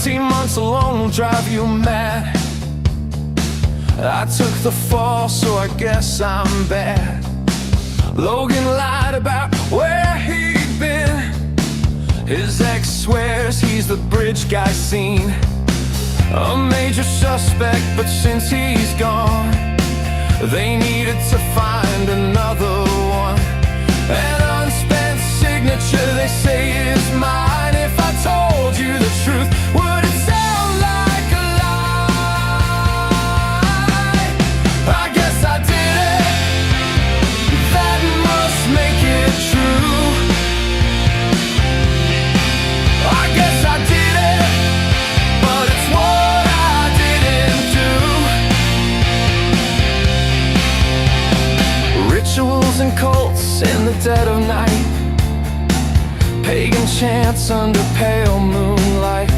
18 months alone will drive you mad. I took the fall, so I guess I'm bad. Logan lied about where he'd been. His ex swears he's the bridge guy seen. A major suspect, but since he's gone, they needed to find another one. An unspent signature they say is mine. If I told you the truth, would it sound like a lie? I guess I did it. That must make it true. I guess I did it, but it's what I didn't do. Rituals and cults in the dead of night, pagan chants under pale moonlight.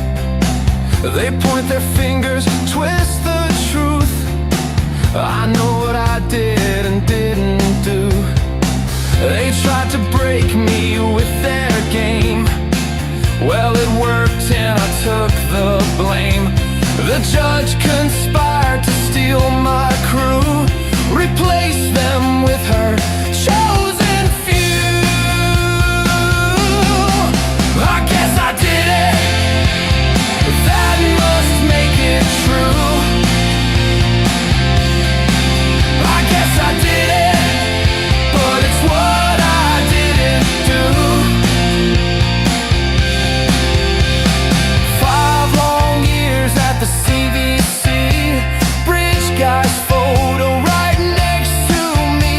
They point their fingers, twist the truth. I know what I did and didn't do. They tried to break me with their game. Well, it worked and I took the blame. The judge conspired to steal my crew, replace them with her chosen few. I guess I did it. That must make it true. I guess I did it, but it's what I didn't do. 5 long years at the CVC, bridge guy's photo right next to me.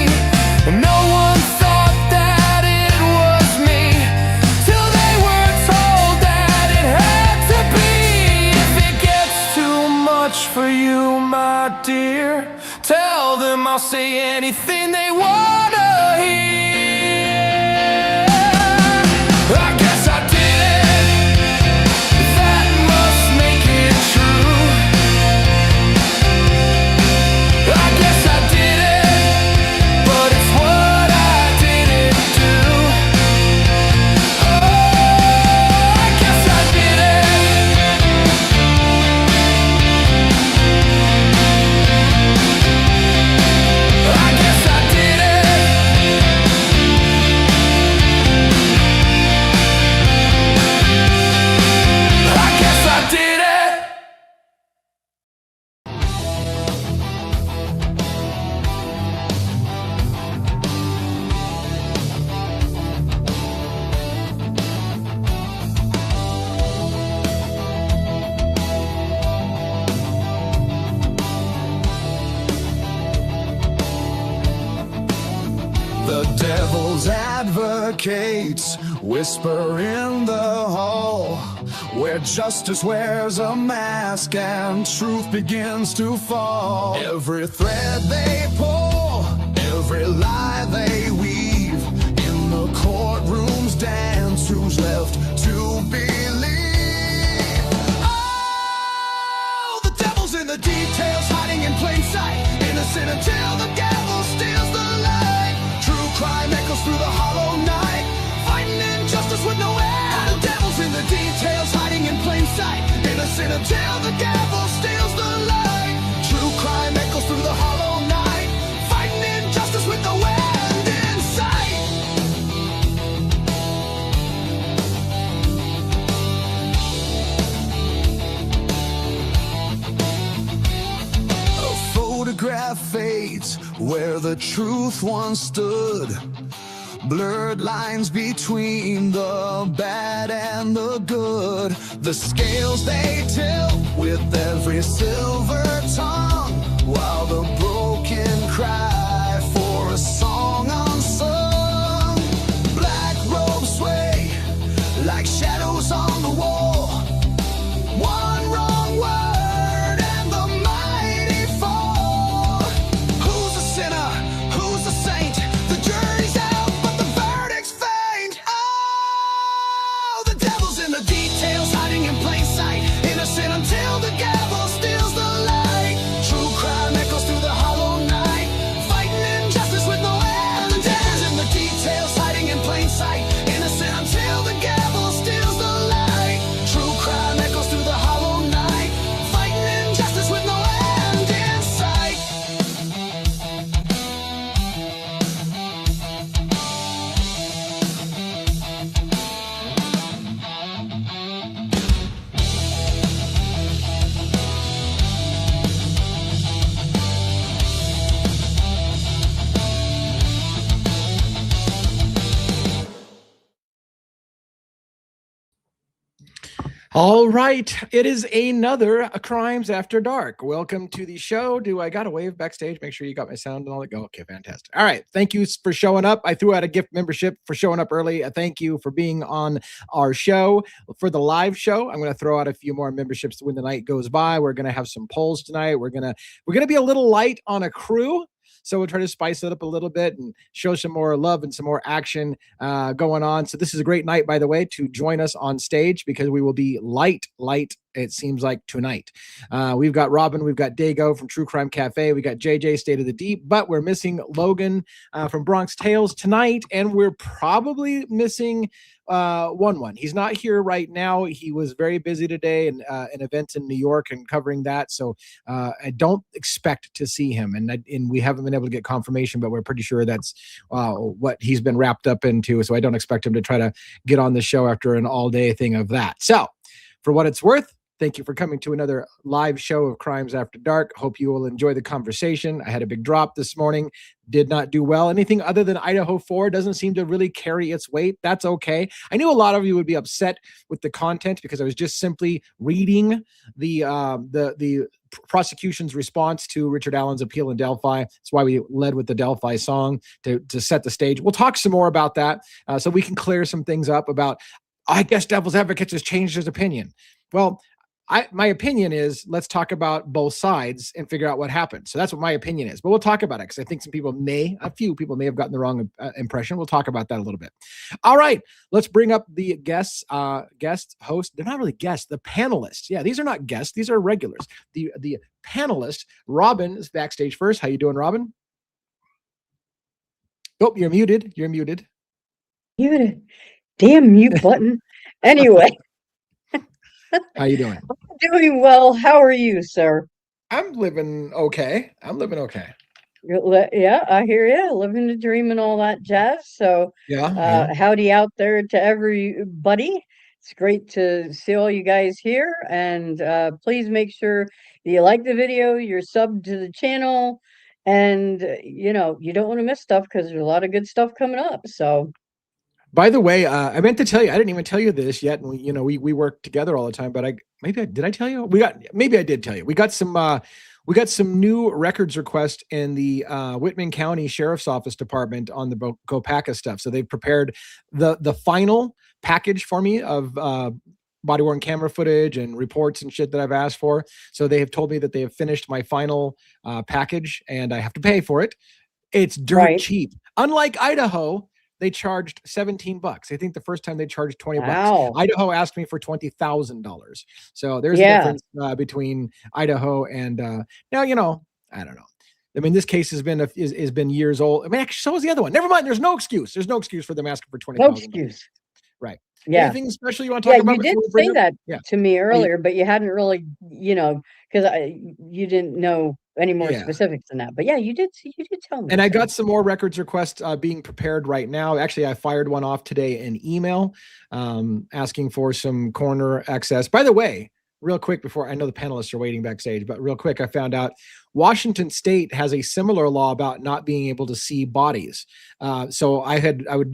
No one thought that it was me, till they were told that it had to be. If it gets too much for you, my dear, tell them I'll say anything they wanna hear. I guess I did it. That must make it true. I guess I did it, but it's what I didn't do. Oh, I guess I did it. I guess I did it. I guess I did it. The devil's advocates whisper in the hall, where justice wears a mask and truth begins to fall. Every thread they pull, every lie they weave, in the courtroom's dance, who's left to believe? Oh, the devil's in the details, hiding in plain sight, innocent until the gavel steals the light. True crime echoes through the hollow night, fighting injustice with no end. The devil's in the details, hiding in plain sight, innocent until the gavel steals the light. True crime echoes through the hollow night, fighting injustice with no end in sight. A photograph fades where the truth once stood. Blurred lines between the bad and the good. The scales they tilt with every silver tongue, while the broken cry for a song unsung. Black robes sway like shadows on the wall. One wrong word and the mighty fall. Who's a sinner? Who's a saint? The jury's out, but the verdict's faint. Oh, the devil's in the details, hiding in plain sight, innocent until the gavel steals the light. True crime echoes through the hollow night, fighting All right, it is another Crimes After Dark. Welcome to the show. Do I got a wave backstage? Make sure you got my sound and all that. Go. Okay, fantastic. All right, thank you for showing up. I threw out a gift membership for showing up early. Thank you for being on our show. For the live show, I'm going to throw out a few more memberships when the night goes by. We're going to have some polls tonight. We're gonna be a little light on a crew. So we'll try to spice it up a little bit and show some more love and some more action going on. So this is a great night, by the way, to join us on stage because we will be light, it seems like, tonight. We've got Robin, we've got Dago from True Crime Cafe, we got JJ, State of the Deep, but we're missing Logan from Bronx Tales tonight, and we're probably missing one. He's not here right now. He was very busy today and in events in New York and covering that. So I don't expect to see him, and we haven't been able to get confirmation, but we're pretty sure that's what he's been wrapped up into. So I don't expect him to try to get on the show after an all-day thing of that. So for what it's worth, thank you for coming to another live show of Crimes After Dark. Hope you will enjoy the conversation. I had a big drop this morning. Did not do well. Anything other than Idaho 4 doesn't seem to really carry its weight. That's okay. I knew a lot of you would be upset with the content because I was just simply reading the prosecution's response to Richard Allen's appeal in Delphi. That's why we led with the Delphi song to set the stage. We'll talk some more about that so we can clear some things up about, I guess Devil's Advocates has changed his opinion. Well, my opinion is let's talk about both sides and figure out what happened. So that's what my opinion is. But we'll talk about it because I think a few people may have gotten the wrong impression. We'll talk about that a little bit. All right, let's bring up the guest host. They're not really guests, the panelists. Yeah, these are not guests. These are regulars. The panelist, Robin, is backstage first. How you doing, Robin? Oh, you're muted. You're muted. Muted. Damn mute button. Anyway. How you doing? I'm doing well. How are you, sir? I'm living okay. Yeah, I hear you. Living the dream and all that jazz. So, yeah. Howdy out there to everybody. It's great to see all you guys here. And please make sure you like the video, you're subbed to the channel, and you don't want to miss stuff because there's a lot of good stuff coming up. So. By the way, I meant to tell you, I didn't even tell you this yet. And we work together all the time, but did I tell you? Maybe I did tell you. We got some new records requests in the Whitman County Sheriff's Office Department on the Gopaka stuff. So they've prepared the final package for me of body-worn camera footage and reports and shit that I've asked for. So they have told me that they have finished my final package and I have to pay for it. It's dirt cheap. Unlike Idaho, they charged $17. I think the first time they charged $20. Idaho asked me for $20,000. So there's a difference between Idaho and now, I don't know. I mean, this case has been years old. I mean, actually, so was the other one. Never mind. There's no excuse. There's no excuse for them asking for $20,000. No excuse. Right. Yeah. Anything special you want to talk about? Yeah, you did say that to me earlier, but you hadn't really, because you didn't know any more specifics than that. But yeah, you did tell me. And I got some more records requests being prepared right now. Actually, I fired one off today in email asking for some coroner access. By the way, real quick before I know the panelists are waiting backstage, but real quick, I found out Washington State has a similar law about not being able to see bodies. So I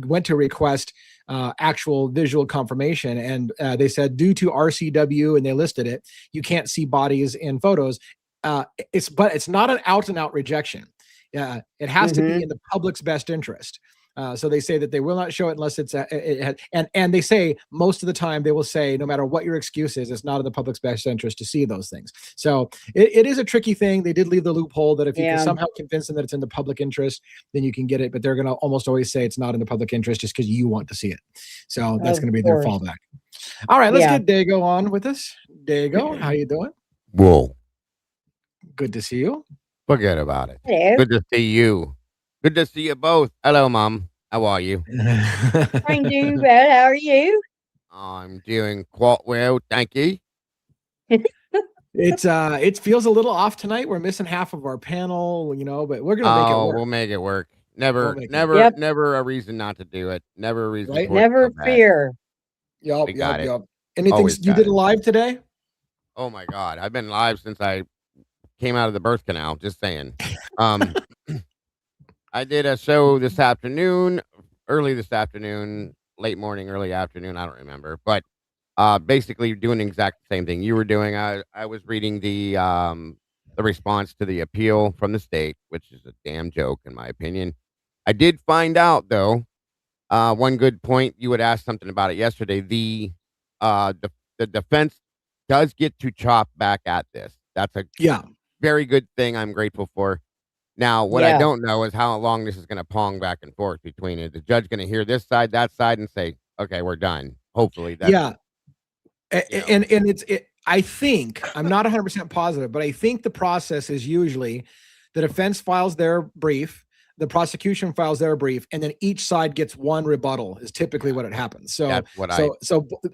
went to request actual visual confirmation, and they said due to RCW, and they listed it, you can't see bodies in photos. It's not an out and out rejection. It has to be in the public's best interest. So they say that they will not show it unless and they say most of the time they will say no matter what your excuse is, it's not in the public's best interest to see those things. So it is a tricky thing. They did leave the loophole that if you can somehow convince them that it's in the public interest, then you can get it. But they're going to almost always say it's not in the public interest just because you want to see it. So that's going to be their fallback. All right, let's get Dago on with us. Dago, how you doing? Whoa. Good to see you. Forget about it. Hello. Good to see you. Good to see you both. Hello, Mom. How are you? I'm doing well. How are you? I'm doing quite well, thank you. It feels a little off tonight. We're missing half of our panel, but we're gonna make it work. We'll make it work. Never a reason not to do it. Never a reason. Right? Never fear. Yup. Anything Always you did live today? Oh my God, I've been live since I came out of the birth canal. Just saying. I did a show this afternoon, early this afternoon, late morning, early afternoon. I don't remember, but basically doing the exact same thing you were doing. I was reading the response to the appeal from the state, which is a damn joke in my opinion. I did find out though, one good point. You had asked something about it yesterday. The defense does get to chop back at this. That's a Yeah. very good thing. I'm grateful for. Now, what I Yeah. don't know is how long this is going to pong back and forth between it. The judge going to hear this side, that side, and say, "Okay, we're done." Hopefully, that's Yeah. you know. And I think I'm not 100% positive, but I think the process is usually the defense files their brief, the prosecution files their brief, and then each side gets one rebuttal is typically what it happens. So That's what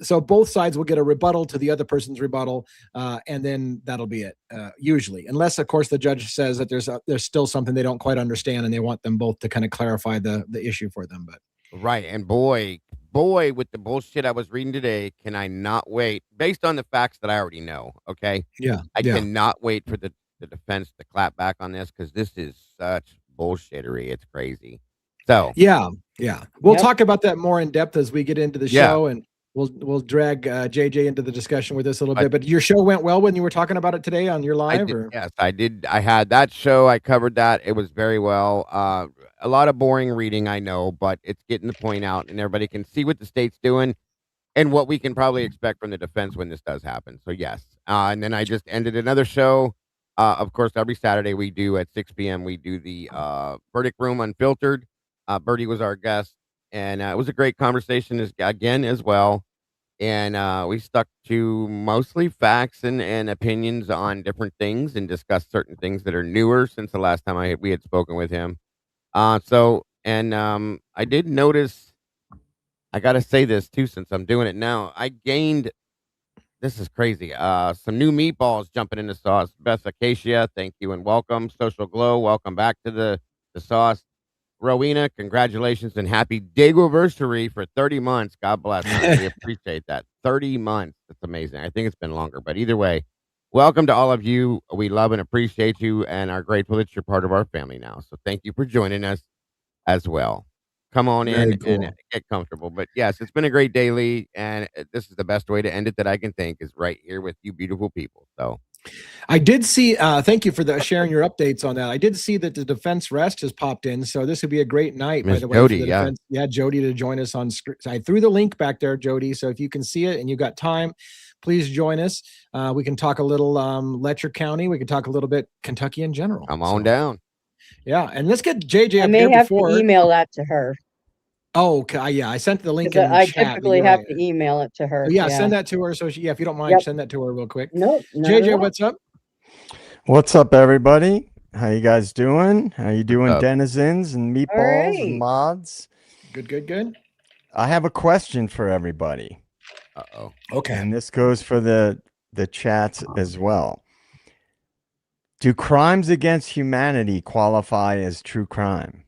so both sides will get a rebuttal to the other person's rebuttal, and then that'll be it, usually, unless of course the judge says that there's still something they don't quite understand and they want them both to kind of clarify the issue for them. But right. And boy, with the bullshit I was reading today, can I not wait based on the facts that I already know? Okay, yeah, I yeah. cannot wait for the defense to clap back on this because this is such bullshittery. It's crazy. So Yeah, yeah. We'll Yep. talk about that more in depth as we get into the Yeah. show, and we'll drag JJ into the discussion with us a little But- bit. But your show went well when you were talking about it today on your I live, did, or yes, I did. I had that show. I covered that. It was very well. A lot of boring reading, I know, but it's getting the point out, and everybody can see what the state's doing and what we can probably expect from the defense when this does happen. So yes. And then I just ended another show. Of course, every Saturday we do at 6 p.m. We do the verdict room unfiltered. Bertie was our guest, and it was a great conversation as well. And we stuck to mostly facts and opinions on different things and discussed certain things that are newer since the last time we had spoken with him. I did notice, I got to say this too, since I'm doing it now, I gained, this is crazy, some new meatballs jumping in the sauce. Beth Acacia, thank you and welcome. Social Glow, welcome back to the sauce. Rowena, congratulations and happy day-anniversary for 30 months. God bless. We appreciate that. 30 months. That's amazing. I think it's been longer, but either way, welcome to all of you. We love and appreciate you and are grateful that you're part of our family now. So thank you for joining us as well. Come on Very in cool. and get comfortable. But yes, it's been a great day, Lee, and this is the best way to end it that I can think is right here with you beautiful people. So I did see. Thank you for sharing your updates on that. I did see that the defense rest has popped in, so this would be a great night. By Miss the way, Jody, for the yeah. defense, Jody to join us on. I threw the link back there, Jody. So if you can see it and you got time, please join us. We can talk a little Letcher County. We can talk a little bit Kentucky in general. come on down. Yeah, and let's get JJ I up may here have before. to email that to her. Oh, okay. Yeah, I sent the link in Because I chat. but typically you're have right. to email it to her. So, yeah, send that to her. So if you don't mind, Yep. send that to her real quick. Nope. not at JJ, all. what's up? What's up, everybody? How you guys doing? How you doing, up? denizens and meatballs right. and mods? Good. I have a question for everybody, Uh-oh. Okay. and this goes for the chats as well. Do crimes against humanity qualify as true crime?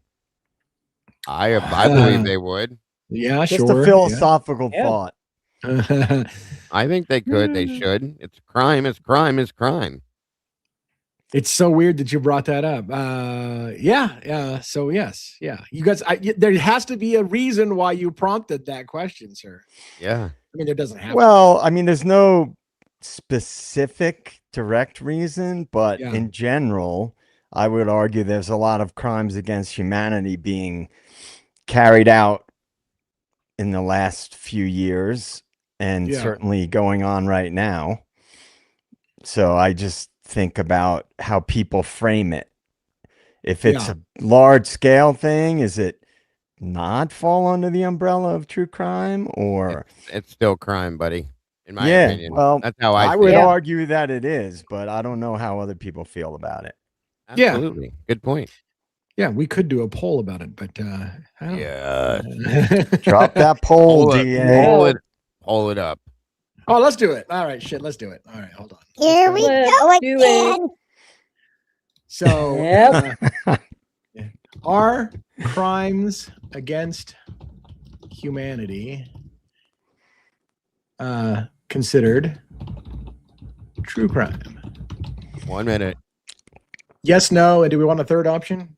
I believe they would. Yeah, Just sure. a philosophical Yeah. thought. Yeah. I think they could. They should. It's crime. It's crime. Is crime. It's so weird that you brought that up. Yeah. So yes, yeah. You guys, there has to be a reason why you prompted that question, sir. Yeah. I mean, there doesn't have. Well, I mean, there's no specific direct reason, but Yeah. in general, I would argue there's a lot of crimes against humanity being carried out in the last few years and Yeah. certainly going on right now. So I just think about how people frame it. If it's Yeah. a large scale thing, is it not fall under the umbrella of true crime, or It's still crime, buddy. In my yeah, opinion. well, That's how I I would feel. Yeah. argue that it is, but I don't know how other people feel about it. Yeah. Absolutely. Good point. Yeah, we could do a poll about it, but I don't Yeah. know. Drop that poll, Pull it, DA. pull it up. Oh, let's do it. All right, shit, let's do it. All right, hold on. Here we Let's go do it. again. So, Yep. are crimes against humanity considered true crime? 1 minute. Yes, no, and do we want a third option?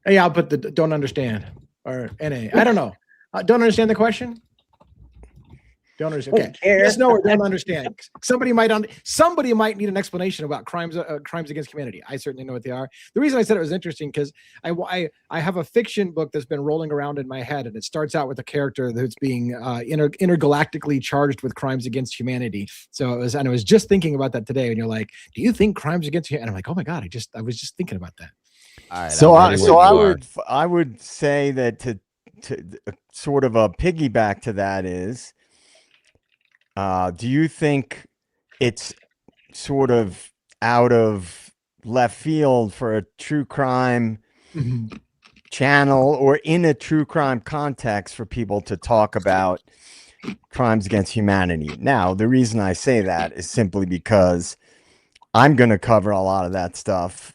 Hey, I'll put the don't understand or NA. I don't know. Don't understand the question? Don't understand. Okay. Don't care. Yes, no, or don't understand. Somebody might need an explanation about crimes against humanity. I certainly know what they are. The reason I said it was interesting because I have a fiction book that's been rolling around in my head, and it starts out with a character that's being intergalactically charged with crimes against humanity. So I was just thinking about that today, and you're like, do you think crimes against humanity? And I'm like, oh my God, I was just thinking about that. All right, So I'm ready when you are. I would say that to sort of a piggyback to that is, do you think it's sort of out of left field for a true crime channel or in a true crime context for people to talk about crimes against humanity? Now, the reason I say that is simply because I'm going to cover a lot of that stuff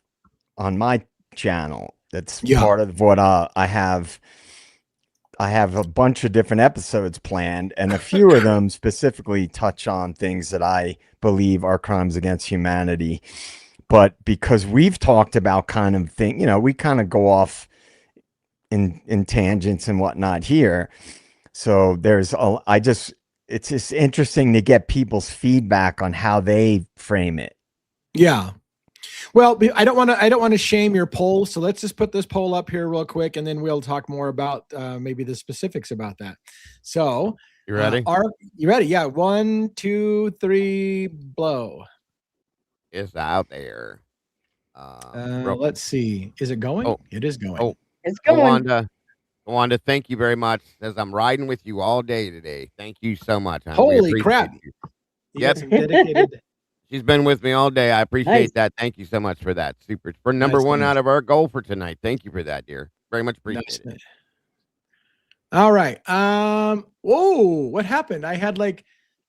on my channel. That's part of what I have. I have a bunch of different episodes planned, and a few of them specifically touch on things that I believe are crimes against humanity. But because we've talked about kind of thing, we kind of go off in tangents and whatnot here. So it's just interesting to get people's feedback on how they frame it. Yeah. Well, I don't want to shame your poll, so let's just put this poll up here real quick, and then we'll talk more about maybe the specifics about that. So, you ready? You ready? Yeah. 1, 2, 3, blow. It's out there. Let's see. Is it going? Oh, it is going. Oh, It's going. Wanda, thank you very much. Says I'm riding with you all day today. Thank you so much. Holy crap! You got some dedicated. She's been with me all day. I appreciate that. Thank you so much for that. Super. For number one out of our goal for tonight. Thank you for that, dear. Very much appreciated. All right. Whoa, what happened? I had like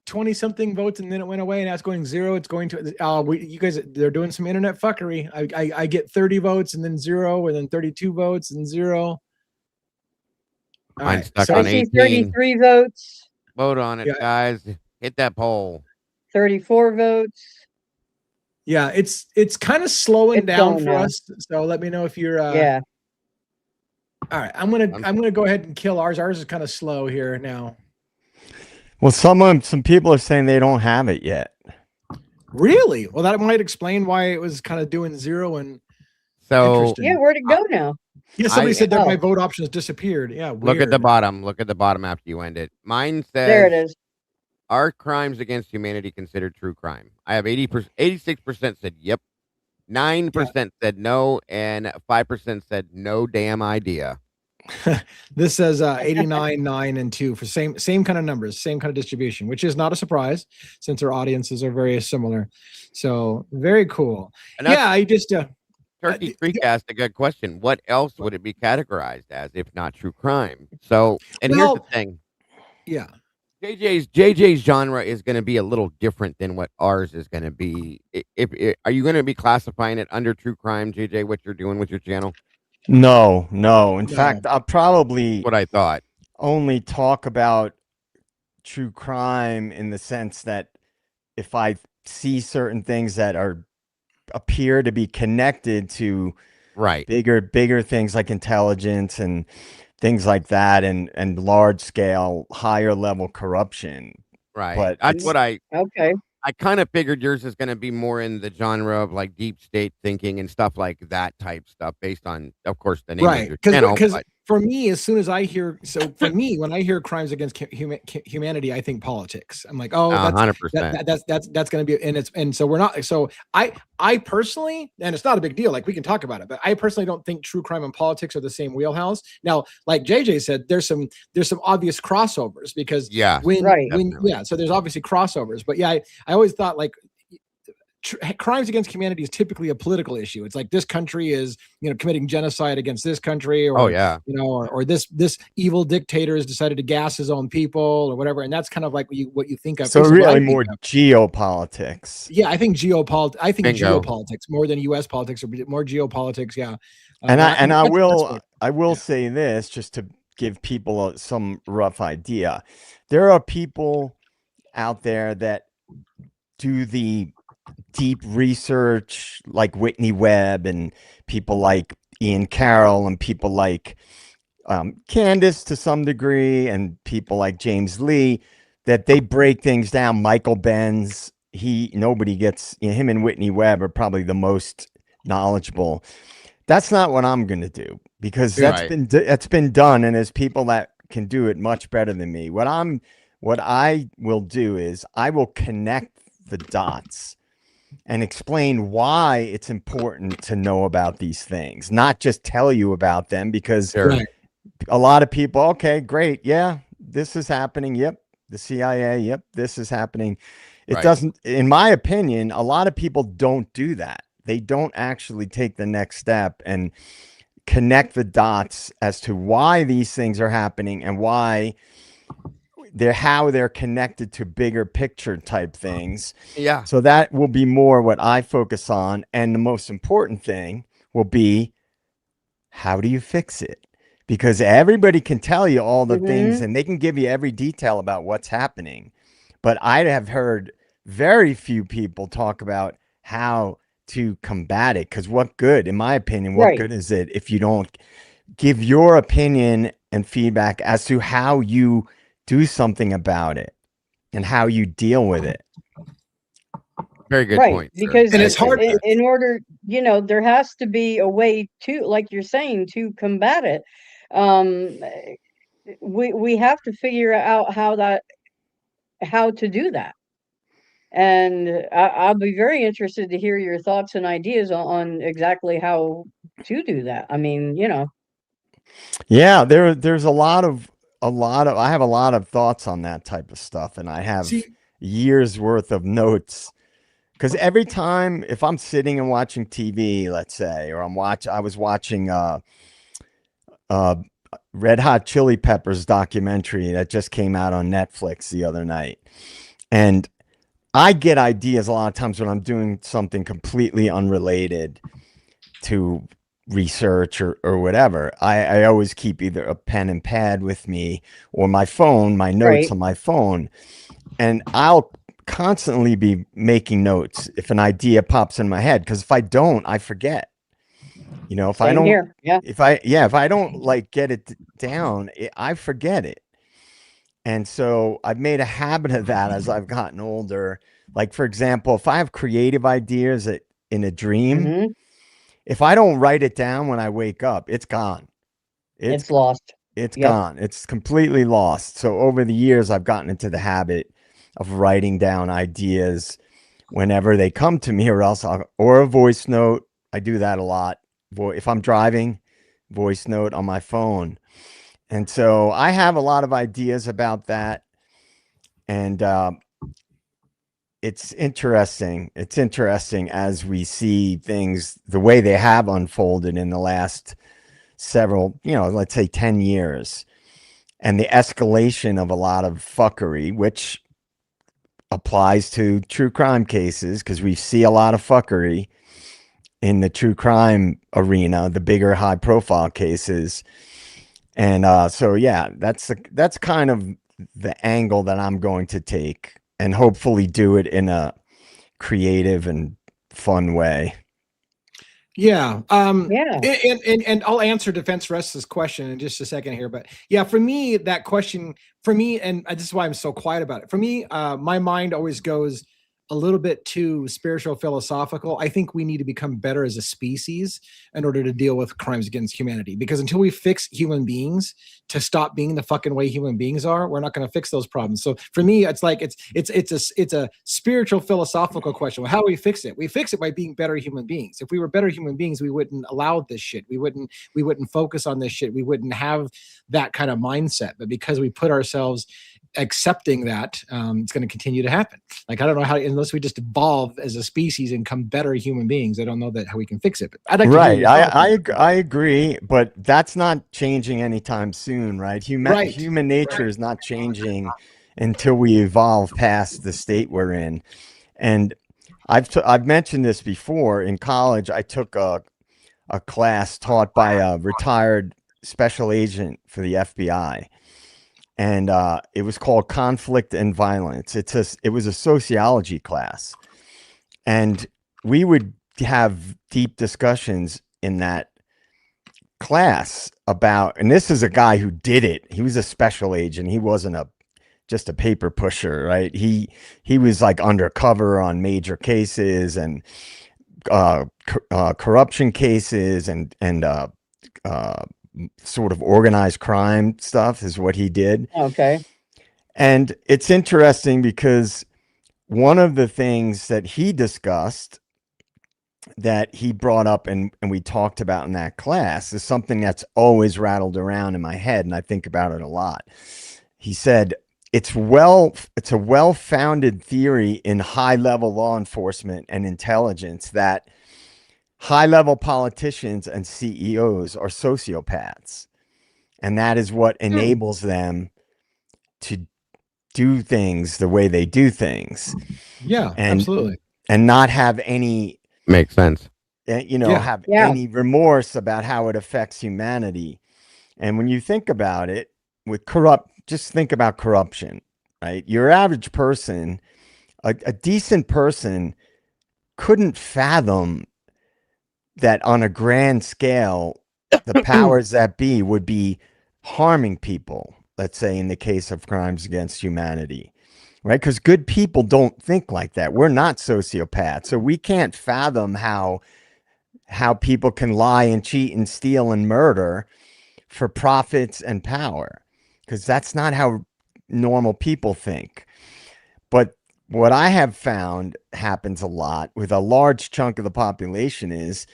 20 something votes and then it went away, and now it's going 0. It's going to you guys, they're doing some internet fuckery. I get 30 votes and then 0, and then 32 votes and 0. Mine's stuck on 18. 33 votes. Vote on it, guys. Hit that poll. 34 votes. Yeah, it's kind of slowing down for us. So let me know if you're yeah. All right, I'm gonna go ahead and kill ours. Ours is kind of slow here now. Well, some people are saying they don't have it yet. Really? Well, that might explain why it was kind of doing 0 and so. Yeah, where'd it go now? Yeah, somebody said that my vote options disappeared. Yeah, weird. Look at the bottom. Look at the bottom after you end it. Mine says there it is. Are crimes against humanity considered true crime? I have 86% said yep, 9% said no, and 5% said no damn idea. This says 89, 9, and 2 for same kind of numbers, same kind of distribution, which is not a surprise since our audiences are very similar. So very cool. Yeah, I just Turkey Creek asked a good question. What else would it be categorized as if not true crime? So, and here's the thing. Yeah. JJ's genre is going to be a little different than what ours is going to be. Are you going to be classifying it under true crime, JJ, what you're doing with your channel? No. In fact, I'll probably what I thought only talk about true crime in the sense that if I see certain things that appear to be connected to bigger things like intelligence and things like that, and large scale, higher level corruption. Right. But that's what I I kind of figured yours is going to be more in the genre of like deep state thinking and stuff like that type stuff, based on, of course, the name of your channel. Because for me, as soon as I hear, when I hear crimes against humanity, I think politics. I'm like, oh, 100%. That's going to be, and so we're not. So I personally, and it's not a big deal. Like we can talk about it, but I personally don't think true crime and politics are the same wheelhouse. Now, like JJ said, there's some obvious crossovers because so there's obviously crossovers. But yeah, I always thought like crimes against humanity is typically a political issue. It's like this country is, committing genocide against this country, or or this evil dictator has decided to gas his own people or whatever. And that's kind of like what you think of. So really more geopolitics. Yeah, I think geopolitics more than U.S. politics, or more geopolitics. Yeah, I will say this just to give people some rough idea. There are people out there that do the deep research like Whitney Webb and people like Ian Carroll and people like Candace to some degree and people like James Lee that they break things down. Michael Benz, nobody gets, him and Whitney Webb are probably the most knowledgeable. That's not what I'm going to do, because that's been done, and there's people that can do it much better than me. What I will do is I will connect the dots and explain why it's important to know about these things, not just tell you about them, because a lot of people, okay, great, yeah, this is happening, yep, the CIA, yep, this is happening. It doesn't, in my opinion, a lot of people don't do that. They don't actually take the next step and connect the dots as to why these things are happening and why how they're connected to bigger picture type things. Yeah. So that will be more what I focus on. And the most important thing will be, how do you fix it? Because everybody can tell you all the things, and they can give you every detail about what's happening. But I have heard very few people talk about how to combat it. Because what good, in my opinion, what good is it if you don't give your opinion and feedback as to how you do something about it and how you deal with it? Very good point. Because And it's hard in order, there has to be a way to, like you're saying, to combat it. We have to figure out how to do that. And I'll be very interested to hear your thoughts and ideas on exactly how to do that. I mean, Yeah, there's a lot of I have a lot of thoughts on that type of stuff, and I have years worth of notes. Because every time, if I'm sitting and watching TV, let's say, or I was watching Red Hot Chili Peppers documentary that just came out on Netflix the other night, and I get ideas a lot of times when I'm doing something completely unrelated to research or whatever. I always keep either a pen and pad with me or my phone, my notes on my phone, and I'll constantly be making notes if an idea pops in my head, because if I don't, I forget. If I don't, if I don't like get it down, I forget it. And so I've made a habit of that as I've gotten older. Like, for example, if I have creative ideas in a dream, if I don't write it down when I wake up, it's gone. It's lost. It's gone. It's completely lost. So over the years, I've gotten into the habit of writing down ideas whenever they come to me, or else or a voice note. I do that a lot. If I'm driving, voice note on my phone. And so I have a lot of ideas about that. And it's interesting. It's interesting as we see things the way they have unfolded in the last several, let's say 10 years, and the escalation of a lot of fuckery, which applies to true crime cases, because we see a lot of fuckery in the true crime arena, the bigger high profile cases. And so, yeah, that's kind of the angle that I'm going to take, and hopefully do it in a creative and fun way. Yeah. And I'll answer Defense Russ's question in just a second here. But yeah, for me, that question, and this is why I'm so quiet about it. For me, my mind always goes a little bit too spiritual, philosophical. I think we need to become better as a species in order to deal with crimes against humanity, because until we fix human beings to stop being the fucking way human beings are, we're not going to fix those problems. So for me, it's like it's a spiritual, philosophical question. Well, how do we fix it? We fix it by being better human beings. If we were better human beings, we wouldn't allow this shit. We wouldn't focus on this shit. We wouldn't have that kind of mindset. But because we put ourselves accepting that, it's going to continue to happen. Like, I don't know how, unless we just evolve as a species and become better human beings, I don't know how we can fix it. But I'd like to hear your thoughts. I agree, but that's not changing anytime soon, right? Human nature is not changing until we evolve past the state we're in. And I've mentioned this before. In college, I took a class taught by a retired special agent for the FBI. And it was called Conflict and Violence. It was a sociology class. And we would have deep discussions in that class about, and this is a guy who did it. He was a special agent. He wasn't just a paper pusher, right? He was like undercover on major cases and corruption cases and sort of organized crime stuff is what he did. Okay. And it's interesting because one of the things that he discussed that he brought up and we talked about in that class is something that's always rattled around in my head, and I think about it a lot. He said, it's a well-founded theory in high-level law enforcement and intelligence that high-level politicians and CEOs are sociopaths. And that is what enables them to do things the way they do things. Yeah, and, absolutely. And not have any, Makes sense. have any remorse about how it affects humanity. And when you think about it, just think about corruption, right? Your average person, a decent person couldn't fathom that on a grand scale, the powers that be would be harming people, let's say in the case of crimes against humanity, right? Because good people don't think like that. We're not sociopaths. So we can't fathom how people can lie and cheat and steal and murder for profits and power, because that's not how normal people think. But what I have found happens a lot with a large chunk of the population is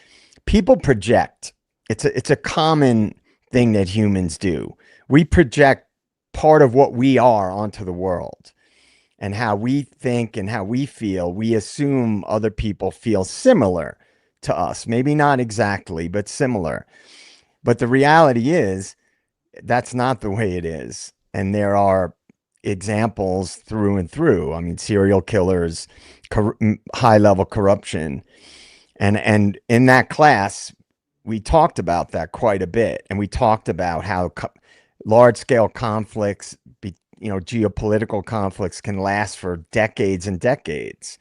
people project. It's a common thing that humans do. We project part of what we are onto the world, and how we think and how we feel. We assume other people feel similar to us, maybe not exactly, but similar. But the reality is that's not the way it is. And there are examples through and through. I mean, serial killers, high level corruption. And in that class, we talked about that quite a bit. And we talked about how large scale conflicts, geopolitical conflicts can last for decades and decades.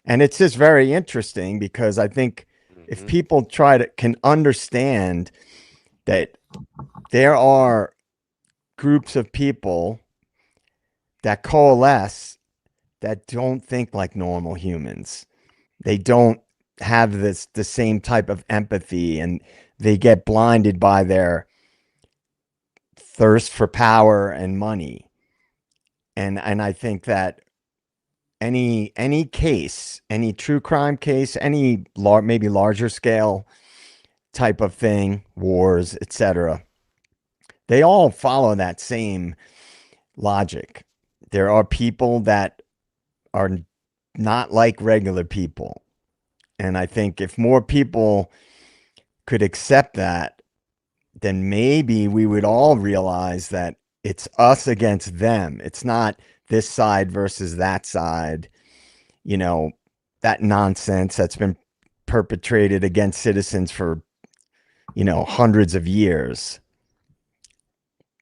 And it's just very interesting because I think if people can understand that there are groups of people that coalesce that don't think like normal humans. They don't have the same type of empathy, and they get blinded by their thirst for power and money. And I think that any case, any true crime case, any maybe larger scale type of thing, wars, etc., they all follow that same logic. There are people that are not like regular people. And I think if more people could accept that, then maybe we would all realize that it's us against them. It's not this side versus that side, that nonsense that's been perpetrated against citizens for, hundreds of years.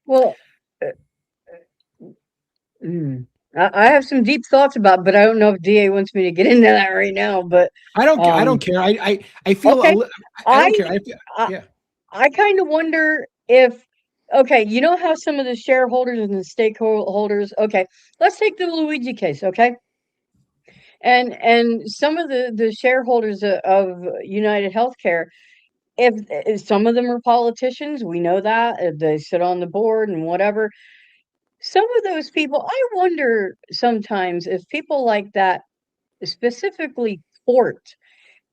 Well, I have some deep thoughts about, but I don't know if DA wants me to get into that right now. But I don't care. I feel okay. I don't care. I feel, yeah. I kind of wonder if, okay, you know how some of the shareholders and the stakeholders, okay, let's take the Luigi case, okay? And some of the shareholders of United Healthcare, if some of them are politicians, we know that they sit on the board and whatever. Some of those people, I wonder sometimes if people like that specifically court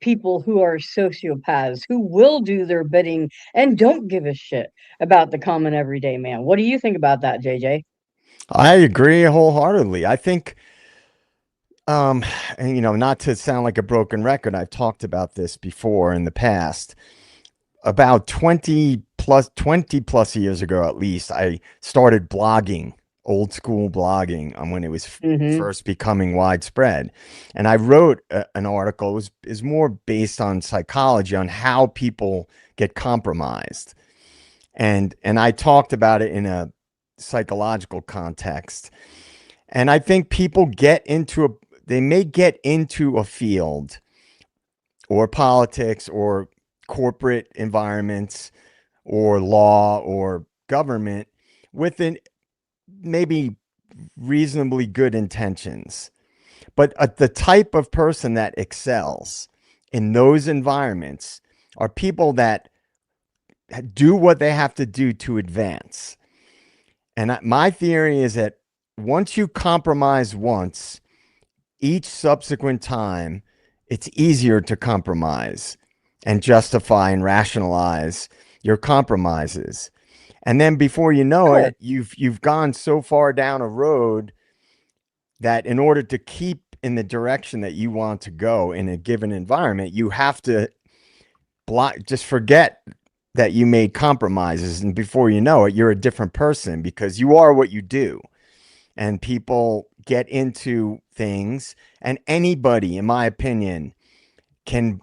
people who are sociopaths, who will do their bidding and don't give a shit about the common everyday man. What do you think about that, JJ? I agree wholeheartedly. I think, and not to sound like a broken record, I've talked about this before in the past. About 20 plus years ago, at least, I started blogging, old school blogging, when it was first becoming widespread. And I wrote an article. It is more based on psychology, on how people get compromised. And I talked about it in a psychological context. And I think people may get into a field or politics or corporate environments or law or government with maybe reasonably good intentions. But the type of person that excels in those environments are people that do what they have to do to advance. And my theory is that once you compromise once, each subsequent time, it's easier to compromise and justify and rationalize your compromises. And then before you know Sure. it, you've gone so far down a road that in order to keep in the direction that you want to go in a given environment, you have to just forget that you made compromises. And before you know it, you're a different person because you are what you do. And people get into things, and anybody, in my opinion, can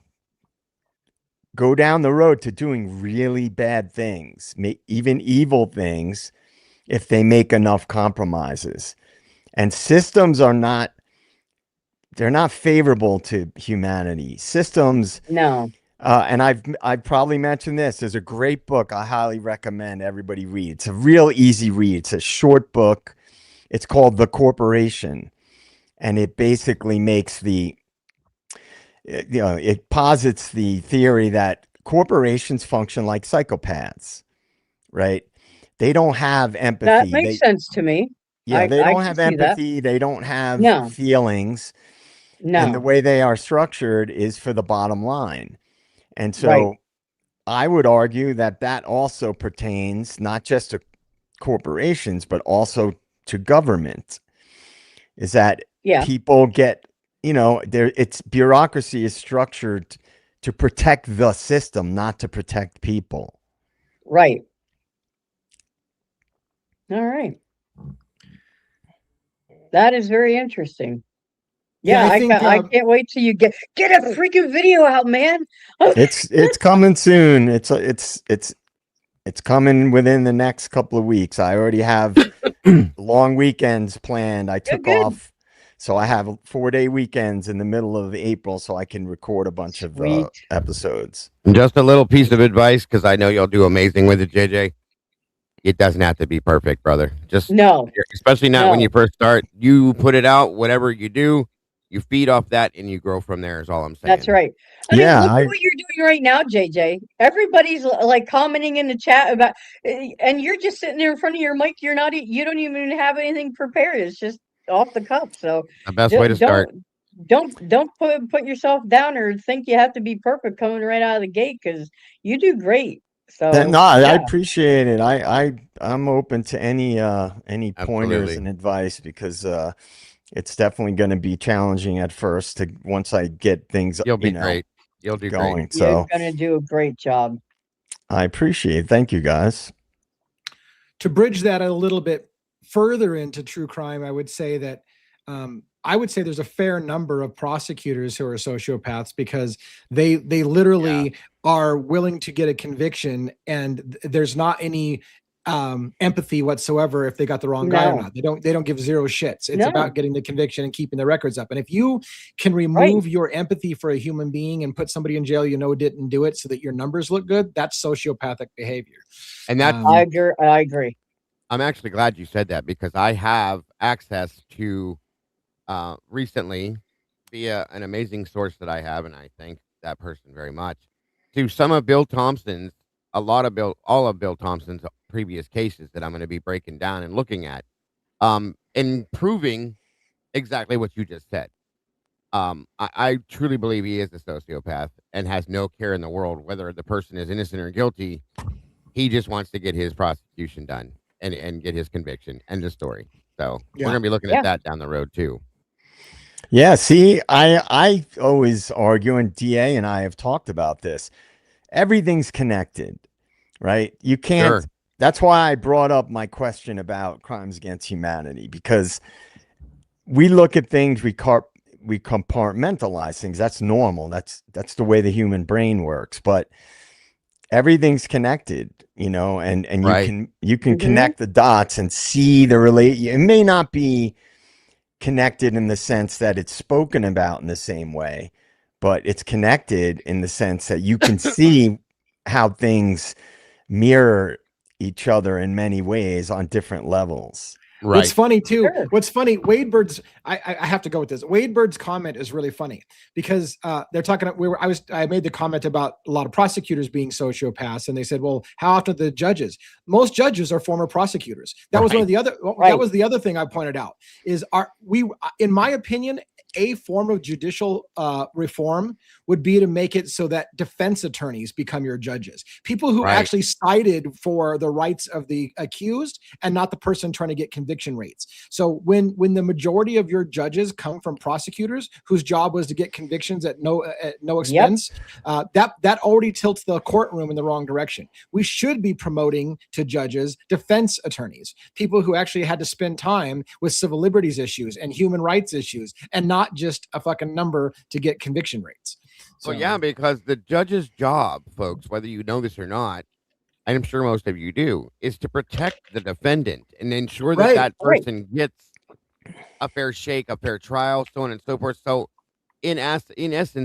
go down the road to doing really bad things, even evil things, if they make enough compromises. And systems are not, they're not favorable to humanity. Systems, No. and I've probably mentioned this. There's a great book I highly recommend everybody read. It's a real easy read. It's a short book. It's called The Corporation, and it basically makes it posits the theory that corporations function like psychopaths, right? They don't have empathy. That makes sense to me. Yeah, they I don't can have see that. empathy. They don't have No. feelings. And the No. way they are structured is for the bottom line. And so Right. I would argue that that also pertains not just to corporations, but also to government. Is that Yeah. people get, it's bureaucracy is structured to protect the system, not to protect people. Right. All right. That is very interesting. Yeah, Yeah, I think, I can't wait till you get a freaking video out, man. It's coming soon. It's coming within the next couple of weeks. I already have long weekends planned. I took good. off, so I have 4-day weekends in the middle of April, so I can record a bunch of Sweet. episodes. Just a little piece of advice, because I know you'll do amazing with it, JJ. It doesn't have to be perfect, brother. Just No. especially not when No. you first start. You put it out, whatever you do, you feed off that, and you grow from there. Is all I'm saying. That's right. I Yeah, mean, look at what you're doing right now, JJ. Everybody's like commenting in the chat about, and you're just sitting there in front of your mic. You don't even have anything prepared. It's just off the cuff. So The best way to start. don't put yourself down or think you have to be perfect coming right out of the gate, because you do great. So No, I yeah. appreciate it. I'm open to any pointers Absolutely. and advice, because it's definitely going to be challenging at first once I get things You'll be great. You'll do going. great. So You're gonna do a great job. I appreciate it. Thank you, guys. to bridge that a little bit further into true crime, I would say that there's a fair number of prosecutors who are sociopaths, because they literally are willing to get a conviction, and there's not any empathy whatsoever if they got the wrong guy or No. not. They don't give zero shits. It's No. about getting the conviction and keeping the records up. And if you can remove your empathy for a human being and put somebody in jail didn't do it so that your numbers look good, that's sociopathic behavior. And that I agree. I'm actually glad you said that, because I have access to recently, via an amazing source that I have, and I thank that person very much, to all of Bill Thompson's previous cases that I'm going to be breaking down and looking at, and proving exactly what you just said. I truly believe he is a sociopath and has no care in the world whether the person is innocent or guilty. He just wants to get his prosecution done and get his conviction. End of story. So we're going to be looking at that down the road too. Yeah, see, I always argue, and DA and I have talked about this. Everything's connected, right? You can't. Sure. That's why I brought up my question about crimes against humanity, because we look at things, we compartmentalize things. That's normal. That's the way the human brain works. But everything's connected, and you can connect the dots and see the it may not be connected in the sense that it's spoken about in the same way, but it's connected in the sense that you can see how things mirror each other in many ways on different levels. What's Right. funny too, Sure. what's funny, Wade Bird's, I have to go with this. Wade Bird's comment is really funny because they're talking, I made the comment about a lot of prosecutors being sociopaths, and they said, well, how often the judges? Most judges are former prosecutors. That was one of the other, that was the other thing I pointed out is in my opinion, a form of judicial reform would be to make it so that defense attorneys become your judges, people who actually sided for the rights of the accused and not the person trying to get conviction rates. So when the majority of your judges come from prosecutors whose job was to get convictions at no expense, that already tilts the courtroom in the wrong direction. We should be promoting to judges defense attorneys, people who actually had to spend time with civil liberties issues and human rights issues, and not just a fucking number to get conviction rates. So, Well, yeah, because the judge's job, folks, whether you know this or not, and I'm sure most of you do, is to protect the defendant and ensure that that person gets a fair shake, a fair trial, so on and so forth. So, in essence,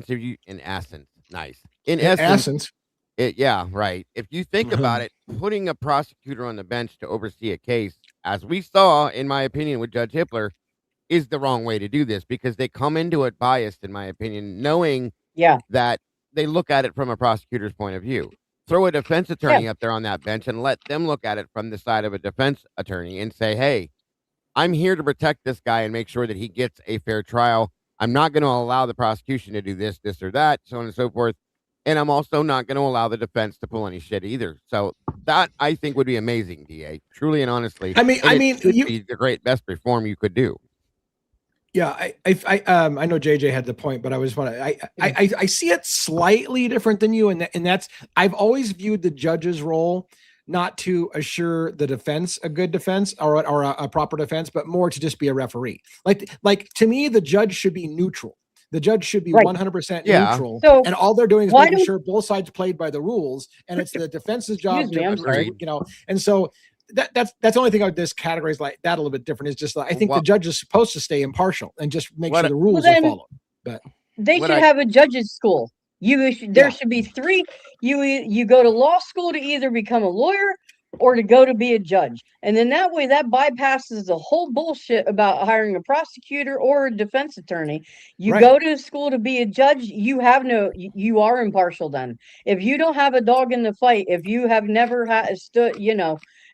yeah, right. If you think about it, putting a prosecutor on the bench to oversee a case, as we saw, in my opinion, with Judge Hippler, is the wrong way to do this because they come into it biased, in my opinion, knowing that they look at it from a prosecutor's point of view. Throw a defense attorney up there on that bench and let them look at it from the side of a defense attorney and say, hey, I'm here to protect this guy and make sure that he gets a fair trial. I'm not going to allow the prosecution to do this, this, or that, so on and so forth. And I'm also not going to allow the defense to pull any shit either. So that, I think, would be amazing, DA. Truly and honestly. I mean, it should be the best reform you could do. Yeah, I know JJ had the point, but I see it slightly different than you, and that's I've always viewed the judge's role not to assure the defense a good defense or a proper defense, but more to just be a referee. Like to me, the judge should be neutral. The judge should be 100% neutral, so and all they're doing is making sure both sides played by the rules, and it's the defense's job to, and so. That's the only thing I would just categorize like that a little bit different is just like, I think the judge is supposed to stay impartial and just make sure the rules are followed. But they should have a judges school. There should be three. You go to law school to either become a lawyer or to go to be a judge, and then that way that bypasses the whole bullshit about hiring a prosecutor or a defense attorney. You go to school to be a judge. You are impartial. Then if you don't have a dog in the fight, if you have never stood,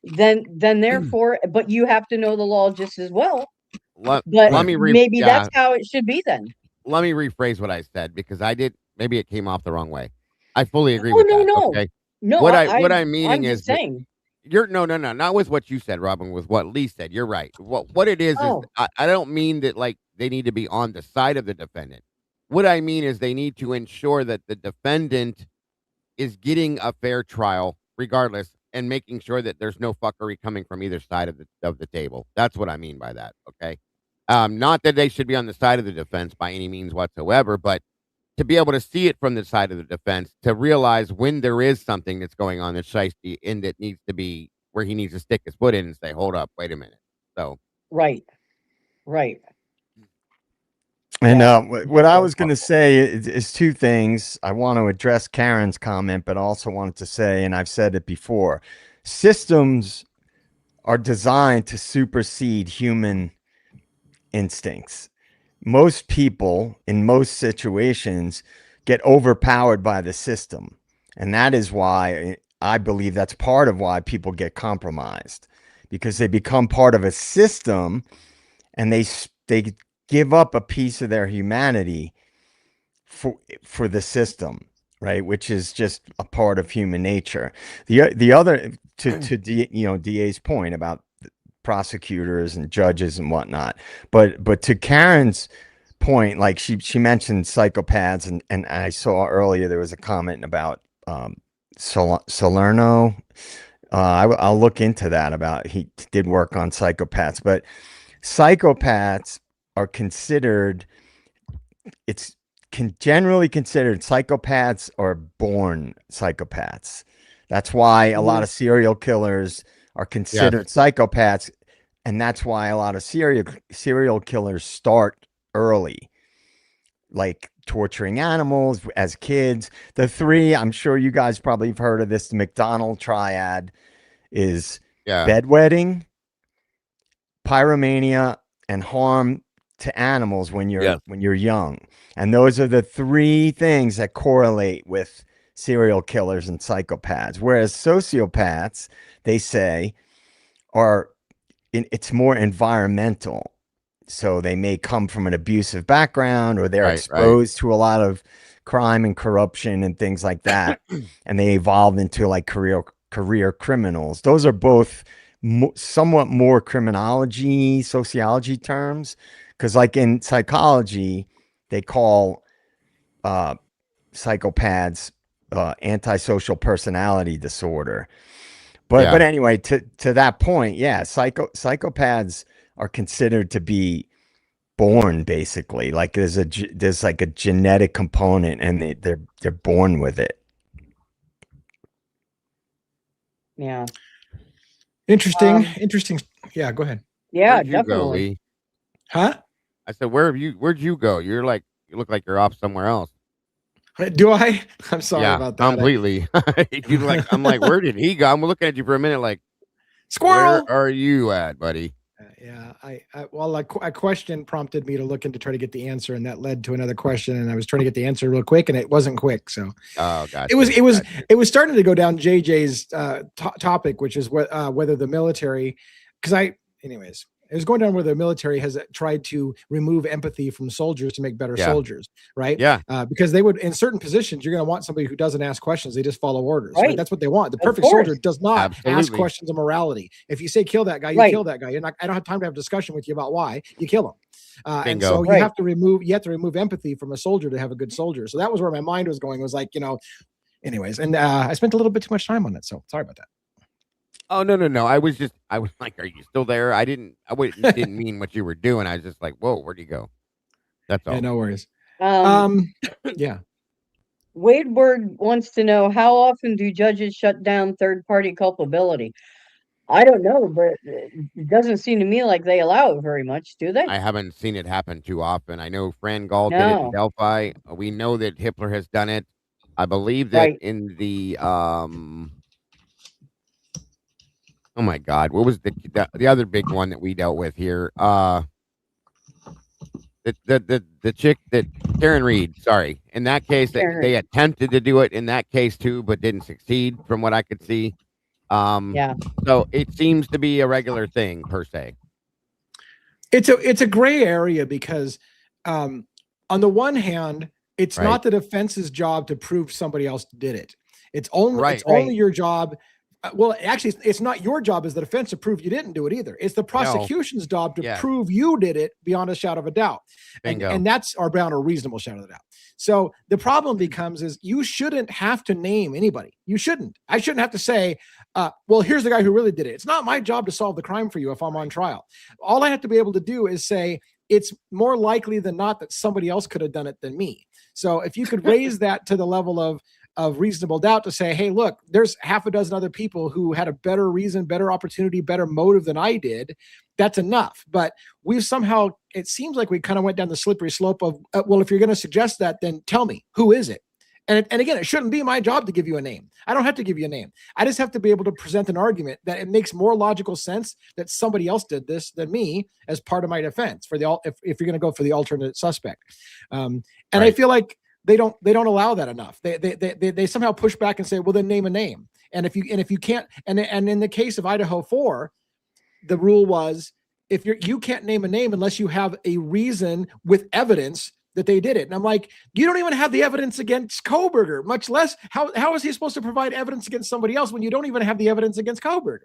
then therefore, but you have to know the law just as well. Maybe that's how it should be then. Let me rephrase what I said because maybe it came off the wrong way. I fully agree with that. Okay? No, what I'm meaning is saying. Not with what you said, Robin, with what Lee said. You're right. What it is I don't mean that like they need to be on the side of the defendant. What I mean is they need to ensure that the defendant is getting a fair trial regardless and making sure that there's no fuckery coming from either side of the table. That's what I mean by that. Okay. Not that they should be on the side of the defense by any means whatsoever, but to be able to see it from the side of the defense, to realize when there is something that's going on that's shiesty and that needs to be where he needs to stick his foot in and say, hold up, wait a minute. So, right. And what I was going to say is two things. I want to address Karen's comment, but also wanted to say, and I've said it before, systems are designed to supersede human instincts. Most people in most situations get overpowered by the system. And that is why I believe that's part of why people get compromised, because they become part of a system and they give up a piece of their humanity for the system, right? Which is just a part of human nature. The other to DA's point about prosecutors and judges and whatnot, but to Karen's point, like she mentioned psychopaths, and I saw earlier there was a comment about Salerno. I'll look into that. About he did work on psychopaths, but psychopaths are considered, generally considered, psychopaths are born psychopaths. That's why a lot of serial killers are considered psychopaths, and that's why a lot of serial killers start early, like torturing animals as kids. The three, I'm sure you guys probably have heard of this, the McDonald triad is bedwetting, pyromania, and harm to animals when you're Yes. young. And those are the three things that correlate with serial killers and psychopaths. Whereas sociopaths, they say, it's more environmental. So they may come from an abusive background, or they're Right, exposed to a lot of crime and corruption and things like that, and they evolve into like career criminals. Those are both somewhat more criminology, sociology terms, because like in psychology, they call psychopaths antisocial personality disorder. But anyway, to that point, yeah, psychopaths are considered to be born, basically, like there's like a genetic component, and they're born with it. Yeah. Interesting. Yeah, go ahead. Yeah, Where'd you go, definitely. Lee? Huh? I said, where'd you go? You look like you're off somewhere else. Do I? I'm sorry Yeah, about that. completely. I'm like, where did he go? I'm looking at you for a minute, like, Squirrel. where are you at, buddy? Yeah, a question prompted me to look into try to get the answer, and that led to another question, and I was trying to get the answer real quick, and it wasn't quick. So Oh, gotcha. it was starting to go down JJ's topic, which is whether the military, anyways, it was going down where the military has tried to remove empathy from soldiers to make better soldiers, right? Yeah. Because they would, in certain positions, you're going to want somebody who doesn't ask questions. They just follow orders, right? That's what they want. The perfect soldier does not ask questions of morality. If you say kill that guy, you kill that guy. I don't have time to have a discussion with you about why. You kill him. And so you have to remove empathy from a soldier to have a good soldier. So that was where my mind was going. It was like, anyways, and I spent a little bit too much time on it. So sorry about that. Oh, no. I was like, are you still there? I didn't mean what you were doing. I was just like, whoa, where'd you go? That's all. Yeah, no worries. Yeah. Wade Word wants to know, how often do judges shut down third-party culpability? I don't know, but it doesn't seem to me like they allow it very much, do they? I haven't seen it happen too often. I know Fran Gall did it in Delphi. We know that Hitler has done it. I believe that in the oh my God, what was the other big one that we dealt with here? The chick that Karen Reed, sorry. In that case, they attempted to do it in that case too, but didn't succeed from what I could see. So it seems to be a regular thing per se. It's a gray area because on the one hand, it's not the defense's job to prove somebody else did it. It's only your job. Well, actually, it's not your job as the defense to prove you didn't do it either. It's the prosecution's job to prove you did it beyond a shadow of a doubt. And that's our beyond a reasonable shadow of a doubt. So the problem becomes is you shouldn't have to name anybody. You shouldn't. I shouldn't have to say, well, here's the guy who really did it. It's not my job to solve the crime for you if I'm on trial. All I have to be able to do is say, it's more likely than not that somebody else could have done it than me. So if you could raise that to the level of reasonable doubt to say, hey, look, there's half a dozen other people who had a better reason, better opportunity, better motive than I did. That's enough. But we've somehow, it seems like we kind of went down the slippery slope of, well, if you're going to suggest that, then tell me, who is it? And again, it shouldn't be my job to give you a name. I don't have to give you a name. I just have to be able to present an argument that it makes more logical sense that somebody else did this than me as part of my defense for if you're going to go for the alternate suspect. I feel like they don't allow that enough. They somehow push back and say, well, then name a name. And if you can't, and in the case of Idaho 4, the rule was if you can't name a name unless you have a reason with evidence that they did it. And I'm like, you don't even have the evidence against Kohberger, much less how is he supposed to provide evidence against somebody else when you don't even have the evidence against Kohberger?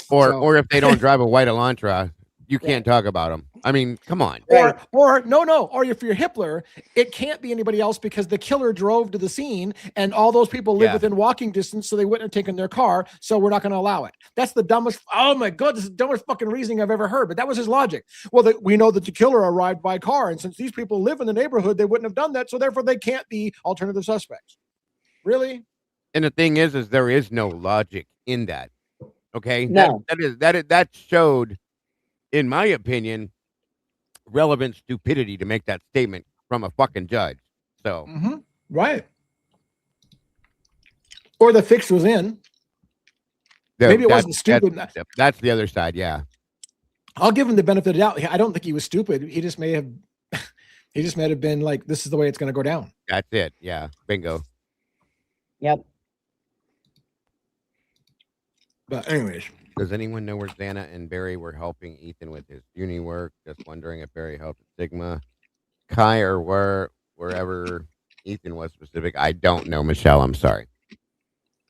Or if they don't drive a white Elantra, you can't talk about them. I mean, come on. Or if you're Hitler, it can't be anybody else because the killer drove to the scene and all those people live within walking distance, so they wouldn't have taken their car, so we're not going to allow it. That's the dumbest, oh my God, this is the dumbest fucking reasoning I've ever heard, but that was his logic. Well, we know that the killer arrived by car, and since these people live in the neighborhood, they wouldn't have done that, so therefore they can't be alternative suspects. Really? And the thing is there is no logic in that. Okay? No. That showed, in my opinion, relevant stupidity to make that statement from a fucking judge. So right. Or the fix was in. Maybe it wasn't stupid. That's the other side, yeah. I'll give him the benefit of the doubt. I don't think he was stupid. He just may have, he just may have been like, this is the way it's going to go down. That's it. Yeah. Bingo. Yep. But anyways, Does anyone know where Xana and Barry were helping Ethan with his uni work? Just wondering if Barry helped at Sigma, Chi, or wherever Ethan was specific. I don't know, Michelle. I'm sorry.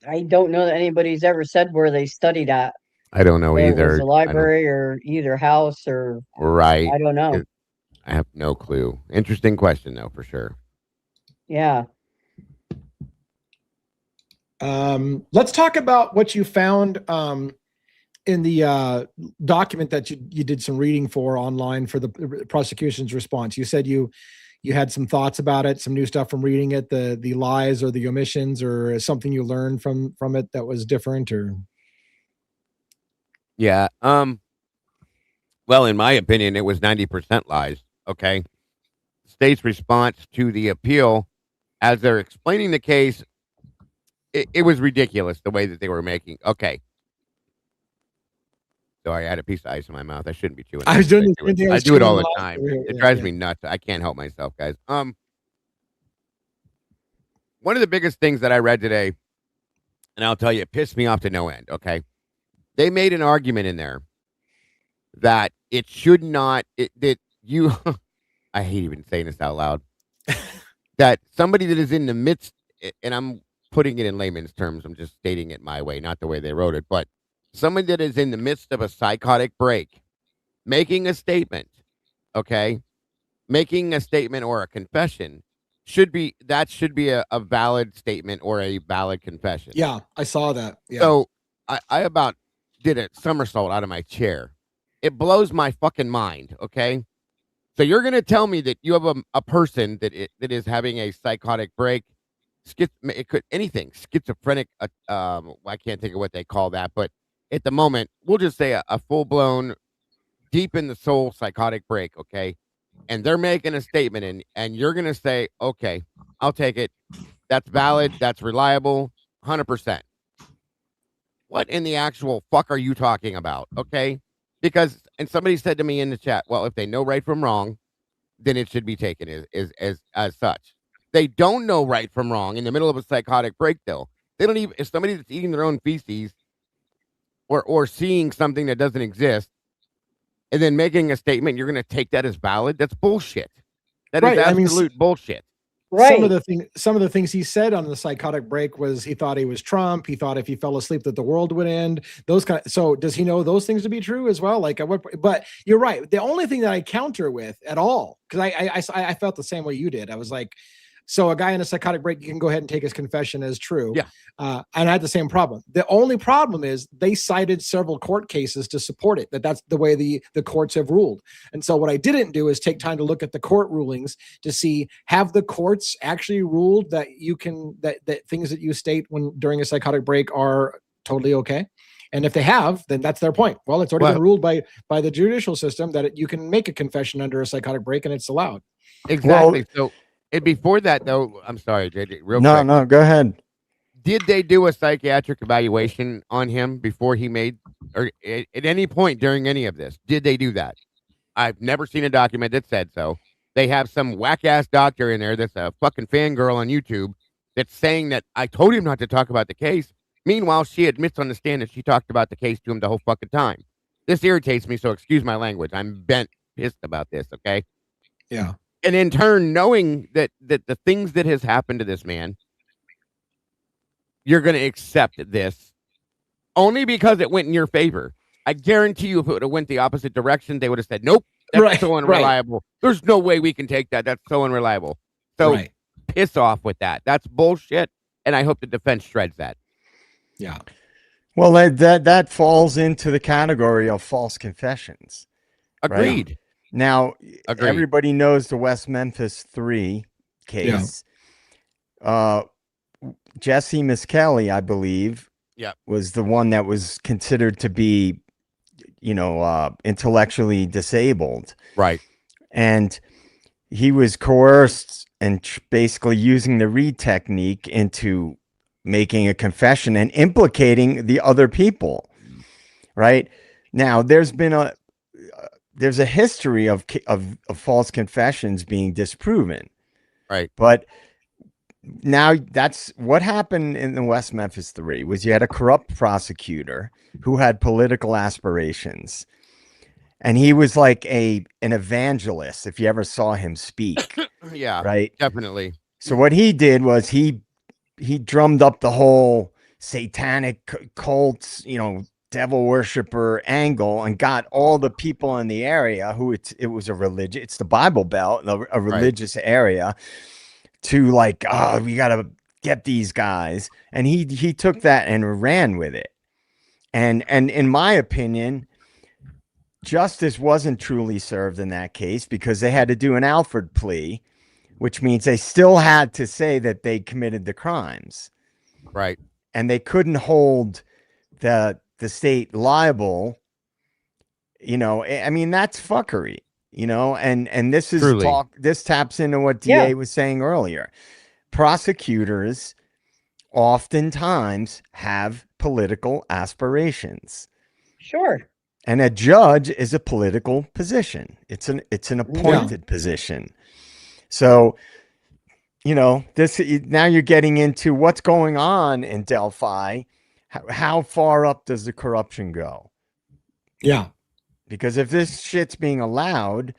I don't know that anybody's ever said where they studied at. I don't know Whether it either. was the library or either house or Right. I don't know. I have no clue. Interesting question, though, for sure. Yeah. let's talk about what you found in the document that you did some reading for online for the prosecution's response. You said you had some thoughts about it, some new stuff from reading it, the lies or the omissions or something you learned from it that was different or. Yeah. Well, in my opinion, it was 90% lies. Okay. State's response to the appeal, as they're explaining the case, it was ridiculous the way that they were making. Okay. Sorry, I had a piece of ice in my mouth. I shouldn't be chewing. I was doing I do it all the time. It drives me nuts. I can't help myself, guys. One of the biggest things that I read today, and I'll tell you, it pissed me off to no end. Okay. They made an argument in there that it should not, that you, I hate even saying this out loud, that somebody that is in the midst, and I'm putting it in layman's terms, I'm just stating it my way, not the way they wrote it, but somebody that is in the midst of a psychotic break, making a statement, okay, making a statement or a confession should be a valid statement or a valid confession. Yeah, I saw that. Yeah. So I about did a somersault out of my chair. It blows my fucking mind. Okay. So you're going to tell me that you have a person that is having a psychotic break, it could anything, schizophrenic. I can't think of what they call that, but at the moment, we'll just say a full blown, deep in the soul psychotic break. Okay. And they're making a statement and you're going to say, okay, I'll take it. That's valid. That's reliable. 100%. What in the actual fuck are you talking about? Okay. Because, and somebody said to me in the chat, well, if they know right from wrong, then it should be taken as such. They don't know right from wrong in the middle of a psychotic break, though. They don't even, if somebody that's eating their own feces or seeing something that doesn't exist and then making a statement, you're going to take that as valid. That's bullshit. That is absolute bullshit. Right. Some of the things he said on the psychotic break was he thought he was Trump. He thought if he fell asleep that the world would end. So does he know those things to be true as well? Like, but you're right. The only thing that I counter with at all, because I felt the same way you did. I was like, so a guy in a psychotic break, you can go ahead and take his confession as true. Yeah. And I had the same problem. The only problem is they cited several court cases to support it, that's the way the courts have ruled. And so what I didn't do is take time to look at the court rulings to see, have the courts actually ruled that you can, that things that you state during a psychotic break are totally okay? And if they have, then that's their point. Well, it's already been ruled by the judicial system that you can make a confession under a psychotic break and it's allowed. Exactly. So, and before that, though, I'm sorry, JJ, real quick. No, go ahead. Did they do a psychiatric evaluation on him before he made, or at any point during any of this? Did they do that? I've never seen a document that said so. They have some whack-ass doctor in there that's a fucking fangirl on YouTube that's saying that I told him not to talk about the case. Meanwhile, she admits on the stand that she talked about the case to him the whole fucking time. This irritates me, so excuse my language. I'm pissed about this, okay? Yeah. And in turn, knowing that the things that has happened to this man, you're going to accept this only because it went in your favor. I guarantee you if it would have went the opposite direction, they would have said, nope, that's so unreliable. Right. There's no way we can take that. That's so unreliable. So piss off with that. That's bullshit. And I hope the defense shreds that. Yeah. Well, that falls into the category of false confessions. Agreed. Right? Now, everybody knows the West Memphis 3 case. Yeah. Jesse Miskelly, I believe, was the one that was considered to be, intellectually disabled. Right. And he was coerced and basically using the Reed technique into making a confession and implicating the other people. Right. Now, there's been there's a history of false confessions being disproven. Right. But now that's what happened in the West Memphis 3 was you had a corrupt prosecutor who had political aspirations. And he was like an evangelist, if you ever saw him speak. Yeah, right. Definitely. So what he did was he drummed up the whole satanic cults, devil worshiper angle, and got all the people in the area who it was a religion. It's the Bible Belt, a religious area, to like, oh, we got to get these guys. And he took that and ran with it. And in my opinion, justice wasn't truly served in that case because they had to do an Alford plea, which means they still had to say that they committed the crimes. Right. And they couldn't hold the state liable. I mean, that's fuckery, and this is Truly. this taps into what DA was saying earlier. Prosecutors oftentimes have political aspirations. Sure. And a judge is a political position. It's an appointed position. So, this now you're getting into what's going on in Delphi. How far up does the corruption go? Yeah. Because if this shit's being allowed,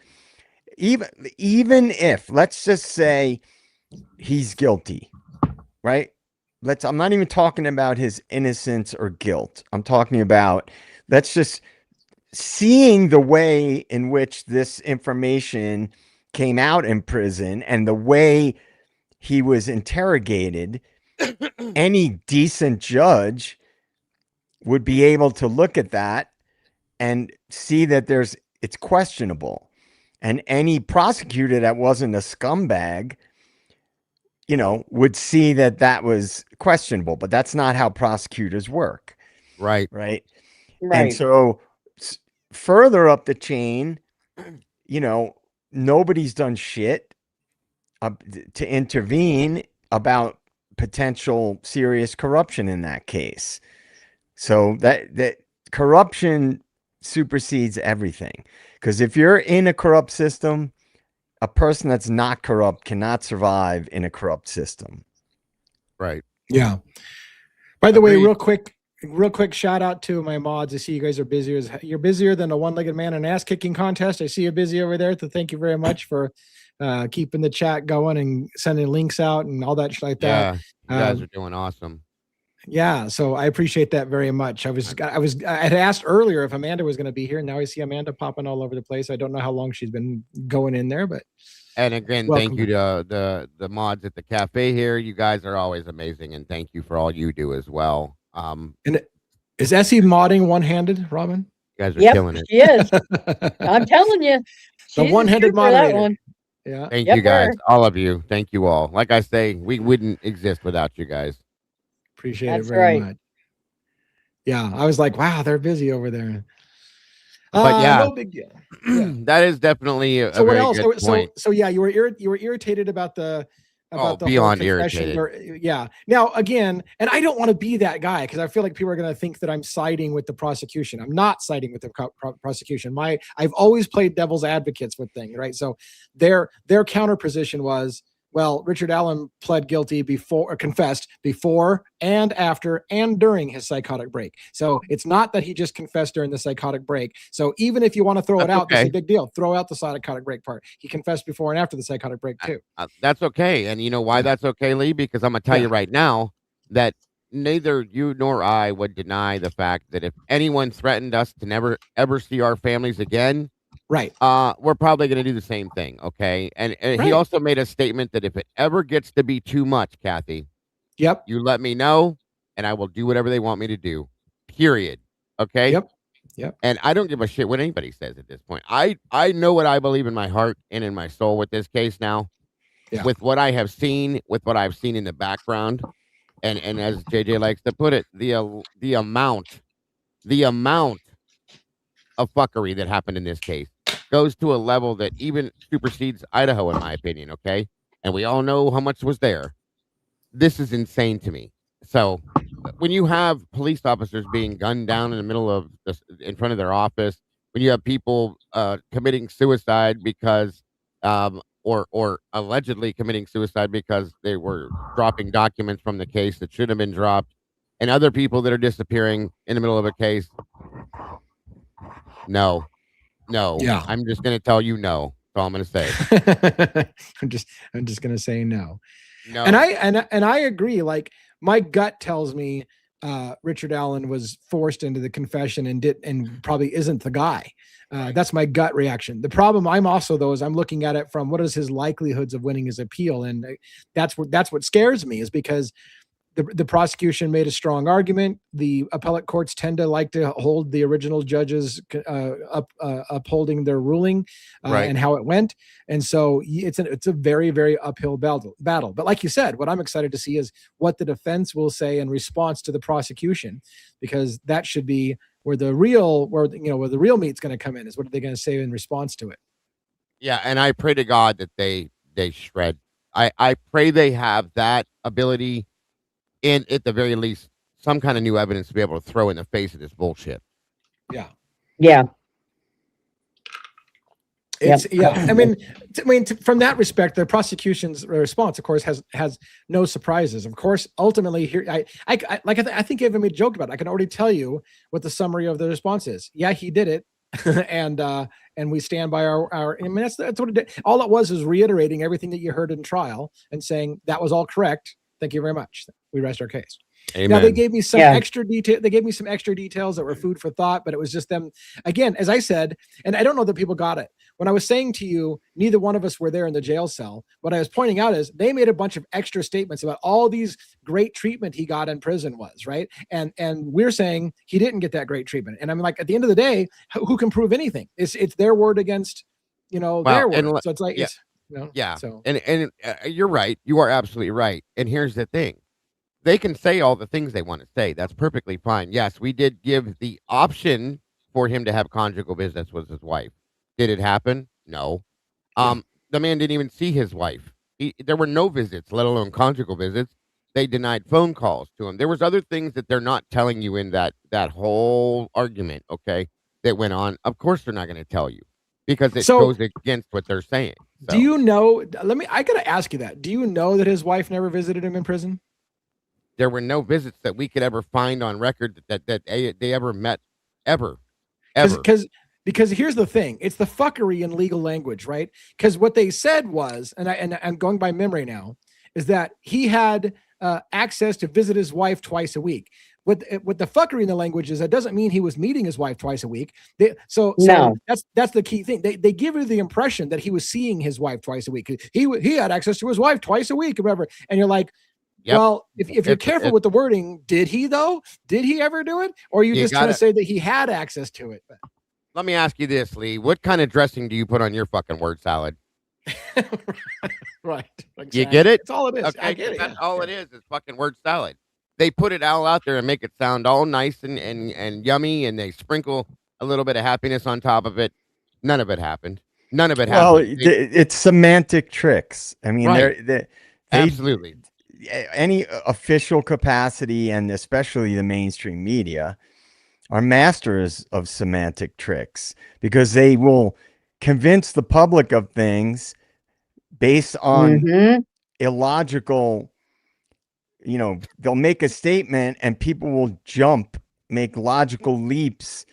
even if, let's just say he's guilty, right? I'm not even talking about his innocence or guilt. I'm talking about, let's just seeing the way in which this information came out in prison and the way he was interrogated, any decent judge would be able to look at that and see that it's questionable. And any prosecutor that wasn't a scumbag, would see that was questionable, but that's not how prosecutors work. Right. Right. And so further up the chain, nobody's done shit to intervene about potential serious corruption in that case. So that corruption supersedes everything. Because if you're in a corrupt system, a person that's not corrupt cannot survive in a corrupt system. Right. Yeah. By the way, real quick shout out to my mods. I see you guys are busier. You're busier than a one-legged man in an ass kicking contest. I see you busy over there. So thank you very much for keeping the chat going and sending links out and all that shit like that. You guys are doing awesome. Yeah, so I appreciate that very much. I had asked earlier if Amanda was going to be here. Now I see Amanda popping all over the place. I don't know how long she's been going in there, but. And again, thank you to the mods at the cafe here. You guys are always amazing, and thank you for all you do as well. And is Essie modding one-handed, Robin? You guys are killing it. She is. I'm telling you, the one-handed moderator. Yeah. Thank you guys, all of you. Thank you all. Like I say, we wouldn't exist without you guys. Appreciate it very much. Yeah, I was like, wow, they're busy over there. But no big deal. Yeah. That is definitely a so what very else? good point. So yeah, you were irritated about the beyond whole irritated. Yeah. Now again, and I don't want to be that guy because I feel like people are going to think that I'm siding with the prosecution. I'm not siding with the prosecution. I've always played devil's advocates with things, right? So their counter position was, well, Richard Allen pled guilty confessed before and after and during his psychotic break. So it's not that he just confessed during the psychotic break. So even if you want to throw it out, that's a big deal. Throw out the psychotic break part. He confessed before and after the psychotic break too. That's okay. And you know why that's okay, Lee? Because I'm going to tell you right now that neither you nor I would deny the fact that if anyone threatened us to never, ever see our families again, right, we're probably going to do the same thing. Okay. And he also made a statement that if it ever gets to be too much, Kathy, you let me know and I will do whatever they want me to do, period. Okay. Yep. And I don't give a shit what anybody says at this point. I know what I believe in my heart and in my soul with this case now, with what I have seen, with what I've seen in the background. And as JJ likes to put it, the amount of fuckery that happened in this case goes to a level that even supersedes Idaho, in my opinion. Okay. And we all know how much was there. This is insane to me. So when you have police officers being gunned down in the middle of in front of their office, when you have people committing suicide because or allegedly committing suicide because they were dropping documents from the case that should have been dropped, and other people that are disappearing in the middle of a case. No, Yeah. I'm just going to tell you no. That's all I'm going to say. I'm just gonna say no. No. And I agree. Like, my gut tells me Richard Allen was forced into the confession and probably isn't the guy. That's my gut reaction. The problem I'm also, though, is I'm looking at it from what is his likelihoods of winning his appeal, and that's what scares me, is because the prosecution made a strong argument. The appellate courts tend to like to hold the original judges upholding their ruling Right. and how it went. And so it's a very, very uphill battle. But like you said, what I'm excited to see is what the defense will say in response to the prosecution, because that should be where the real meat's going to come in, is what are they going to say in response to it? Yeah, and I pray to God that they shred. I pray they have that ability, and at the very least, some kind of new evidence to be able to throw in the face of this bullshit. Yeah. Yeah. It's I mean, from that respect, the prosecution's response, of course, has no surprises. Of course, ultimately, here I think I even made a joke about it. I can already tell you what the summary of the response is. Yeah, he did it, and we stand by our. I mean, that's what it did. All it was is reiterating everything that you heard in trial and saying that was all correct. Thank you very much. We rest our case. Amen. Now, they gave me some extra detail. They gave me some extra details that were food for thought, but it was just them again, as I said, and I don't know that people got it. When I was saying to you, neither one of us were there in the jail cell. What I was pointing out is they made a bunch of extra statements about all these great treatment he got in prison was, right? And we're saying he didn't get that great treatment. And I'm like, at the end of the day, who can prove anything? It's their word against, their word. So it's like, So and you're right. You are absolutely right. And here's the thing. They can say all the things they want to say. That's perfectly fine. Yes, we did give the option for him to have conjugal visits with his wife. Did it happen? No. The man didn't even see his wife. There were no visits, let alone conjugal visits. They denied phone calls to him. There was other things that they're not telling you in that whole argument, okay, that went on. Of course they're not going to tell you because it goes against what they're saying. So. Do you know, I got to ask you that. Do you know that his wife never visited him in prison? There were no visits that we could ever find on record that they ever met, ever. Because here's the thing, it's the fuckery in legal language, right? Because what they said was, and I'm going by memory now, is that he had access to visit his wife twice a week. What the fuckery in the language is, that doesn't mean he was meeting his wife twice a week. So that's the key thing. They give you the impression that he was seeing his wife twice a week. He had access to his wife twice a week or whatever. And you're like, yep. Well, if you're careful with the wording, did he though? Did he ever do it? Or are you just trying to say that he had access to it? Let me ask you this, Lee. What kind of dressing do you put on your fucking word salad? Right. Exactly. You get it? That's all it is. Okay, I get it. That's all it is fucking word salad. They put it all out there and make it sound all nice and yummy, and they sprinkle a little bit of happiness on top of it. None of it happened. None of it happened. Well, it's semantic tricks. I mean, right. Absolutely. Any official capacity, and especially the mainstream media, are masters of semantic tricks, because they will convince the public of things based on illogical, they'll make a statement and people will make logical leaps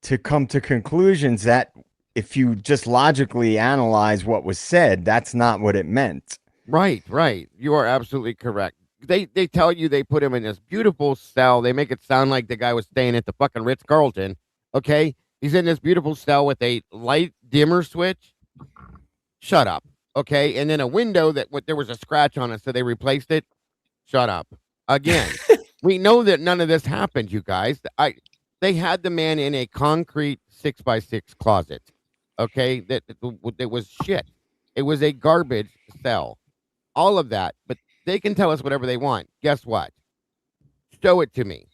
to come to conclusions that if you just logically analyze what was said, that's not what it meant. Right. You are absolutely correct. They tell you they put him in this beautiful cell. They make it sound like the guy was staying at the fucking Ritz-Carlton. Okay? He's in this beautiful cell with a light dimmer switch. Shut up. Okay? And then a window there was a scratch on it, so they replaced it. Shut up. Again, we know that none of this happened, you guys. They had the man in a concrete 6x6 closet. Okay? That was shit. It was a garbage cell. All of that. But they can tell us whatever they want. Guess what? Show it to me.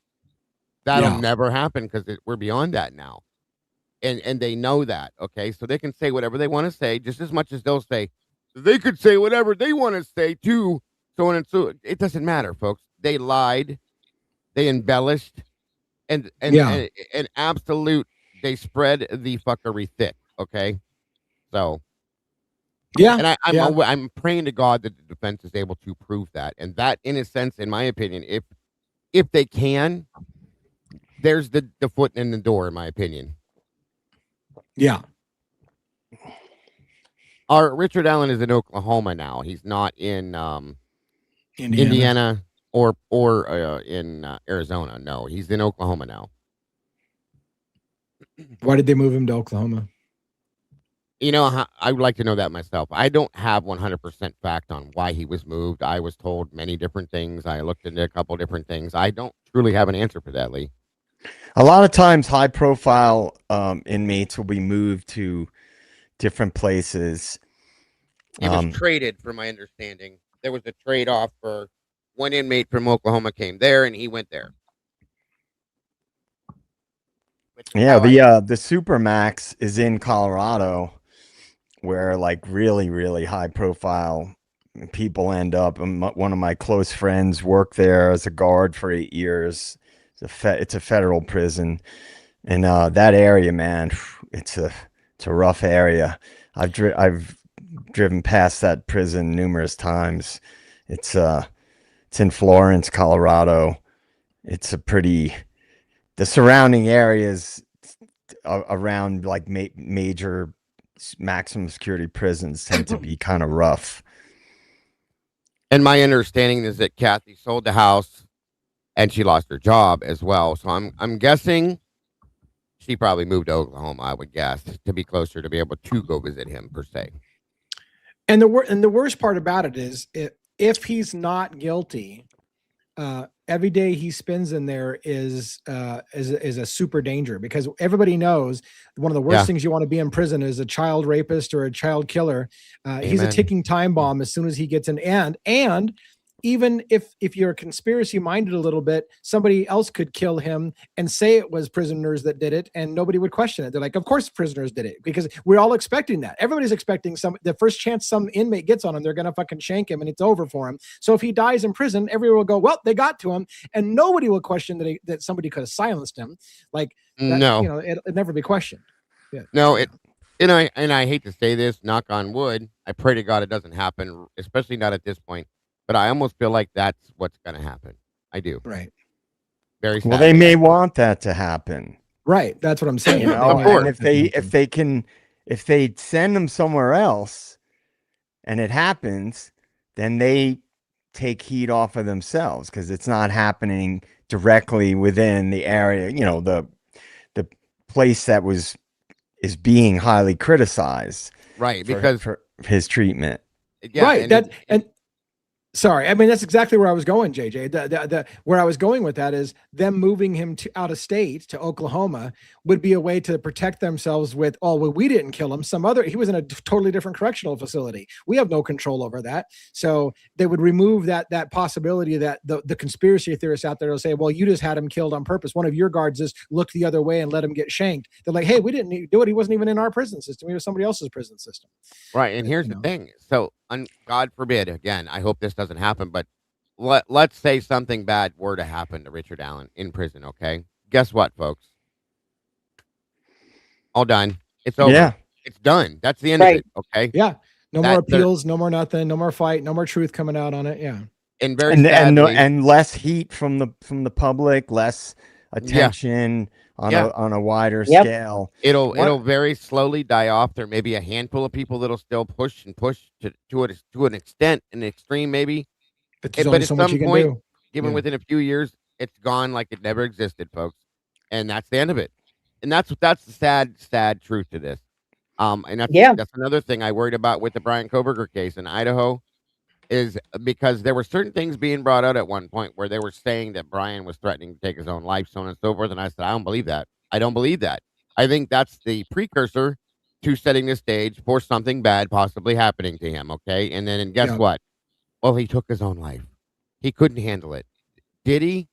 That'll never happen, because we're beyond that now. And they know that, okay? So they can say whatever they want to say, just as much as they'll say, they could say whatever they want to say too, so on and so. It doesn't matter, folks. They lied. They embellished. And an absolute they spread the fuckery thick. Okay, so Yeah. and yeah. I'm praying to God that the defense is able to prove that, and that, in a sense, in my opinion, if they can, there's the foot in the door, in my opinion. Yeah. Our Richard Allen is in Oklahoma now. He's not in Indiana or in Arizona. No, he's in Oklahoma now. Why did they move him to Oklahoma? You know, I would like to know that myself. I don't have 100% fact on why he was moved. I was told many different things. I looked into a couple different things. I don't truly have an answer for that, Lee. A lot of times, high-profile inmates will be moved to different places. He was traded, from my understanding. There was a trade-off for one inmate from Oklahoma came there, and he went there. Yeah, the Supermax is in Colorado, where like really high-profile people end up. One of my close friends worked there as a guard for 8 years. It's a federal prison, and that area, man, it's a rough area. I've driven past that prison numerous times. It's in Florence, Colorado. It's the surrounding areas around like major maximum security prisons tend to be kind of rough. And my understanding is that Kathy sold the house and she lost her job as well. So I'm guessing she probably moved to Oklahoma, I would guess, to be closer to be able to go visit him per se. And the worst part about it is if he's not guilty, every day he spends in there is a super danger, because everybody knows one of the worst things you want to be in prison is a child rapist or a child killer. He's a ticking time bomb as soon as he gets in. And even if you're conspiracy minded a little bit, somebody else could kill him and say it was prisoners that did it, and nobody would question it. They're like, of course prisoners did it, because we're all expecting that. Everybody's expecting the first chance some inmate gets on him, they're gonna fucking shank him and it's over for him. So if he dies in prison, everyone will go, well, they got to him, and nobody will question that somebody could have silenced him. Like that, no, you know, it'll never be questioned. Yeah. No, and I hate to say this, knock on wood, I pray to God it doesn't happen, especially not at this point. But I almost feel like that's what's going to happen. I do. Right. Very sad. Well, they may want that to happen. Right. That's what I'm saying. You know, Of course. And if they send them somewhere else and it happens, then they take heat off of themselves, because it's not happening directly within the area, you know, the place that is being highly criticized. Right. For, Because for his treatment. yeah, right. Sorry, I mean, that's exactly where I was going, JJ. Where I was going with that is them moving him out of state to Oklahoma would be a way to protect themselves with, oh, well, we didn't kill him. He was in a totally different correctional facility. We have no control over that. So they would remove that possibility that the conspiracy theorists out there will say, well, you just had him killed on purpose. One of your guards just looked the other way and let him get shanked. They're like, hey, we didn't do it. He wasn't even in our prison system. He was somebody else's prison system. right. And here's the thing. So, God forbid, again, I hope this doesn't happen, but let's say something bad were to happen to Richard Allen in prison, okay? Guess what, folks? All done. It's over. Yeah. It's done. That's the end of it, okay? Yeah. No more appeals, no more nothing, no more fight, no more truth coming out on it. Yeah. And very sadly, and less heat from the public, less attention on a wider scale. It'll very slowly die off. There may be a handful of people that'll still push to an extent, an extreme maybe. But at so some point, do. within a few years, it's gone like it never existed, folks. And that's the end of it. And that's the sad truth to this. And that's another thing I worried about with the Brian Koberger case in Idaho, is because there were certain things being brought out at one point where they were saying that Brian was threatening to take his own life, so on and so forth. And I said, I don't believe that. I don't believe that. I think that's the precursor to setting the stage for something bad possibly happening to him. Okay. And guess what? Well, he took his own life. He couldn't handle it. Did he?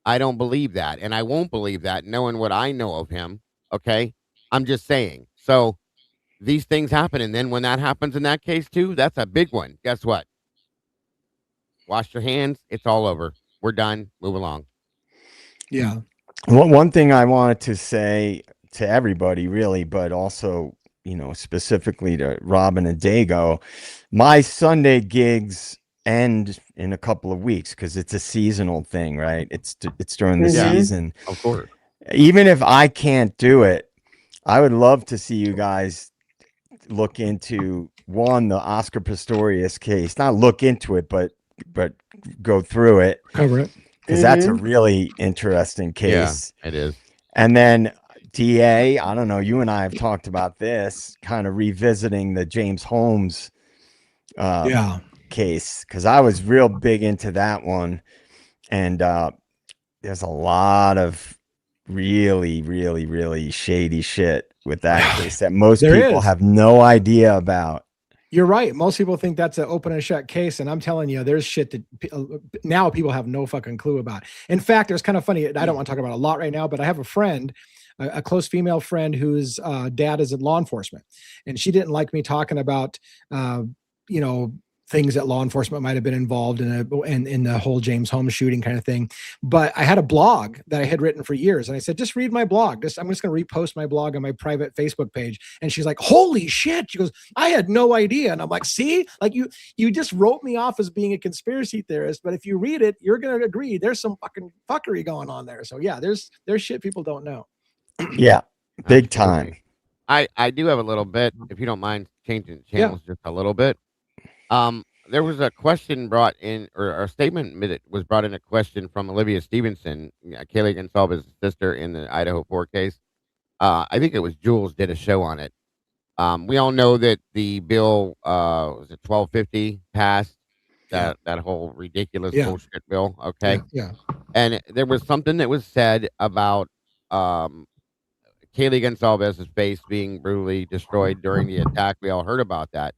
I don't believe that. And I won't believe that knowing what I know of him. Okay. I'm just saying. So these things happen. And then when that happens in that case too, that's a big one. Guess what? Wash your hands. It's all over. We're done. Move along. Yeah. One thing I wanted to say to everybody really, but also, you know, specifically to Robin and Dago. My Sunday gigs end in a couple of weeks because it's a seasonal thing, right? It's during the Mhm. season. Of course. Even if I can't do it, I would love to see you guys look into the Oscar Pistorius case. Not look into it, but go through it, Cover it. because that's a really interesting case. Yeah, it is. And then DA, I don't know, you and I have talked about this, kind of revisiting the James Holmes Yeah. case, because I was real big into that one. And there's a lot of really, really, really shady shit with that case that most There people is. have no idea about. You're right. Most people think that's an open and shut case. And I'm telling you, there's shit that now people have no fucking clue about. In fact, there's kind of funny. I don't want to talk about it a lot right now, but I have a friend, a close female friend whose dad is in law enforcement. And she didn't like me talking about, you know, things that law enforcement might have been involved in the whole James Holmes shooting kind of thing. But I had a blog that I had written for years. And I said, just read my blog. I'm just going to repost my blog on my private Facebook page. And she's like, holy shit. She goes, I had no idea. And I'm like, see, like you just wrote me off as being a conspiracy theorist. But if you read it, you're going to agree there's some fucking fuckery going on there. So yeah, there's shit people don't know. Yeah, big time. I do have a little bit, if you don't mind changing channels just a little bit. There was a question brought in, or a statement was brought in, a question from Olivia Stevenson, Kaylee Gonsalves' sister, in the Idaho 4 case. I think it was Jules did a show on it. We all know that the bill, was it 1250 passed, that whole ridiculous bullshit bill. Okay. Yeah. And there was something that was said about, Kaylee Gonsalves' face being brutally destroyed during the attack. We all heard about that.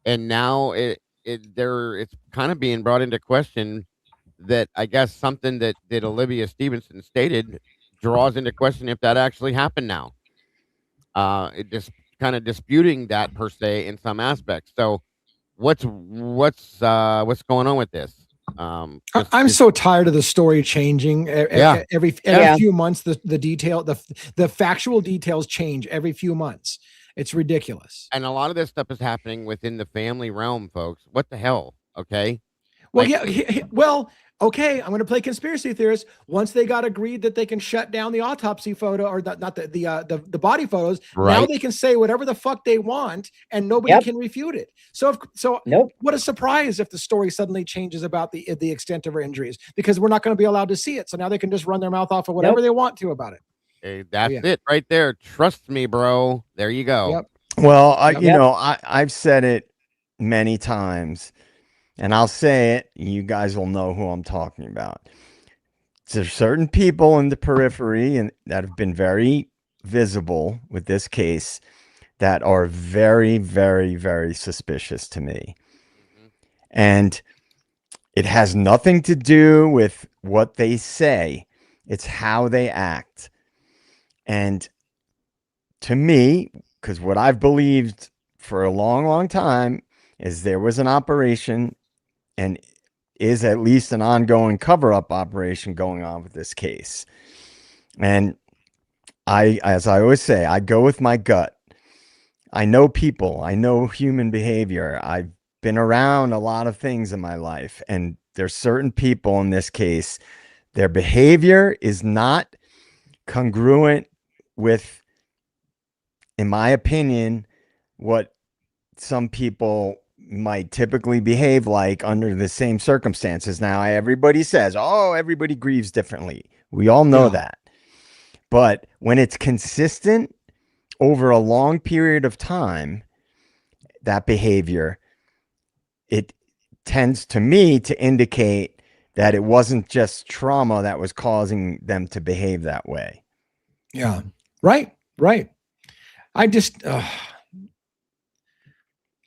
And now it's kind of being brought into question that I guess something that Olivia Stevenson stated draws into question if that actually happened now. It just kind of disputing that per se in some aspects. So what's going on with this? I'm so tired of the story changing every few months. The factual details change every few months. It's ridiculous. And a lot of this stuff is happening within the family realm, folks. What the hell? Okay. Well, okay. I'm going to play conspiracy theorist. Once they got agreed that they can shut down the autopsy photo, or not the body photos, now they can say whatever the fuck they want, and nobody can refute it. So what a surprise if the story suddenly changes about the extent of her injuries, because we're not going to be allowed to see it. So now they can just run their mouth off of whatever they want to about it. Hey, that's it right there. Trust me, bro. There you go. Yep. Well, you know, I've said it many times, and I'll say it. You guys will know who I'm talking about. There's certain people in the periphery and that have been very visible with this case that are very, very, very suspicious to me. And it has nothing to do with what they say. It's how they act. And to me, because what I've believed for a long, long time is there was an operation, and is at least an ongoing cover-up operation going on with this case. And as I always say, I go with my gut. I know people. I know human behavior. I've been around a lot of things in my life, and there's certain people in this case, their behavior is not congruent with, in my opinion, what some people might typically behave like under the same circumstances. Now, everybody says, oh, everybody grieves differently. We all know that. But when it's consistent over a long period of time, that behavior, it tends to me to indicate that it wasn't just trauma that was causing them to behave that way. Yeah. Right. I just,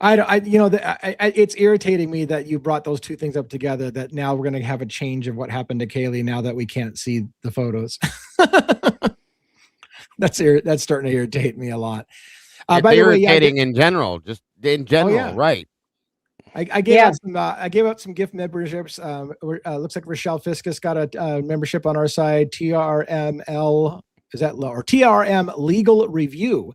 it's irritating me that you brought those two things up together, that now we're going to have a change of what happened to Kaylee now that we can't see the photos. That's starting to irritate me a lot. It's irritating in general, just in general, right? I gave out some gift memberships. Looks like Rochelle Fiscus got a membership on our side, TRML is that or TRM Legal Review.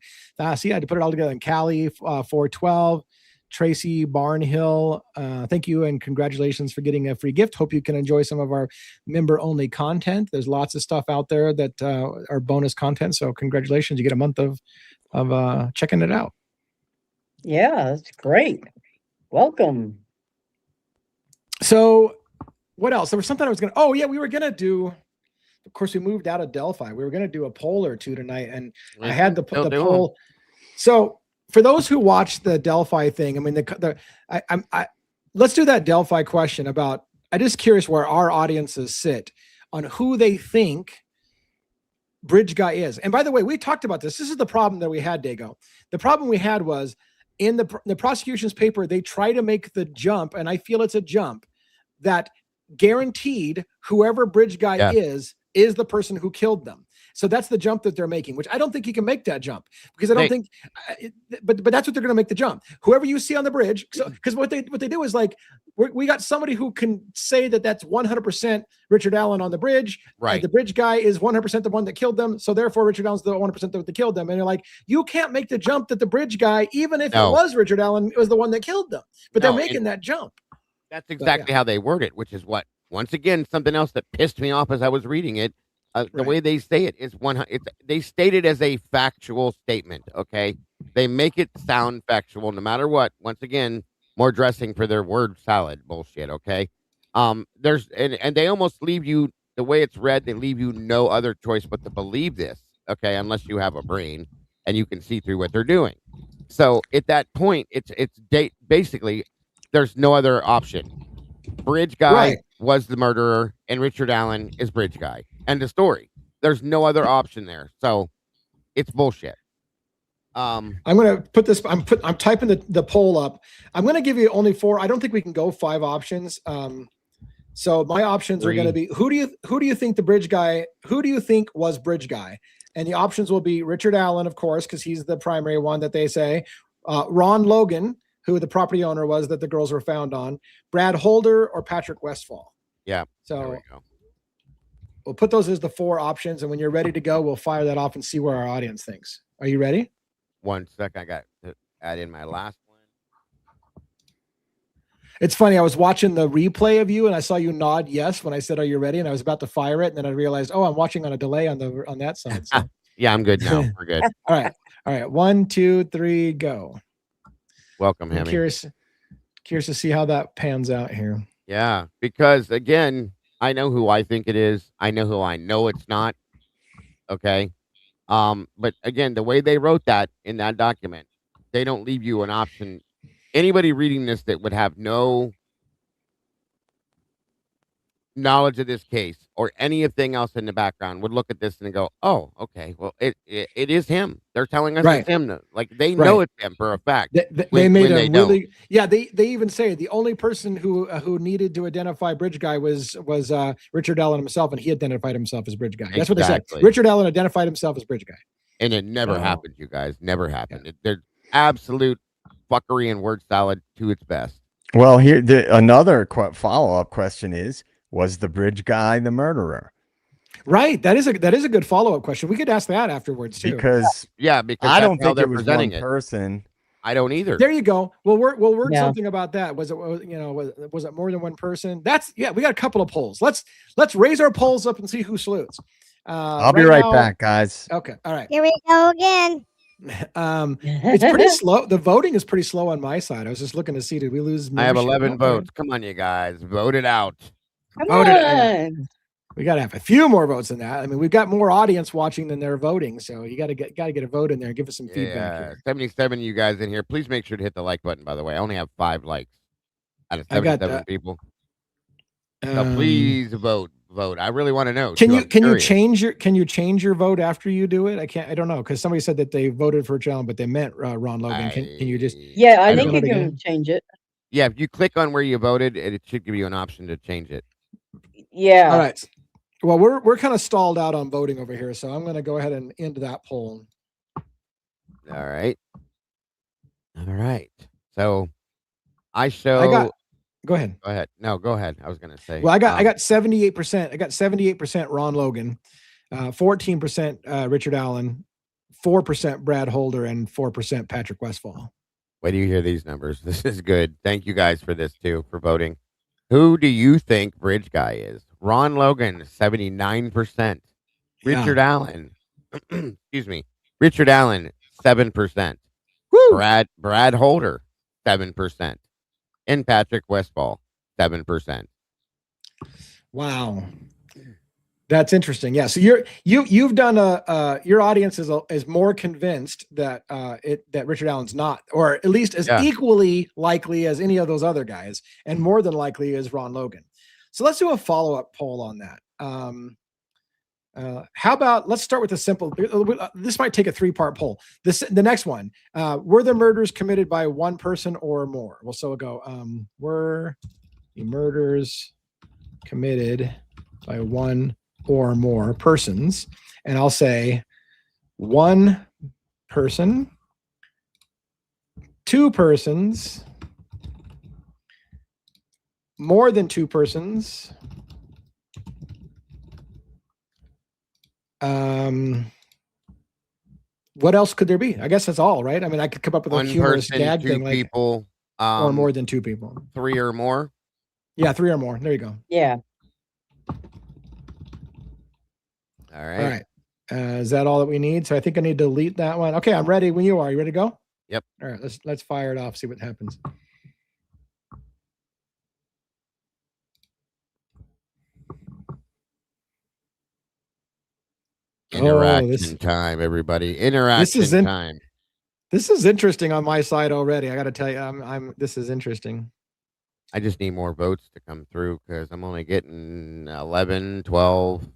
See, I had to put it all together. And Callie 412, Tracy Barnhill, thank you and congratulations for getting a free gift. Hope you can enjoy some of our member-only content. There's lots of stuff out there that are bonus content. So congratulations, you get a month of checking it out. Yeah, that's great. Welcome. So what else? There was something I was gonna. Oh yeah, we were gonna do. Of course, we moved out of Delphi. We were gonna do a poll or two tonight, and I had the poll. So for those who watched the Delphi thing, I mean, let's do that Delphi question about. I'm just curious where our audiences sit on who they think Bridge Guy is. And by the way, we talked about this. This is the problem that we had, Dago. The problem we had was in the prosecution's paper, they try to make the jump, and I feel it's a jump, that guaranteed whoever Bridge Guy is the person who killed them. So that's the jump that they're making, which I don't think you can make that jump because I don't think, but that's what they're going to make the jump. Whoever you see on the bridge, because what they do is like, we got somebody who can say that that's 100% Richard Allen on the bridge. Right. The Bridge Guy is 100% the one that killed them. So therefore Richard Allen's the 100% that killed them. And you're like, you can't make the jump that the Bridge Guy, even if it was Richard Allen, was the one that killed them, but they're making that jump. That's exactly how they word it, which is what, once again, something else that pissed me off as I was reading it. The way they say it is they state it as a factual statement. Okay. They make it sound factual no matter what. Once again, more dressing for their word salad bullshit. Okay. There's, and they almost leave you the way it's read. They leave you no other choice but to believe this. Okay. Unless you have a brain and you can see through what they're doing. So at that point, it's basically there's no other option. Bridge Guy was the murderer and Richard Allen is Bridge Guy. End of story. There's no other option there. So it's bullshit. I'm going to put this, I'm typing the poll up. I'm going to give you only 4. I don't think we can go 5 options. So my options are going to be, who do you think the Bridge Guy, who do you think was Bridge Guy? And the options will be Richard Allen, of course, because he's the primary one that they say, Ron Logan, who the property owner was that the girls were found on, Brad Holder, or Patrick Westfall. Yeah. So there we go. We'll put those as the 4 options. And when you're ready to go, we'll fire that off and see where our audience thinks. Are you ready? 1 second. I got to add in my last one. It's funny. I was watching the replay of you and I saw you nod yes when I said, are you ready? And I was about to fire it. And then I realized, oh, I'm watching on a delay on that side. So. Yeah, I'm good now. We're good. All right. 1, 2, 3, go. Welcome, Hammy. Curious to see how that pans out here. Yeah, because again, I know who I think it is. I know who I know it's not. Okay. But again, the way they wrote that in that document, they don't leave you an option. Anybody reading this that would have no knowledge of this case or anything else in the background would look at this and go, oh, okay, well, it is him. They're telling us it's him. Like they know it's him for a fact. They made a really, they even say the only person who needed to identify Bridge Guy was Richard Allen himself, and he identified himself as Bridge Guy. That's what they said. Richard Allen identified himself as Bridge Guy. And it never happened, you guys. Never happened. They're absolute fuckery and word salad to its best. Well, here another follow-up question is, was the Bridge Guy the murderer? Right. That is a good follow-up question. We could ask that afterwards too. Because I don't think it was one person. I don't either. There you go. We'll word something about that. Was it more than one person? We got a couple of polls. Let's raise our polls up and see who salutes. I'll be right back, guys. Okay. All right. Here we go again. It's pretty slow. The voting is pretty slow on my side. I was just looking to see, did we lose? I have 11 votes. Come on, you guys, vote it out. Come on. We got to have a few more votes than that. I mean, we've got more audience watching than they're voting, so you got to get a vote in there. Give us some feedback. Here. 77 of you guys in here. Please make sure to hit the like button. By the way, I only have 5 likes out of 77 people. So please vote. I really want to know. Can you change your vote after you do it? I don't know, because somebody said that they voted for Allen, but they meant Ron Logan. Can you just? Yeah, I think you can change it. Yeah, if you click on where you voted, it should give you an option to change it. Yeah. All right. Well, we're kind of stalled out on voting over here, so I'm going to go ahead and end that poll. All right. So go ahead. No, go ahead. I was going to say. Well, I got 78%. I got 78% Ron Logan. 14% Richard Allen, 4% Brad Holder, and 4% Patrick Westfall. Wait do you hear these numbers? This is good. Thank you guys for this too, for voting. Who do you think Bridge Guy is? Ron Logan, 79%. Richard Allen, excuse me. Richard Allen, 7%. Woo! Brad Holder, 7%. And Patrick Westfall, 7%. Wow. That's interesting. Yeah. So you've done your audience is more convinced that that Richard Allen's not, or at least as equally likely as any of those other guys, and more than likely is Ron Logan. So let's do a follow-up poll on that. How about, let's start with a simple, this might take a 3-part poll. The next one, were the murders committed by one person or more? Well, so we'll go, were the murders committed by one or more persons? And I'll say 1 person, 2 persons, more than 2 persons, what else could there be? I guess that's all, right? I mean, I could come up with a humorous gag thing, like people, or more than 2 people, 3 or more. Yeah, 3 or more. There you go. Yeah. All right. Is that all that we need? So I think I need to delete that one. Okay, I'm ready when you are. You ready to go? Yep. All right, let's fire it off, see what happens. Interaction time, everybody. Interaction time. This is interesting on my side already. I got to tell you, this is interesting. I just need more votes to come through because I'm only getting 11, 12.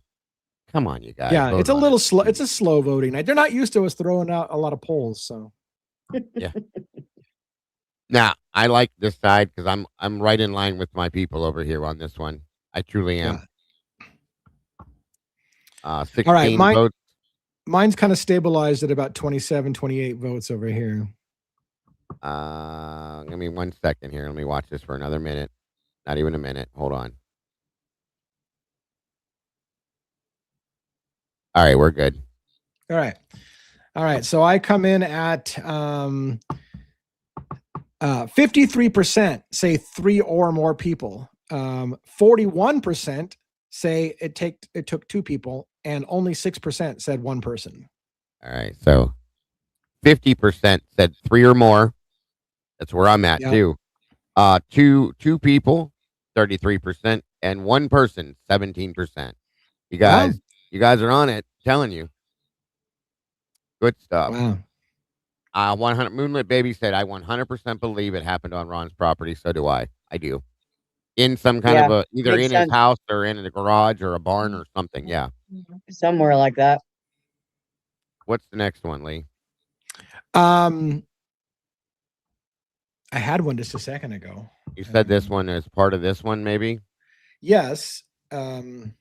Come on, you guys. Yeah, it's a little slow. It's a slow voting night. They're not used to us throwing out a lot of polls, so. Yeah. Now, I like this side because I'm right in line with my people over here on this one. I truly am. 16 all right, votes. Mine's kind of stabilized at about 27, 28 votes over here. Give me 1 second here. Let me watch this for another minute. Not even a minute. Hold on. All right, we're good. All right. So I come in at 53% say 3 or more people. 41% say it took 2 people, and only 6% said 1 person. All right, so 50% said 3 or more. That's where I'm at too. Two people, 33%, and 1 person, 17%. You guys are on it. Telling you, good stuff. Wow. 100 Moonlit Baby said, "I 100% believe it happened on Ron's property." So do I. I do. In some kind of either in his house or in the garage or a barn or something. Yeah. Somewhere like that. What's the next one, Lee? I had one just a second ago. You said this one is part of this one, maybe? Yes. The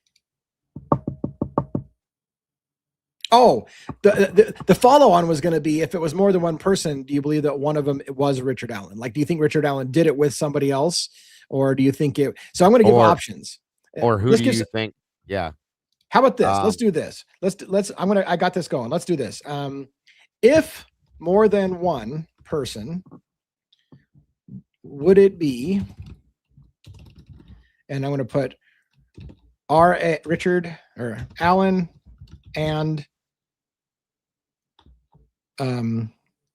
follow-on was going to be, if it was more than 1 person, do you believe that one of them was Richard Allen? Like, do you think Richard Allen did it with somebody else, or do you think it? So I'm going to give options. Or who do you think? Yeah. How about this? Let's do this. I got this going. Let's do this. If more than 1 person, would it be? And I'm going to put Richard or Allen and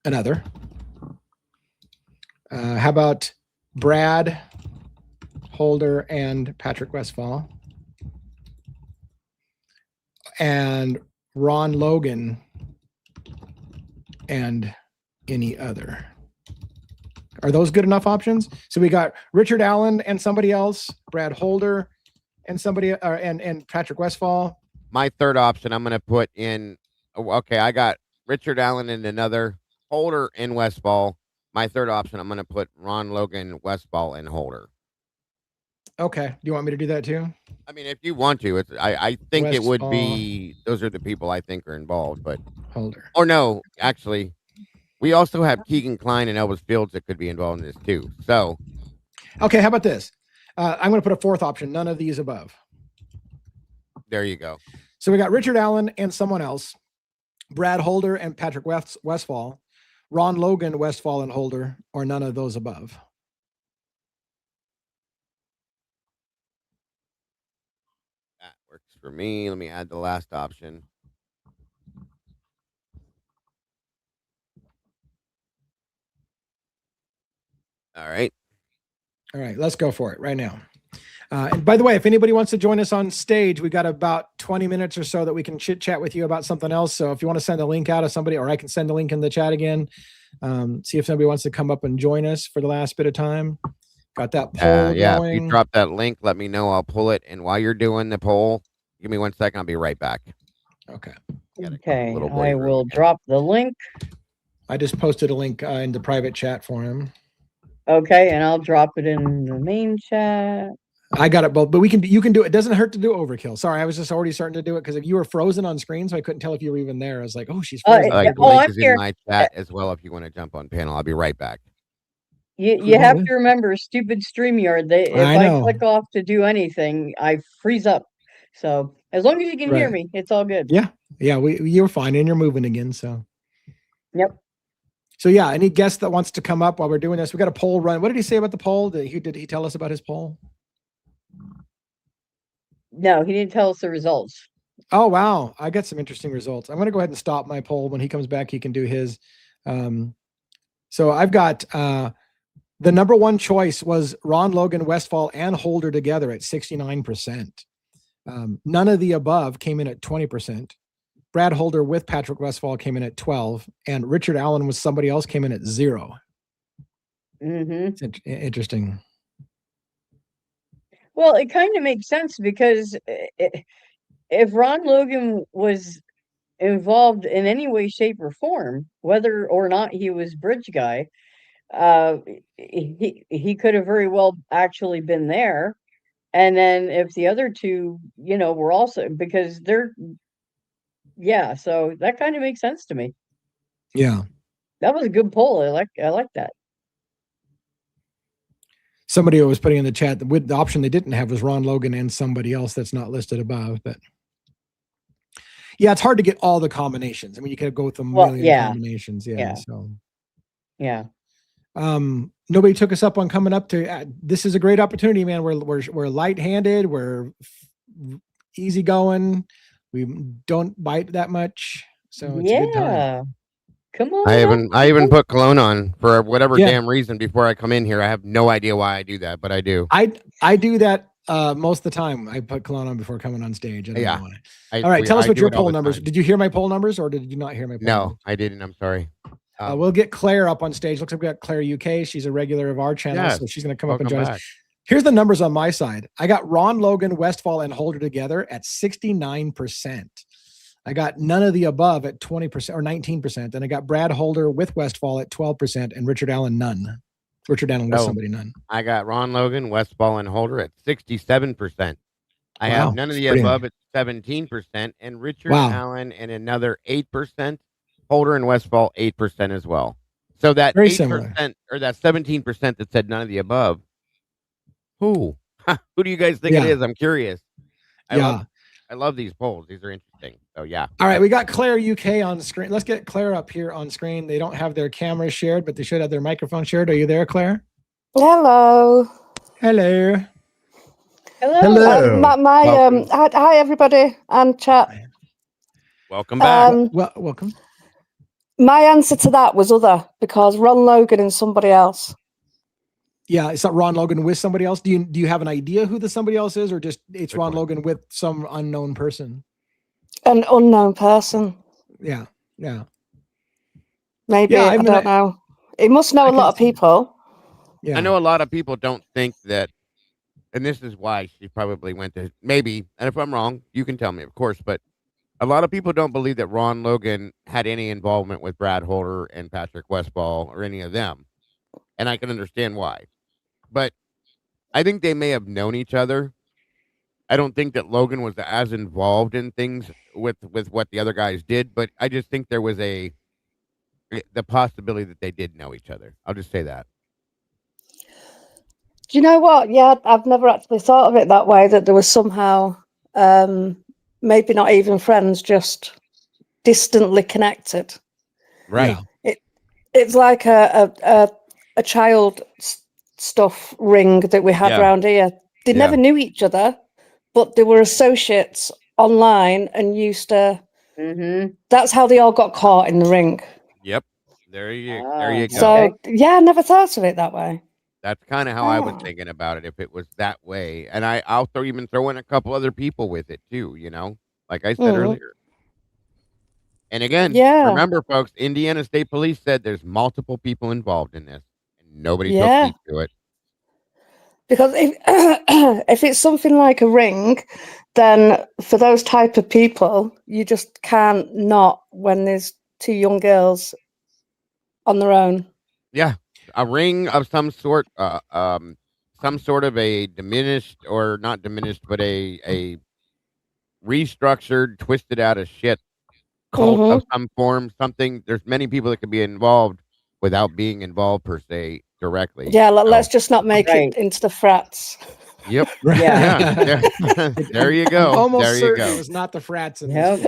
another. How about Brad Holder and Patrick Westfall, and Ron Logan and any other? Are those good enough options? So we got Richard Allen and somebody else, Brad Holder and somebody, and Patrick Westfall. My third option, I'm going to put in. Okay, I got Richard Allen and another, Holder and Westfall. My third option, I'm going to put Ron Logan, Westfall, and Holder. Okay. Do you want me to do that too? I mean, if you want to, I think Westfall, it would be, those are the people I think are involved, but Holder. Or no, actually, we also have Keegan Klein and Elvis Fields that could be involved in this too. So, okay, how about this? I'm going to put a 4th option, none of these above. There you go. So we got Richard Allen and someone else, Brad Holder and Patrick Westfall, Ron Logan, Westfall, and Holder, or none of those above. That works for me. Let me add the last option. All right. All right, let's go for it right now. And by the way, if anybody wants to join us on stage, we got about 20 minutes or so that we can chit chat with you about something else. So if you want to send a link out of somebody, or I can send a link in the chat again, see if somebody wants to come up and join us for the last bit of time. Got that poll Yeah, going. if you drop that link, let me know. I'll pull it. And while you're doing the poll, give me 1 second. I'll be right back. Okay. Okay, I will drop the link. I just posted a link in the private chat for him. Okay, and I'll drop it in the main chat. I got it both, but you can do it. It doesn't hurt to do overkill. Sorry, I was just already starting to do it because if you were frozen on screen, so I couldn't tell if you were even there. I was like, oh, she's frozen. The link I'm is here. in my chat as well if you want to jump on panel. I'll be right back. You have to remember, stupid StreamYard. If I click off to do anything, I freeze up. So as long as you can hear me, it's all good. Yeah, you're fine, and you're moving again. So. Yep. So yeah, any guest that wants to come up while we're doing this, we got a poll run. What did he say about the poll? Did he tell us about his poll? No, he didn't tell us the results. Oh, wow. I got some interesting results. I'm going to go ahead and stop my poll. When he comes back, he can do his. So I've got the number one choice was Ron Logan, Westfall, and Holder together at 69%. None of the above came in at 20%. Brad Holder with Patrick Westfall came in at 12%, and Richard Allen with somebody else came in at 0%. It's interesting. Well, it kind of makes sense because if Ron Logan was involved in any way, shape, or form, whether or not he was bridge guy, he could have very well actually been there. And then if the other two, were also, because so that kind of makes sense to me. Yeah. That was a good poll. I like that. Somebody was putting in the chat that with the option they didn't have was Ron Logan and somebody else that's not listed above, but yeah, it's hard to get all the combinations. I mean, you could go with a million combinations. Yeah. So yeah. Nobody took us up on coming up to, this is a great opportunity, man. We're light-handed. We're easygoing. We don't bite that much. So it's a good time. Come on. I even put cologne on for whatever damn reason before I come in here. I have no idea why I do that, but I do. I do that most of the time. I put cologne on before coming on stage. I don't know why. All right, tell us what your poll numbers. Did you hear my poll numbers, or did you not hear my poll numbers? No, I didn't. I'm sorry. We'll get Claire up on stage. Looks like we got Claire UK. She's a regular of our channel, so she's going to come up and join us. Here's the numbers on my side. I got Ron Logan, Westfall, and Holder together at 69%. I got none of the above at 20% or 19%. And I got Brad Holder with Westfall at 12% and Richard Allen none. Richard Allen with somebody none. I got Ron Logan, Westfall, and Holder at 67%. I have none of the above at 17%, and Richard Allen and another 8%. Holder and Westfall 8% as well. So that very 8% similar. Or that 17% that said none of the above. Who do you guys think it is? I'm curious. I love these polls. These are interesting. So yeah. All right, we got Claire UK on screen. Let's get Claire up here on screen. They don't have their cameras shared, but they should have their microphone shared. Are you there, Claire? Hello. Hello. Hello. Hi everybody and chat. Welcome back. Welcome. My answer to that was other, because Ron Logan and somebody else. Yeah, it's not Ron Logan with somebody else. Do you have an idea who the somebody else is, or just it's Ron Logan with some unknown person? An unknown person. Yeah. Maybe, I don't know. He must know a lot of people. Yeah. I know a lot of people don't think that, and this is why she probably went to, maybe, and if I'm wrong, you can tell me, of course, but a lot of people don't believe that Ron Logan had any involvement with Brad Holder and Patrick Westfall or any of them. And I can understand why. But I think they may have known each other. I don't think that Logan was as involved in things with what the other guys did, but I just think there was the possibility that they did know each other. I'll just say that. Do you know what? Yeah, I've never actually thought of it that way, that there was somehow maybe not even friends, just distantly connected. Right. It's like a child stuff ring that we had Yeah. around here. They Yeah. never knew each other, but they were associates online and used to. That's how they all got caught in the ring. Yep. There you go. So yeah, I never thought of it that way. That's kind of how I was thinking about it, if it was that way. And I'll even throw in a couple other people with it too, you know, like I said earlier. And again, remember, folks, Indiana State Police said there's multiple people involved in this, and nobody took heed to it. Because if it's something like a ring, then for those type of people, you just can't not when there's two young girls on their own. Yeah, a ring of some sort, some sort of a diminished, or not diminished, but a restructured, twisted out of shit cult of some form, something. There's many people that could be involved without being involved per se directly. Yeah, let's just not make it into the frats. Yep. Yeah. There you go. I'm almost there you certain go. it was not the frats in this.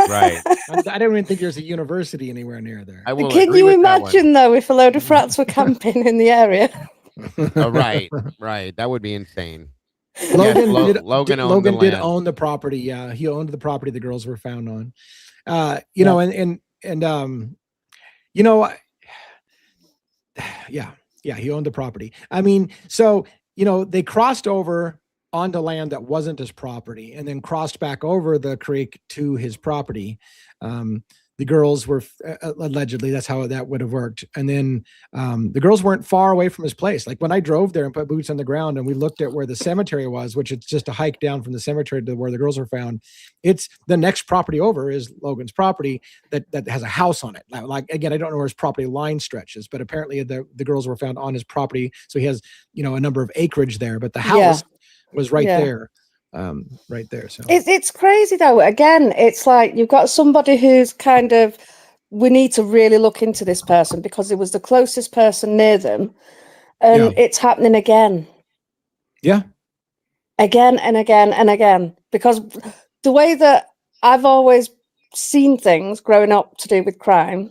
Right. I don't even think there's a university anywhere near there. I will Can agree you with that one. imagine though if a load of frats were camping in the area? Right. That would be insane. Logan, Yes, Logan did land. own the property. Yeah, he owned the property the girls were found on. You know, and you know, yeah, he owned the property. I mean, so you know, they crossed over onto land that wasn't his property, and then crossed back over the creek to his property. The girls were allegedly, that's how that would have worked. And then the girls weren't far away from his place. Like when I drove there and put boots on the ground and we looked at where the cemetery was, which it's just a hike down from the cemetery to where the girls were found. It's the next property over is Logan's property that has a house on it. Like, again, I don't know where his property line stretches, but apparently the girls were found on his property. So he has, you know, a number of acreage there, but the house was right there. Right there. So it's crazy though. Again, it's like you've got somebody who's kind of, we need to really look into this person because it was the closest person near them, and it's happening again. Yeah. Again and again and again, because the way that I've always seen things growing up to do with crime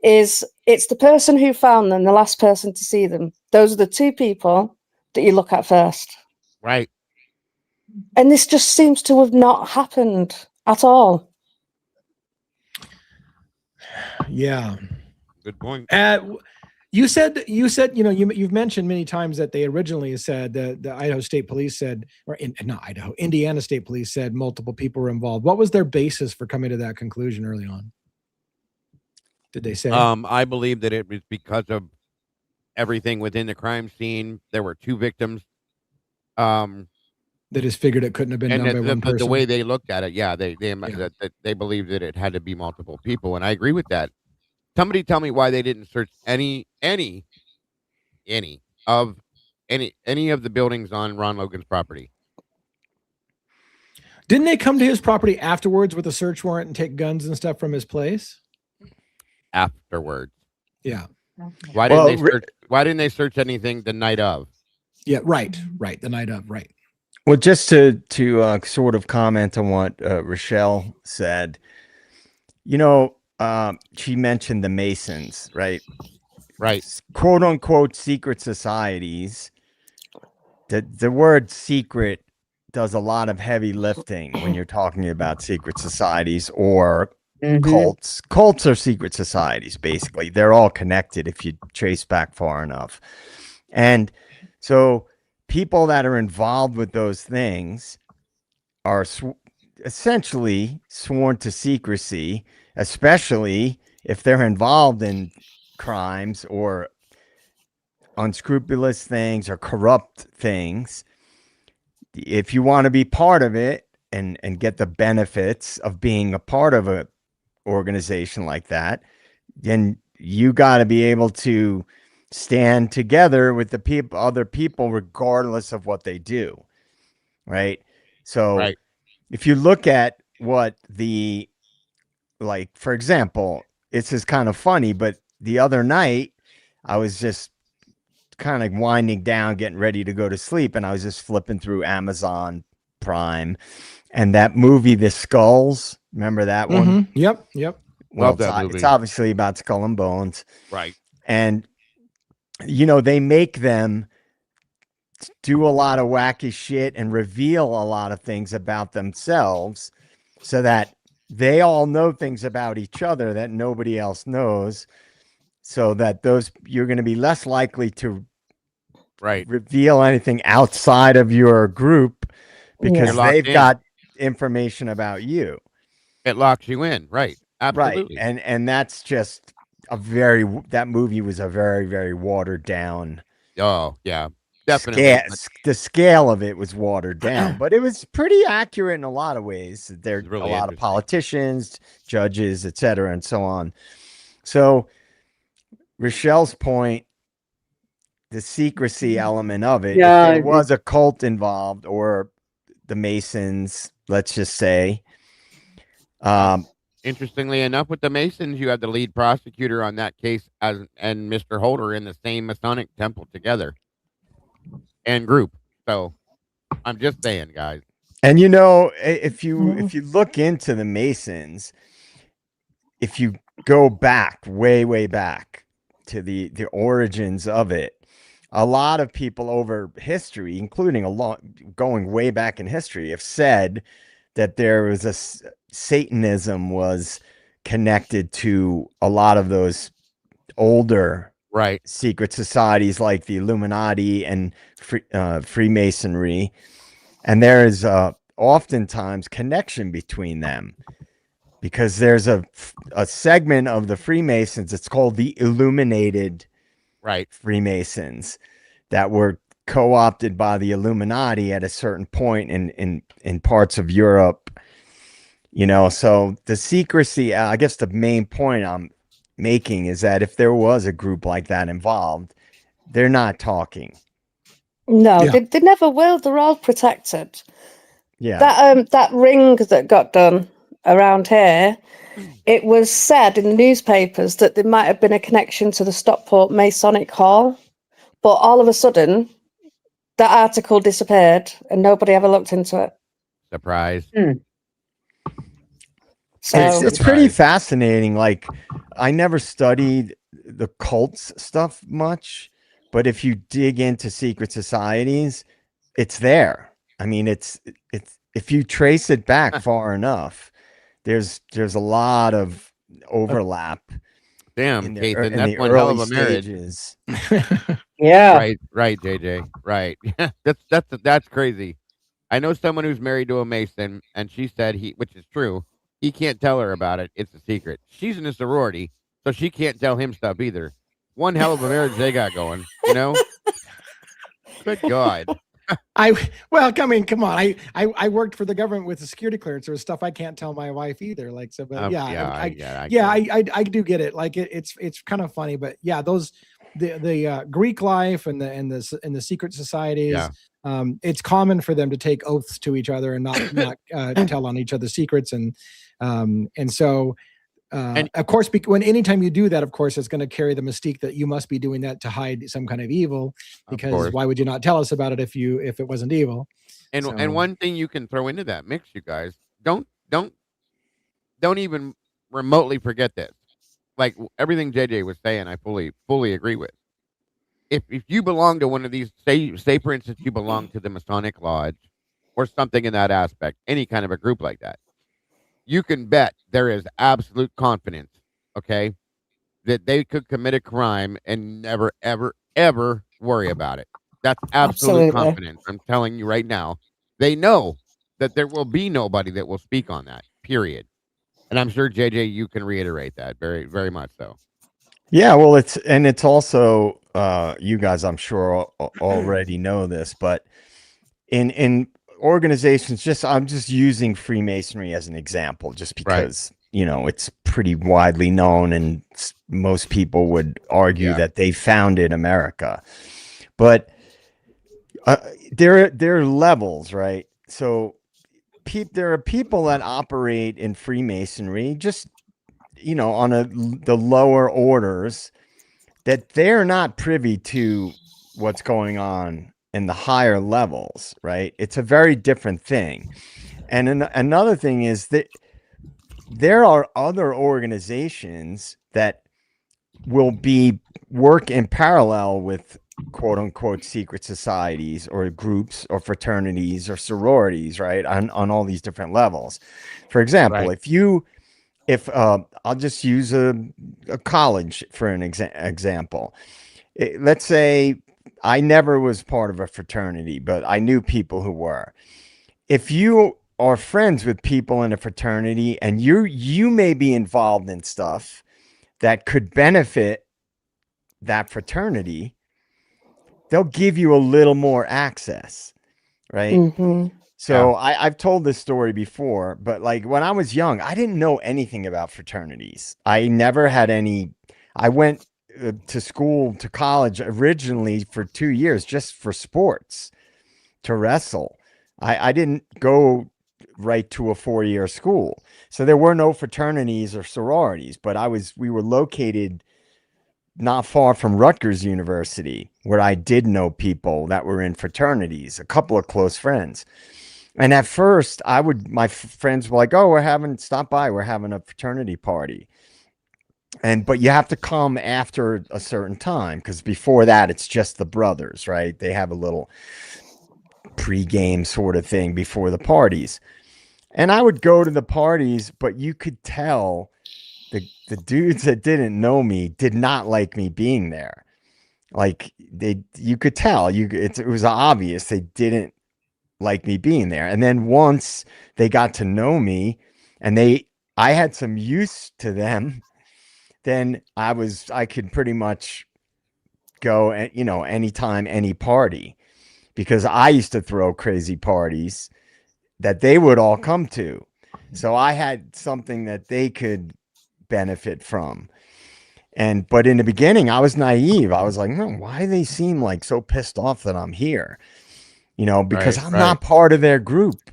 is it's the person who found them, the last person to see them. Those are the two people that you look at first. Right. And this just seems to have not happened at all. Yeah. Good point. You said, you know, you've mentioned many times that they originally said that the Idaho State Police said, or not Idaho, Indiana State Police said multiple people were involved. What was their basis for coming to that conclusion early on? Did they say? I believe that it was because of everything within the crime scene. There were two victims. They just figured it couldn't have been done by one person. The way they looked at it, they believed that it had to be multiple people, and I agree with that. Somebody tell me why they didn't search any of the buildings on Ron Logan's property. Didn't they come to his property afterwards with a search warrant and take guns and stuff from his place? Afterwards, yeah. Why didn't they search anything the night of? Yeah, right. The night of, right. Well, just to sort of comment on what Rochelle said, you know, she mentioned the Masons, right? Right. Quote unquote secret societies. The word secret does a lot of heavy lifting when you're talking about secret societies or cults. Cults are secret societies, basically. They're all connected if you trace back far enough. And so people that are involved with those things are essentially sworn to secrecy, especially if they're involved in crimes or unscrupulous things or corrupt things. If you want to be part of it and get the benefits of being a part of an organization like that, then you got to be able to stand together with the other people, regardless of what they do. Right. So if you look at what for example, it's just kind of funny, but the other night I was just kind of winding down, getting ready to go to sleep. And I was just flipping through Amazon Prime. And that movie, The Skulls, remember that one? Mhm. Yep. Well, Love that movie. it's obviously about Skull and Bones. Right. And, they make them do a lot of wacky shit and reveal a lot of things about themselves so that they all know things about each other that nobody else knows, so that you're going to be less likely to reveal anything outside of your group because they've got information about you. It locks you in. Right. Absolutely. Right. And that's just that movie was a very, very watered down. Oh, yeah. Definitely. The scale of it was watered down, but it was pretty accurate in a lot of ways. There are really a lot of politicians, judges, etc., and so on. So Rochelle's point, the secrecy element of it, if there was a cult involved or the Masons, let's just say. Interestingly enough, with the Masons, you had the lead prosecutor on that case and Mr. Holder in the same Masonic temple together and group. So I'm just saying, guys. And if you look into the Masons, if you go back, way back to the origins of it, a lot of people over history, including going way back in history, have said that there was Satanism was connected to a lot of those older secret societies like the Illuminati and Freemasonry, and there is oftentimes connection between them because there's a segment of the Freemasons. It's called the Illuminated Freemasons that were co-opted by the Illuminati at a certain point in parts of Europe. So the secrecy, I guess the main point I'm making is that if there was a group like that involved, they're not talking. No, they never will. They're all protected. Yeah. That ring that got done around here, it was said in the newspapers that there might have been a connection to the Stockport Masonic Hall, but all of a sudden, that article disappeared and nobody ever looked into it. Surprise. So it's pretty fascinating. Like, I never studied the cults stuff much, but if you dig into secret societies, it's there. I mean, it's if you trace it back far enough, there's a lot of overlap. Damn, Nathan, that's one hell of a marriage. Yeah. Right, JJ. Right. That's crazy. I know someone who's married to a Mason, and she said which is true, he can't tell her about it. It's a secret. She's in a sorority, so she can't tell him stuff either. One hell of a marriage they got going, Good God. Come on. I worked for the government with a security clearance. There was stuff I can't tell my wife either. Like, so, but I do get it. Like it's kind of funny, but yeah, the Greek life and the secret societies, it's common for them to take oaths to each other and not tell on each other's secrets. And so, of course, anytime you do that, of course, it's going to carry the mystique that you must be doing that to hide some kind of evil, because why would you not tell us about it if it wasn't evil? And one thing you can throw into that mix, you guys, don't even remotely forget this. Like everything JJ was saying, I fully agree with. If you belong to one of these, say for instance, you belong to the Masonic Lodge or something in that aspect, any kind of a group like that, you can bet there is absolute confidence, okay, that they could commit a crime and never, ever, ever worry about it. That's absolute confidence. I'm telling you right now. They know that there will be nobody that will speak on that, period. And I'm sure, JJ, you can reiterate that very, very much so. Yeah, well, it's also, you guys, I'm sure already know this, but in organizations, I'm just using Freemasonry as an example, just because it's pretty widely known, and most people would argue that they founded America. But there are levels, right? So there are people that operate in Freemasonry, just on the lower orders, that they're not privy to what's going on in the higher levels, right? It's a very different thing. And another thing is that there are other organizations that will work in parallel with quote unquote secret societies or groups or fraternities or sororities, right? On all these different levels. For example, Right. if I'll just use a college for an example. Let's say I never was part of a fraternity, but I knew people who were. If you are friends with people in a fraternity and you may be involved in stuff that could benefit that fraternity, they'll give you a little more access, right? Mm-hmm. So I've told this story before, but like when I was young, I didn't know anything about fraternities. I never had any. I went to college originally for 2 years just for sports, to wrestle. I didn't go right to a 4-year school. So there were no fraternities or sororities, but we were located not far from Rutgers University, where I did know people that were in fraternities, a couple of close friends. And at first, my friends were like, "Oh, stop by. We're having a fraternity party." But you have to come after a certain time, because before that, it's just the brothers, right? They have a little pregame sort of thing before the parties. And I would go to the parties, but you could tell the dudes that didn't know me did not like me being there. Like you could tell, it was obvious they didn't like me being there. And then once they got to know me and I had some use to them, then I could pretty much go, anytime, any party, because I used to throw crazy parties that they would all come to. So I had something that they could benefit from. But in the beginning, I was naive. I was like, no, why do they seem like so pissed off that I'm here? Because I'm not part of their group.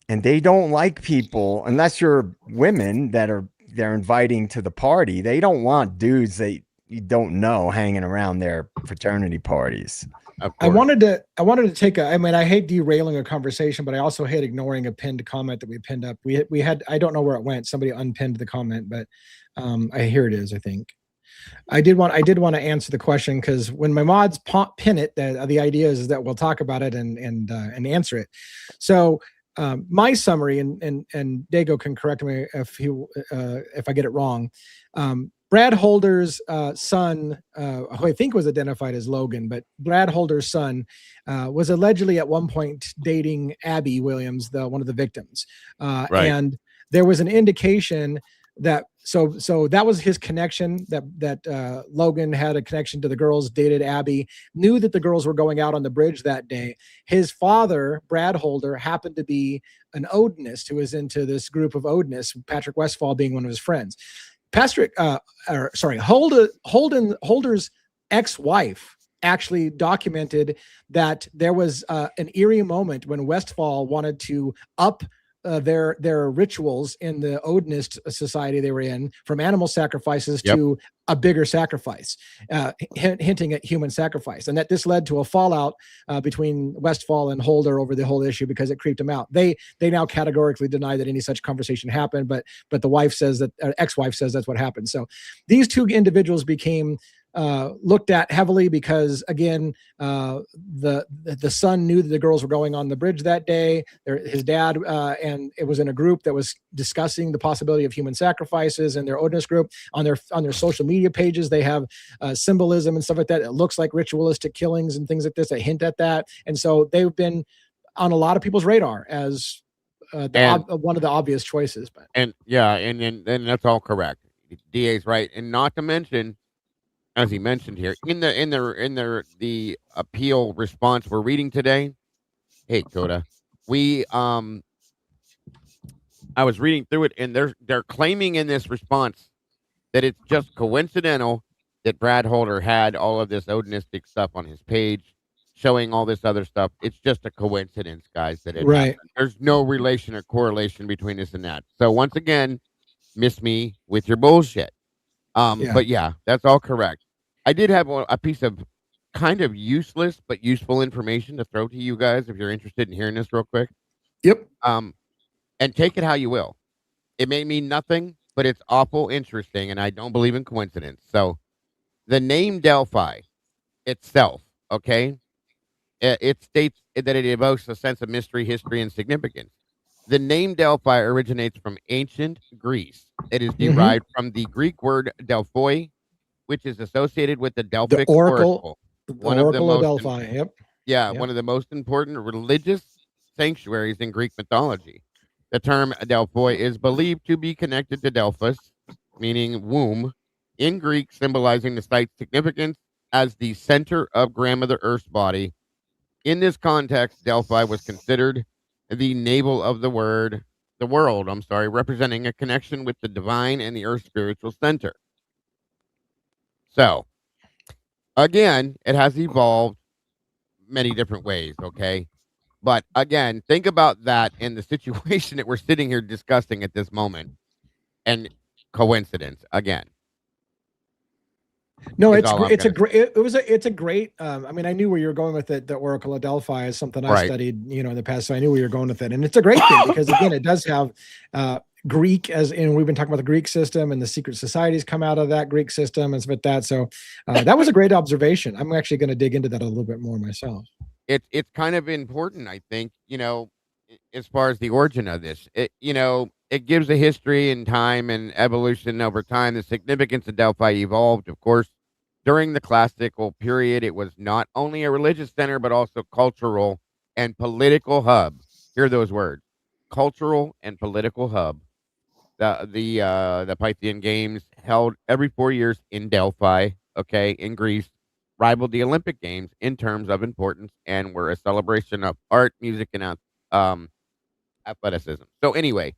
And they don't like people, unless you're women they're inviting to the party. They don't want dudes that you don't know hanging around their fraternity parties. I wanted to take I hate derailing a conversation, but I also hate ignoring a pinned comment that we pinned up. We had, I don't know where it went. Somebody unpinned the comment, but here it is, I think. I did want to answer the question, because when my mods pin it, the idea is that we'll talk about it and answer it. So my summary, and Dago can correct me if I get it wrong. Brad Holder's son, who I think was identified as Logan, but Brad Holder's son was allegedly at one point dating Abby Williams, one of the victims. And there was an indication that so that was his connection, that Logan had a connection to the girls, dated Abby, knew that the girls were going out on the bridge that day. His father, Brad Holder, happened to be an Odinist who was into this group of Odinists, Patrick Westfall being one of his friends. Holder's ex-wife actually documented that there was an eerie moment when Westfall wanted to up their rituals in the Odinist society they were in, from animal sacrifices to a bigger sacrifice, hinting at human sacrifice, and that this led to a fallout between Westfall and Holder over the whole issue because it creeped him out. They now categorically deny that any such conversation happened, but the wife says that, ex-wife says that's what happened. So these two individuals became looked at heavily because, again, the son knew that the girls were going on the bridge that day. His dad, and it was in a group that was discussing the possibility of human sacrifices, and their Odinist group on their social media pages, they have symbolism and stuff like that. It looks like ritualistic killings and things like this that hint at that. And so they've been on a lot of people's radar as one of the obvious choices. But and that's all correct. DA's right, and not to mention, as he mentioned here, in the appeal response we're reading today. Hey, Coda, I was reading through it, and they're claiming in this response that it's just coincidental that Brad Holder had all of this Odinistic stuff on his page, showing all this other stuff. It's just a coincidence, guys, that it happened. There's no relation or correlation between this and that. So once again, miss me with your bullshit. But yeah, that's all correct. I did have a piece of kind of useless but useful information to throw to you guys if you're interested in hearing this real quick. Yep. And take it how you will. It may mean nothing, but it's awful interesting, and I don't believe in coincidence. So, the name Delphi itself, okay, it states that it evokes a sense of mystery, history, and significance. The name Delphi originates from ancient Greece. It is derived from the Greek word Delphoi, which is associated with the Delphic Oracle. One of Delphi. Yep. One of the most important religious sanctuaries in Greek mythology. The term Delphoi is believed to be connected to Delphus, meaning womb, in Greek, symbolizing the site's significance as the center of grandmother Earth's body. In this context, Delphi was considered the navel of the world, representing a connection with the divine and the Earth's spiritual center. So, again, it has evolved many different ways, okay? But again, think about that in the situation that we're sitting here discussing at this moment. And coincidence, again. No, it's a great. I mean, I knew where you were going with it. The Oracle of Delphi is something I studied, in the past, so I knew where you were going with it, and it's a great thing because again, it does have Greek as in. We've been talking about the Greek system, and the secret societies come out of that Greek system and stuff like that. So that was a great observation. I'm actually going to dig into that a little bit more myself. It's kind of important, I think, as far as the origin of this. It gives a history and time and evolution over time. The significance of Delphi evolved, of course, during the classical period. It was not only a religious center, but also cultural and political hub. Hear those words: cultural and political hub. The Pythian Games, held every 4 years in Delphi, in Greece, rivaled the Olympic Games in terms of importance and were a celebration of art, music, and athleticism. So anyway,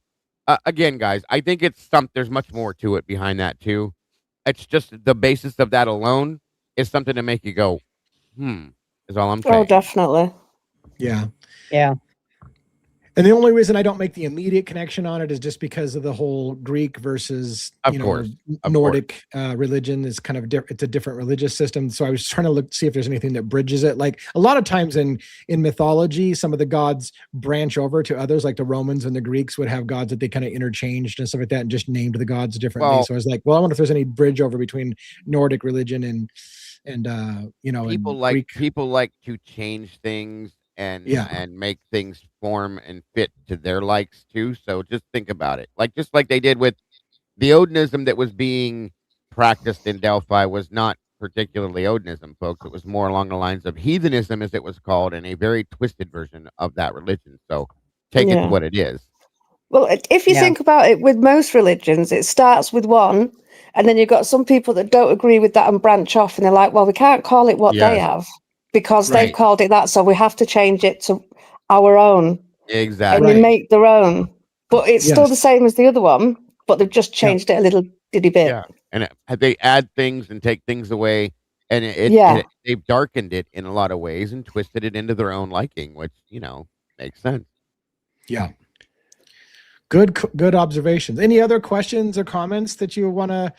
again, guys, I think there's much more to it behind that too. It's just the basis of that alone is something to make you go, is all I'm saying. Oh, definitely. Yeah. Yeah. And the only reason I don't make the immediate connection on it is just because of the whole Greek versus Nordic religion is kind of different. It's a different religious system. So I was trying to see if there's anything that bridges it. Like a lot of times in mythology, some of the gods branch over to others, like the Romans and the Greeks would have gods that they kind of interchanged and stuff like that and just named the gods differently. So I was like, well, I wonder if there's any bridge over between Nordic religion and people like to change things and make things form and fit to their likes too. So just think about it. Just like they did with the Odinism that was being practiced in Delphi was not particularly Odinism, folks. It was more along the lines of heathenism, as it was called, and a very twisted version of that religion. So take it for what it is. Well, if you think about it, with most religions, it starts with one, and then you've got some people that don't agree with that and branch off, and they're like, well, we can't call it what they have because they've called it that, so we have to change it to our own. Exactly. And they make their own. But it's still the same as the other one, but they've just changed it a little bitty bit. Yeah. And they add things and take things away, and they've darkened it in a lot of ways and twisted it into their own liking, which, makes sense. Yeah. Good observations. Any other questions or comments that you want to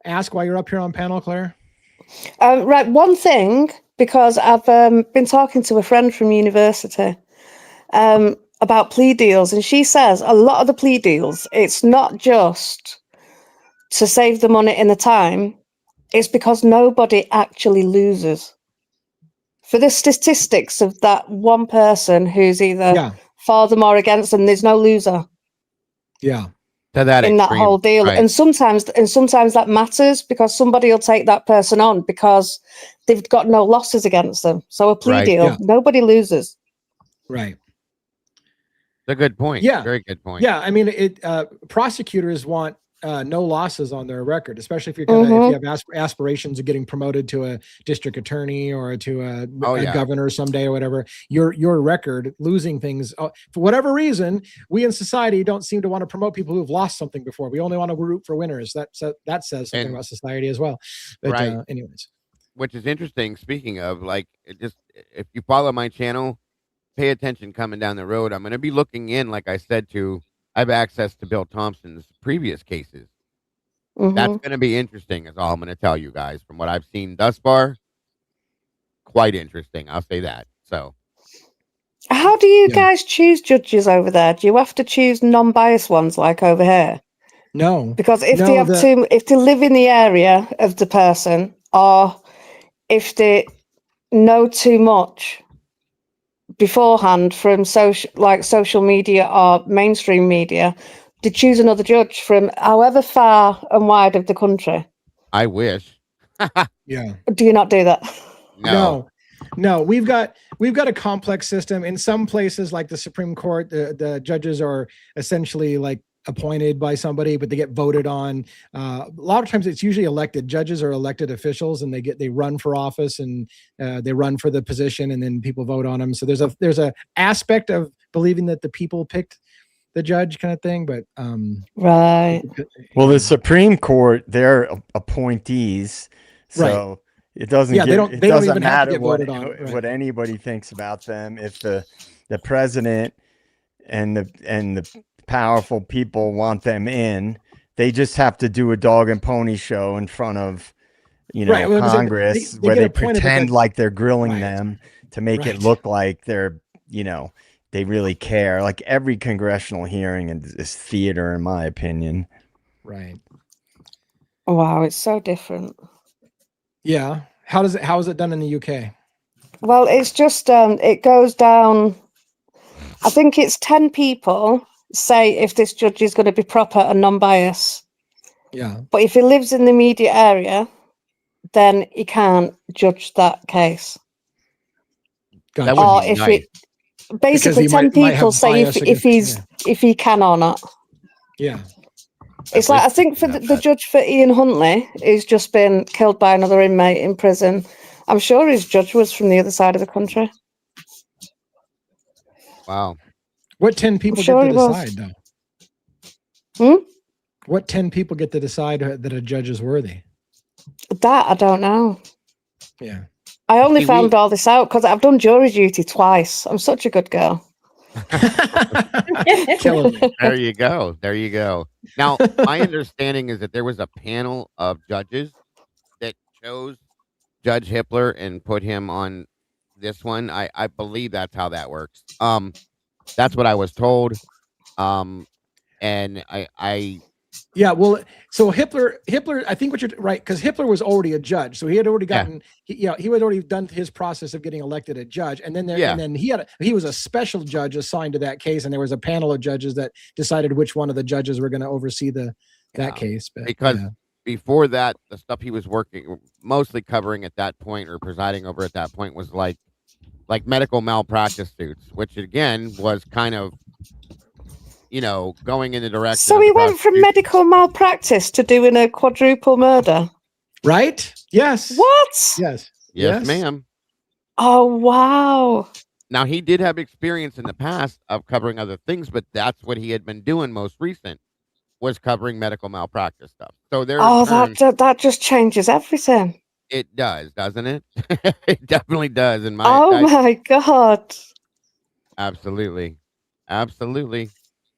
ask while you're up here on panel, Claire? Right. One thing, because I've been talking to a friend from university about plea deals, and she says a lot of the plea deals, it's not just to save the money and the time, it's because nobody actually loses. For the statistics of that one person who's either for them or against them, there's no loser. Yeah. To that in extreme, that whole deal. right. And sometimes that matters because somebody will take that person on because they've got no losses against them. So a plea deal, nobody loses. Right. It's a good point. Yeah. Very good point. Yeah. I mean, prosecutors want no losses on their record, especially if you're gonna if you have aspirations of getting promoted to a district attorney or to a governor someday or whatever. Your record losing things for whatever reason, we in society don't seem to want to promote people who've lost something before. We only want to root for winners. That says something about society as well. But, anyways, which is interesting. Speaking of, if you follow my channel, pay attention coming down the road. I'm going to be looking in, like I said, I have access to Bill Thompson's previous cases. That's going to be interesting, is all I'm going to tell you guys. From what I've seen thus far, quite interesting. I'll say that. So How do you Yeah. guys choose judges over there? Do you have to choose non-biased ones like over here? No, Because if No, they have the- if they live in the area of the person, or if they know too much beforehand from social media or mainstream media, to choose another judge from however far and wide of the country. I wish. yeah. Do you not do that? No, we've got a complex system. In some places, like the Supreme Court, the judges are essentially like appointed by somebody, but they get voted on. A lot of times, it's usually elected. Judges are elected officials, and they run for office, and they run for the position, and then people vote on them. So there's a aspect of believing that the people picked the judge, kind of thing. But Right. Well, the Supreme Court, they're appointees, so it doesn't. Yeah, get, they don't it even doesn't have to matter get what voted on, right. what anybody thinks about them. If the president and the powerful people want them in, they just have to do a dog and pony show in front of Right, well, I'm saying Congress, they where get they appointed pretend because- like they're grilling Right. them to make it Right. look like they're they really care. Like every congressional hearing is theater, in my opinion. Right. Wow, it's so different. Yeah. How is it done in the UK? Well, it's just it goes down. I think it's 10 people say if this judge is going to be proper and non-biased. Yeah. But if he lives in the immediate area, then he can't judge that case. Gotcha. That would Or be if nice. it basically he 10 might have people say bias if against- he can or not. Yeah. It's like I think for the judge for Ian Huntley, who's just been killed by another inmate in prison. I'm sure his judge was from the other side of the country. Wow. What 10 people sure get he to was. decide, though? Hmm? What 10 people get to decide that a judge is worthy? That I don't know. Yeah. I only See, found all this out because I've done jury duty twice. I'm such a good girl. Killing me. There you go. There you go. Now, my understanding is that there was a panel of judges that chose Judge Hippler and put him on this one. I believe that's how that works. That's what I was told. And I Yeah, well, so Hippler, I think what you're right, because Hippler was already a judge, so he had already gotten, he had already done his process of getting elected a judge, and then he was a special judge assigned to that case, and there was a panel of judges that decided which one of the judges were going to oversee that case. But, because before that, the stuff he was mostly covering at that point or presiding over at that point was like medical malpractice suits, which again was kind of going in the direction. So he went from medical malpractice to doing a quadruple murder. Right? Yes. What? Yes, ma'am. Oh, wow. Now, he did have experience in the past of covering other things, but that's what he had been doing most recent, was covering medical malpractice stuff. So that just changes everything. It does, doesn't it? It definitely does. My God. Absolutely.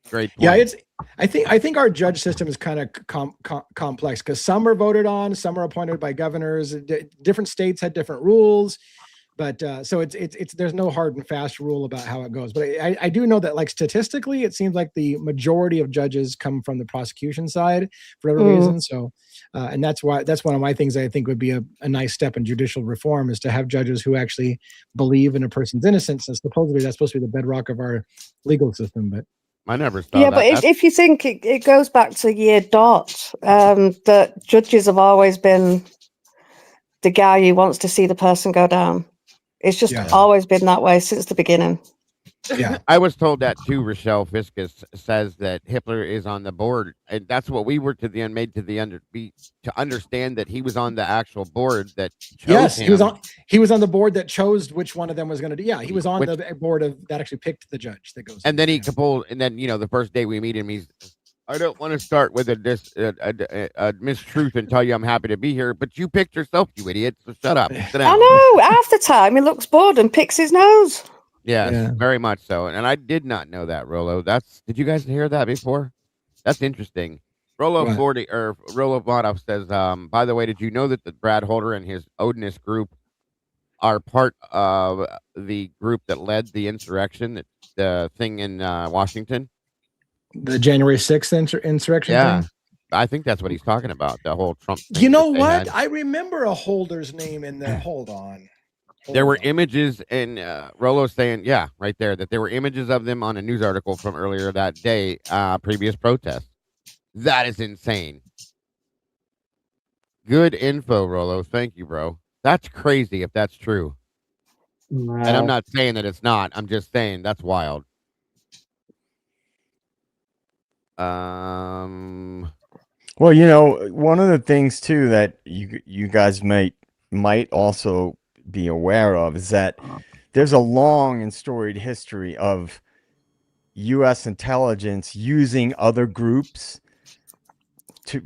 Great point. Yeah, I think our judge system is kind of complex because some are voted on, some are appointed by governors. Different states had different rules, but so it's there's no hard and fast rule about how it goes. But I do know that, like, statistically, it seems like the majority of judges come from the prosecution side for whatever reason. So, and that's one of my things I think would be a nice step in judicial reform, is to have judges who actually believe in a person's innocence. And supposedly that's supposed to be the bedrock of our legal system, but. I never saw Yeah, that. but if you think it goes back to year dot, that judges have always been the guy who wants to see the person go down. It's just always been that way since the beginning. Yeah, I was told that too. Rochelle Fiscus says that Hippler is on the board, and that's what we were to understand, that he was on the actual board that chose him. he was on the board that chose which one of them was going to do. Yeah, he was on the board that actually picked the judge that goes. And then he pulled, and then the first day we meet him, I don't want to start with a mistruth and tell you I'm happy to be here, but you picked yourself, you idiot. So shut up. Sit down. I know. Half the time he looks bored and picks his nose. Yes, very much so. And I did not know that, Rollo. Did you guys hear that before? That's interesting. Rollo Bonov says, by the way, did you know that the Brad Holder and his Odinist group are part of the group that led the insurrection, the thing in Washington. The January 6th insurrection Yeah, thing. I think that's what he's talking about. The whole Trump thing. You know that they what? had. I remember a holder's name in there. Hold on. There were Hold on. images, and Rolo saying, yeah, right there, that there were images of them on a news article from earlier that day, previous protests. That is insane. Good info, Rolo. Thank you, bro. That's crazy if that's true. And I'm not saying that it's not. I'm just saying that's wild. Well, you know, one of the things too that you guys might also be aware of is that there's a long and storied history of U.S. intelligence using other groups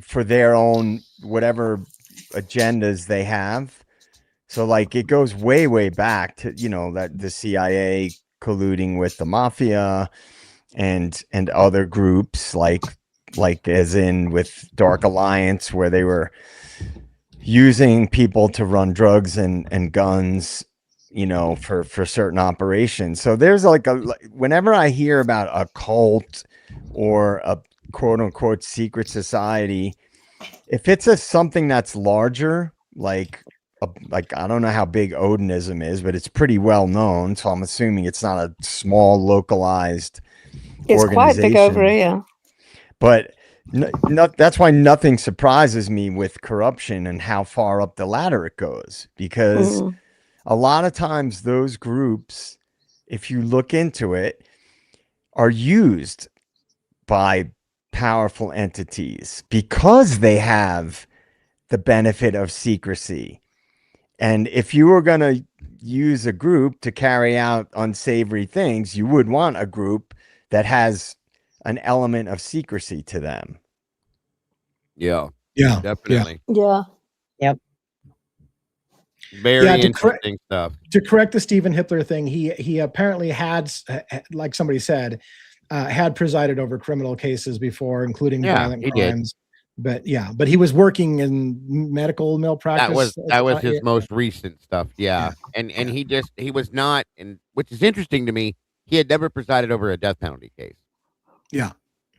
for their own whatever agendas they have. So like it goes way, way back to, you know, that the CIA colluding with the mafia and other groups like as in with Dark Alliance, where they were using people to run drugs and guns, you know, for certain operations. So there's like whenever I hear about a cult or a quote unquote secret society, if it's something that's larger, like I don't know how big Odinism is, but it's pretty well known. So I'm assuming it's not a small localized It's quite big over here. But that's why nothing surprises me with corruption and how far up the ladder it goes, because a lot of times those groups, if you look into it, are used by powerful entities because they have the benefit of secrecy. And if you were going to use a group to carry out unsavory things, you would want a group that has an element of secrecy to them. Yeah, definitely. Yeah. Yep. Very interesting stuff. To correct the Stephen Hippler thing, he apparently had, like somebody said, had presided over criminal cases before, including violent crimes. But he was working in medical malpractice. That was his most recent stuff. Yeah. And he was not, and which is interesting to me, he had never presided over a death penalty case. Yeah.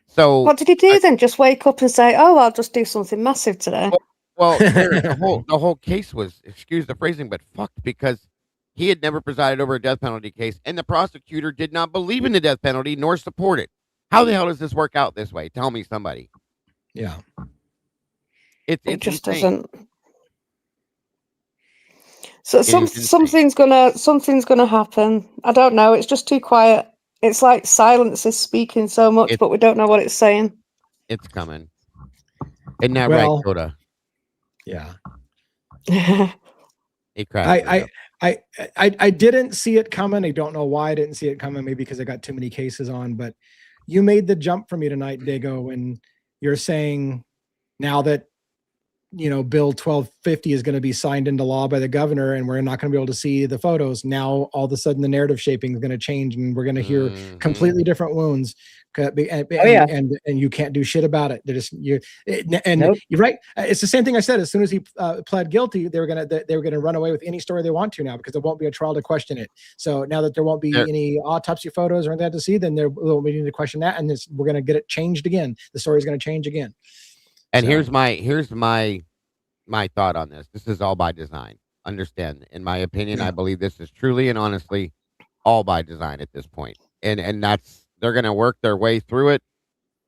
So what did he do then? Just wake up and say, "Oh, I'll just do something massive today." Well, the whole case was, excuse the phrasing, but fucked, because he had never presided over a death penalty case, and the prosecutor did not believe in the death penalty nor support it. How the hell does this work out this way? Tell me, somebody. Yeah. It just insane. doesn't. So something's gonna happen. I don't know. It's just too quiet. It's like silence is speaking so much, but we don't know what it's saying. It's coming. Isn't that right, Coda? Yeah. It crashed. I didn't see it coming. I don't know why I didn't see it coming. Maybe because I got too many cases on. But you made the jump for me tonight, Dago, when you're saying now that, you know, Bill 1250 is going to be signed into law by the governor, and we're not going to be able to see the photos. Now, all of a sudden, the narrative shaping is going to change, and we're going to hear completely different wounds. And you can't do shit about it. You're right. It's the same thing I said. As soon as he pled guilty, they were gonna run away with any story they want to now, because there won't be a trial to question it. So now that there won't be any autopsy photos or anything to see, then we need to question that, and we're gonna get it changed again. The story is gonna change again. And here's my thought on this. This is all by design. Understand, in my opinion, I believe this is truly and honestly all by design at this point. And that's, they're going to work their way through it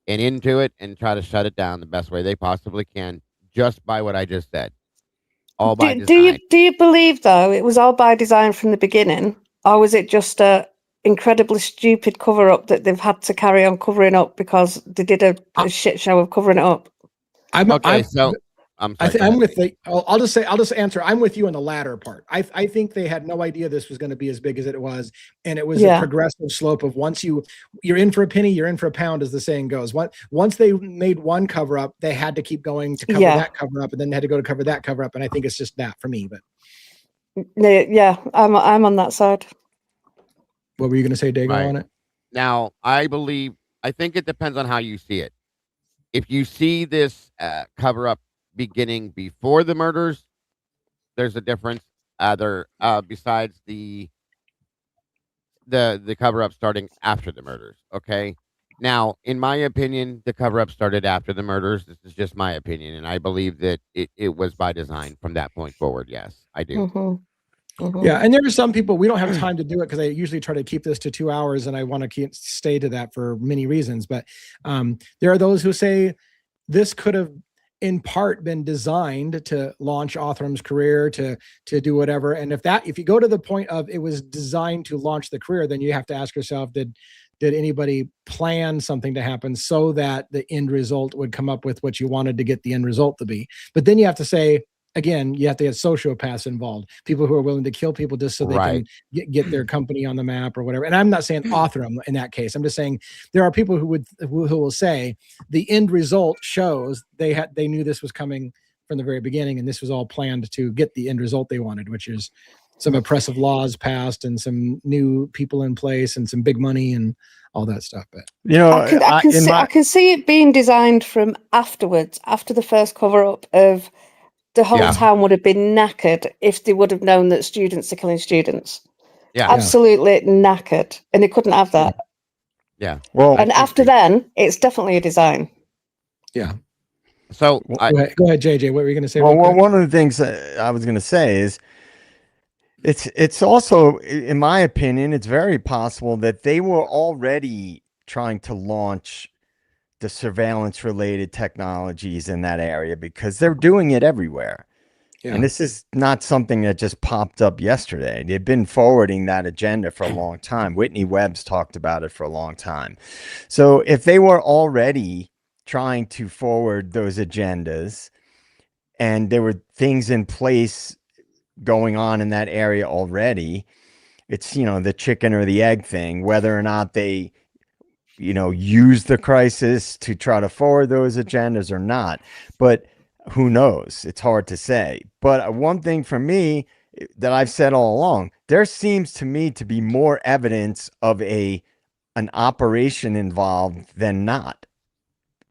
and into it and try to shut it down the best way they possibly can, just by what I just said. All by design. Do you believe, though, it was all by design from the beginning, or was it just a incredibly stupid cover-up that they've had to carry on covering up because they did a shit show of covering it up? I'm with I'll just answer. I'm with you on the latter part. I think they had no idea this was going to be as big as it was, and it was a progressive slope of once you're in for a penny, you're in for a pound, as the saying goes. Once they made one cover up, they had to keep going to cover that cover up, and then they had to go to cover that cover up. And I think it's just that for me. But I'm on that side. What were you going to say, Dago, on it? Now, I think it depends on how you see it. If you see this cover-up beginning before the murders, there's a difference. besides the cover up starting after the murders. Okay. Now, in my opinion, the cover up started after the murders. This is just my opinion, and I believe that it was by design from that point forward. Yes, I do. Yeah, and there are some people, we don't have time to do it because I usually try to keep this to 2 hours, and I want to stay to that for many reasons. But there are those who say this could have in part been designed to launch Othram's career, to do whatever. And if you go to the point of it was designed to launch the career, then you have to ask yourself, did anybody plan something to happen so that the end result would come up with what you wanted to get the end result to be? But then you have to say, again, you have to get sociopaths involved, people who are willing to kill people just so they Right. can get their company on the map or whatever. And I'm not saying Othram in that case. I'm just saying there are people who will say the end result shows they knew this was coming from the very beginning, and this was all planned to get the end result they wanted, which is some oppressive laws passed and some new people in place and some big money and all that stuff. But I can see it being designed from afterwards, after the first cover up of the whole town would have been knackered if they would have known that students are killing students. Yeah. Absolutely knackered. And they couldn't have that. Yeah. Well, and after then, it's definitely a design. Yeah. So go ahead, JJ. What were you going to say? Well, one of the things I was going to say is it's also, in my opinion, it's very possible that they were already trying to launch the surveillance related technologies in that area because they're doing it everywhere. Yeah. And this is not something that just popped up yesterday. They've been forwarding that agenda for a long time. Whitney Webb's talked about it for a long time. So if they were already trying to forward those agendas and there were things in place going on in that area already, it's, the chicken or the egg thing, whether or not they use the crisis to try to forward those agendas or not. But who knows? It's hard to say. But one thing for me that I've said all along, there seems to me to be more evidence of an operation involved than not.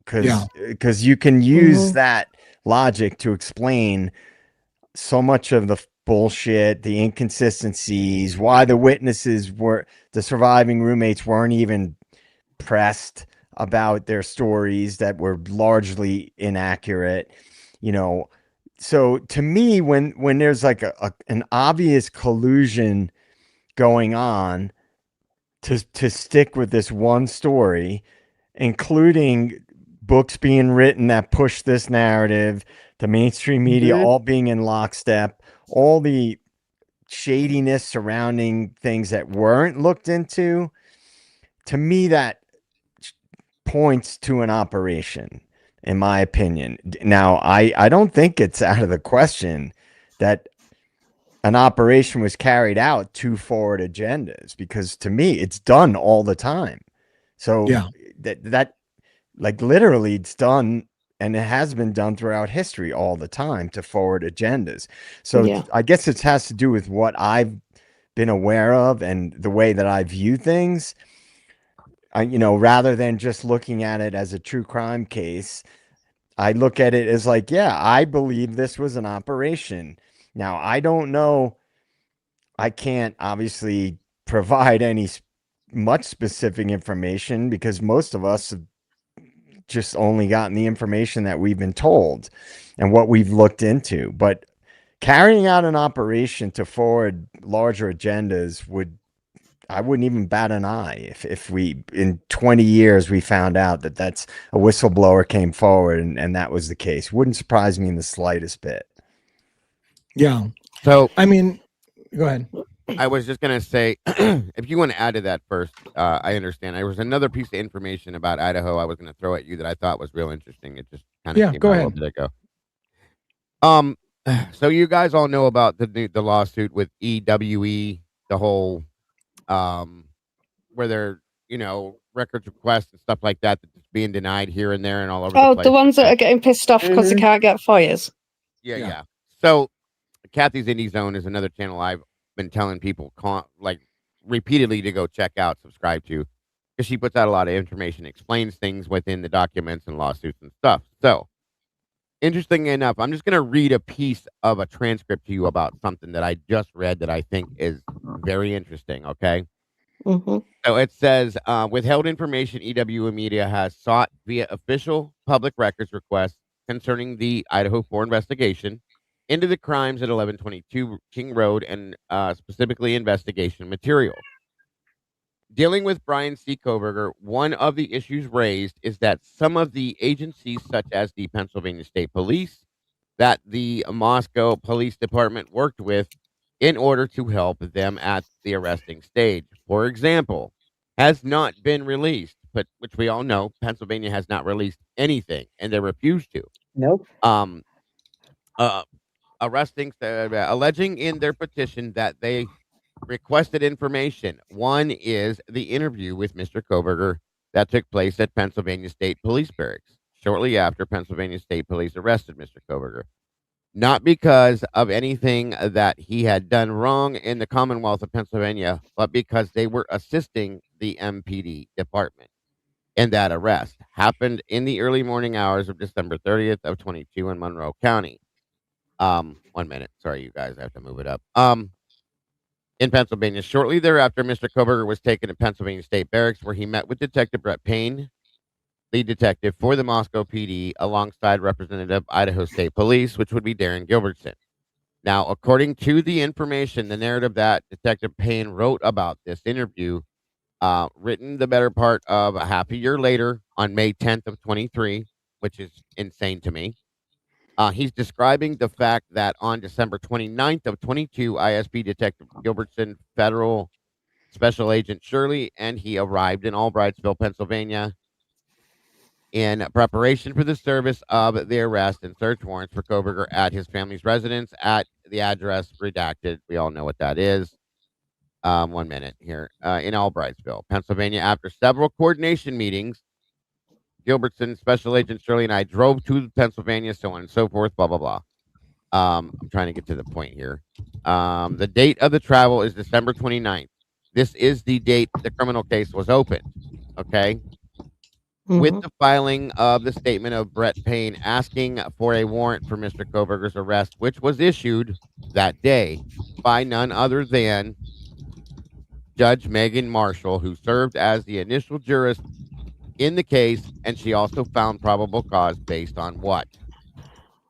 Because you can use that logic to explain so much of the bullshit, the inconsistencies, why the the surviving roommates weren't even pressed about their stories that were largely inaccurate, So to me, when there's like an obvious collusion going on to stick with this one story, including books being written that push this narrative, the mainstream media all being in lockstep, all the shadiness surrounding things that weren't looked into, to me that points to an operation, in my opinion. Now, I don't think it's out of the question that an operation was carried out to forward agendas, because to me, it's done all the time. So that like literally it's done, and it has been done throughout history all the time to forward agendas. So I guess it has to do with what I've been aware of and the way that I view things. Rather than just looking at it as a true crime case, I look at it as like, I believe this was an operation. Now, I don't know. I can't obviously provide any much specific information because most of us have just only gotten the information that we've been told and what we've looked into. But carrying out an operation to forward larger agendas I wouldn't even bat an eye if we, in 20 years, we found out that that's a whistleblower came forward and that was the case. Wouldn't surprise me in the slightest bit. Yeah. So, I mean, go ahead. I was just going to say, if you want to add to that first, I understand. There was another piece of information about Idaho I was going to throw at you that I thought was real interesting. It just kind of came go out ahead. a little bit ago. So you guys all know about the lawsuit with EWE, the whole where they're records requests and stuff like that that's being denied here and there and all over the place. The ones that are getting pissed off because they can't get FOIAs. Yeah. So Kathy's Indie Zone is another channel I've been telling people repeatedly to go check out, subscribe to, because she puts out a lot of information, explains things within the documents and lawsuits and stuff. So interesting enough, I'm just going to read a piece of a transcript to you about something that I just read that I think is very interesting. Okay. Mhm. So it says, withheld information EWA Media has sought via official public records requests concerning the Idaho 4 investigation into the crimes at 1122 King Road and specifically investigation material. Dealing with Brian C. Koberger, one of the issues raised is that some of the agencies, such as the Pennsylvania State Police, that the Moscow Police Department worked with in order to help them at the arresting stage, for example, has not been released, but which we all know Pennsylvania has not released anything, and they refuse to. Nope. Um, uh, alleging in their petition that they requested information. One is the interview with Mr. Koberger that took place at Pennsylvania State Police Barracks shortly after Pennsylvania State Police arrested Mr. Koberger. Not because of anything that he had done wrong in the Commonwealth of Pennsylvania, but because they were assisting the MPD department. And that arrest happened in the early morning hours of December 30th of 22 in Monroe County. 1 minute. Sorry, you guys, I have to move it up. In Pennsylvania. Shortly thereafter, Mr. Koberger was taken to Pennsylvania State Barracks, where he met with Detective Brett Payne, lead detective for the Moscow PD, alongside Representative Idaho State Police, which would be Darren Gilbertson. Now, according to the information, the narrative that Detective Payne wrote about this interview, written the better part of a half a year later on May 10th of 23, which is insane to me. He's describing the fact that on December 29th of 22, ISP Detective Gilbertson, Federal Special Agent Shirley, and he arrived in Albrightsville, Pennsylvania, in preparation for the service of the arrest and search warrants for Koberger at his family's residence at the address redacted. We all know what that is. 1 minute here. In Albrightsville, Pennsylvania. After several coordination meetings, Gilbertson, Special Agent Shirley, and I drove to Pennsylvania, so on and so forth, blah, blah, blah. I'm trying to get to the point here. The date of the travel is December 29th. This is the date the criminal case was opened. Okay. With Mhm. the filing of the statement of Brett Payne asking for a warrant for Mr. Koberger's arrest, which was issued that day by none other than Judge Megan Marshall, who served as the initial jurist in the case, and she also found probable cause based on what?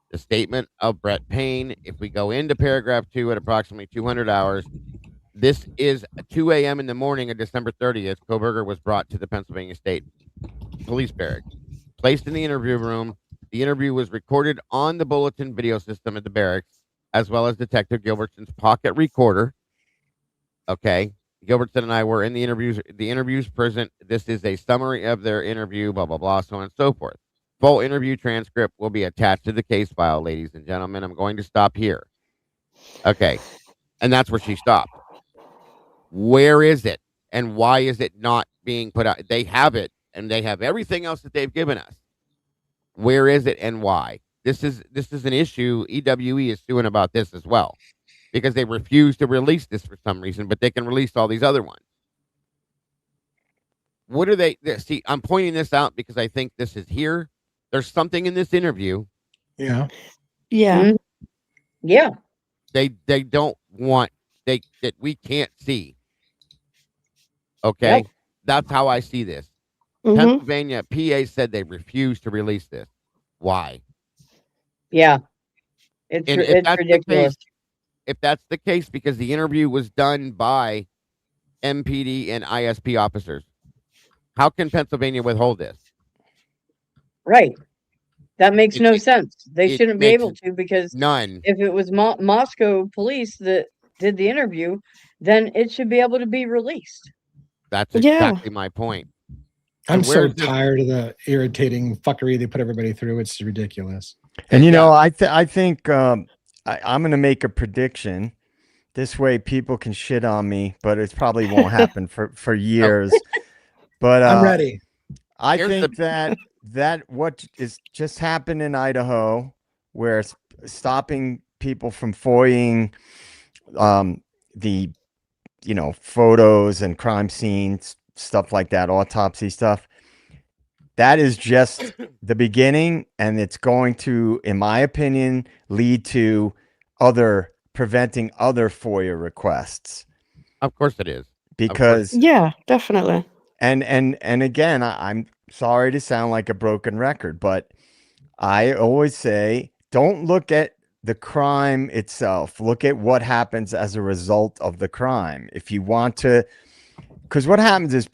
The statement of Brett Payne. If we go into paragraph 2 at approximately 200 hours, this is 2 a.m. in the morning of December 30th. Koberger was brought to the Pennsylvania State Police Barracks, placed in the interview room. The interview was recorded on the bulletin video system at the barracks, as well as Detective Gilbertson's pocket recorder. Okay. Gilbertson and I were in the interviews present. This is a summary of their interview, blah, blah, blah, so on and so forth. Full interview transcript will be attached to the case file, ladies and gentlemen. I'm going to stop here. Okay. And that's where she stopped. Where is it? And why is it not being put out? They have it, and they have everything else that they've given us. Where is it and why? This is an issue. EWE is suing about this as well, because they refuse to release this for some reason, but they can release all these other ones. What are they? See, I'm pointing this out because I think this is here. There's something in this interview Yeah. Yeah. Mhm. Yeah. they don't want that we can't see. Okay, Yep. that's how I see this. Mhm. Pennsylvania PA said they refuse to release this. Why? Yeah. It's And if it's that's ridiculous. if that's the case, because the interview was done by MPD and ISP officers, how can Pennsylvania withhold this? Right. That makes It, no it, sense. They it shouldn't be makes able to, because none. if it was Moscow police that did the interview, then it should be able to be released. That's Yeah. exactly my point. I'm And so where's this? tired of the irritating fuckery they put everybody through. It's ridiculous. And you know, Yeah. I think I'm going to make a prediction. This way, people can shit on me, but it probably won't happen for years. But I'm ready. I Here's think that what is just happened in Idaho, where stopping people from FOIAing the photos and crime scenes, stuff like that, autopsy stuff. that is just the beginning, and it's going to, in my opinion, lead to preventing other FOIA requests. Of course it is. Because Yeah, definitely. and again, I'm sorry to sound like a broken record, but I always say, don't look at the crime itself. Look at what happens as a result of the crime. If you want to, because what happens is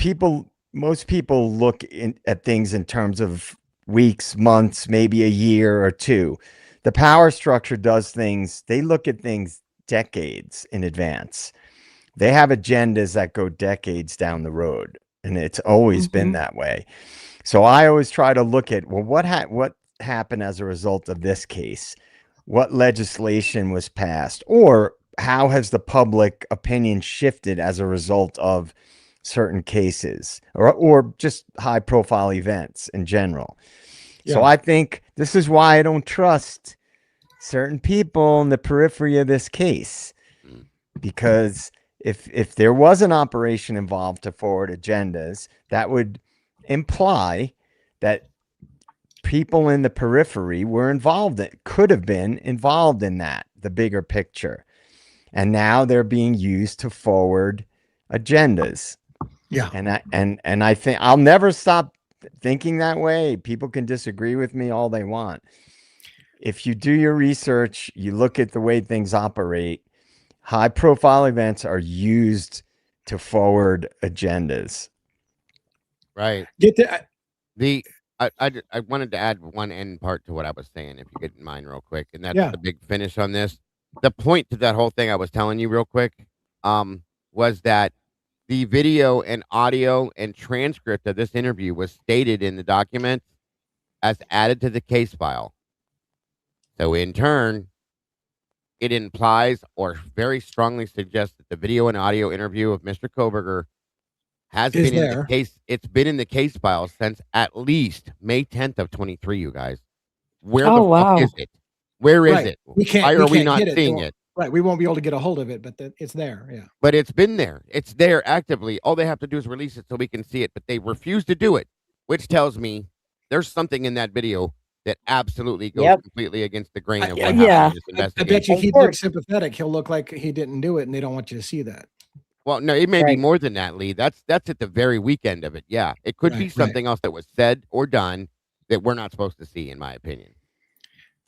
most people look at things in terms of weeks, months, maybe a year or two. The power structure does things, they look at things decades in advance. They have agendas that go decades down the road, and it's always been that way. So I always try to look at, well, what happened as a result of this case? What legislation was passed? Or how has the public opinion shifted as a result of certain cases or just high profile events in general? So Yeah. I think this is why I don't trust certain people in the periphery of this case, because if there was an operation involved to forward agendas, that would imply that people in the periphery were involved, could have been involved in that, the bigger picture. And now they're being used to forward agendas. Yeah. And I think I'll never stop thinking that way. People can disagree with me all they want. If you do your research, you look at the way things operate, high profile events are used to forward agendas. Right. Get to, I wanted to add one end part to what I was saying, if you get in mind real quick, and that's Yeah. the big finish on this. The point to that whole thing I was telling you real quick was that the video and audio and transcript of this interview was stated in the document as added to the case file. So in turn, it implies or very strongly suggests that the video and audio interview of Mr. Koberger has Is been in there. the case. It's been in the case file since at least May 10th of 23, you guys. Where Oh, the wow. fuck is it? Where is Right. it? We can't. Why are we can't not get it. seeing They won't- it? Right. We won't be able to get a hold of it, but it's there. Yeah. But it's been there. It's there actively. All they have to do is release it so we can see it, but they refuse to do it, which tells me there's something in that video that absolutely goes Yep. completely against the grain of what Yeah. happened Yeah. in this I investigation. bet you if Of he course. looks sympathetic, he'll look like he didn't do it, and they don't want you to see that. Well, no, it may be Right. more than that, Lee. That's at the very weekend of it. Yeah, it could be Right, right. something else that was said or done that we're not supposed to see, in my opinion.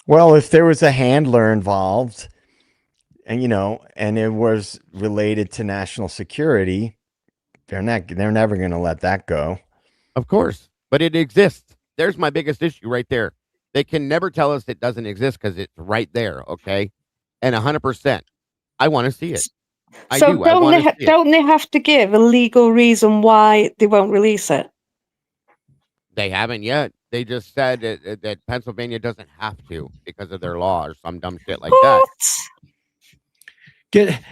Well, if there was a handler involved, and and it was related to national security, they're never going to let that go. Of course, but it exists. There's my biggest issue right there. They can never tell us it doesn't exist because it's right there. Okay, and 100%, I want to see it. I So do. I want to see it. don't they have to give a legal reason why they won't release it? They haven't yet. They just said that Pennsylvania doesn't have to because of their law or some dumb shit like that. What?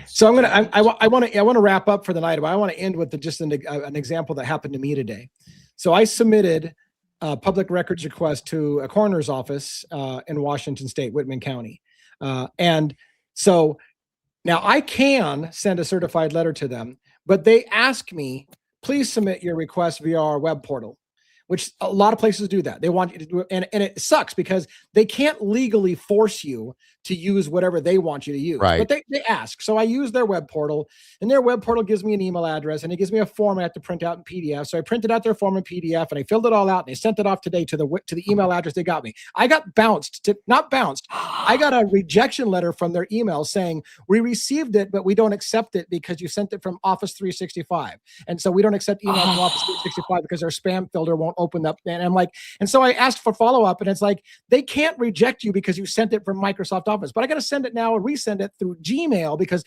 So I'm gonna. I want to wrap up for the night, but I want to end with just an example that happened to me today. So I submitted a public records request to a coroner's office in Washington State, Whitman County, and so now I can send a certified letter to them, but they ask me, please submit your request via our web portal, which a lot of places do that. They want you to do it, and it sucks because they can't legally force you to use whatever they want you to use. Right. But they ask. So I use their web portal, and their web portal gives me an email address, and it gives me a form I have to print out in PDF. So I printed out their form in PDF, and I filled it all out, and I sent it off today to the email address they got me. I got not bounced. I got a rejection letter from their email saying, we received it, but we don't accept it because you sent it from Office 365. And so we don't accept email from Office 365 because our spam filter won't open up. And I'm like, and so I asked for follow-up, and it's like, they can't reject you because you sent it from Microsoft Office, but I got to send it now and resend it through Gmail because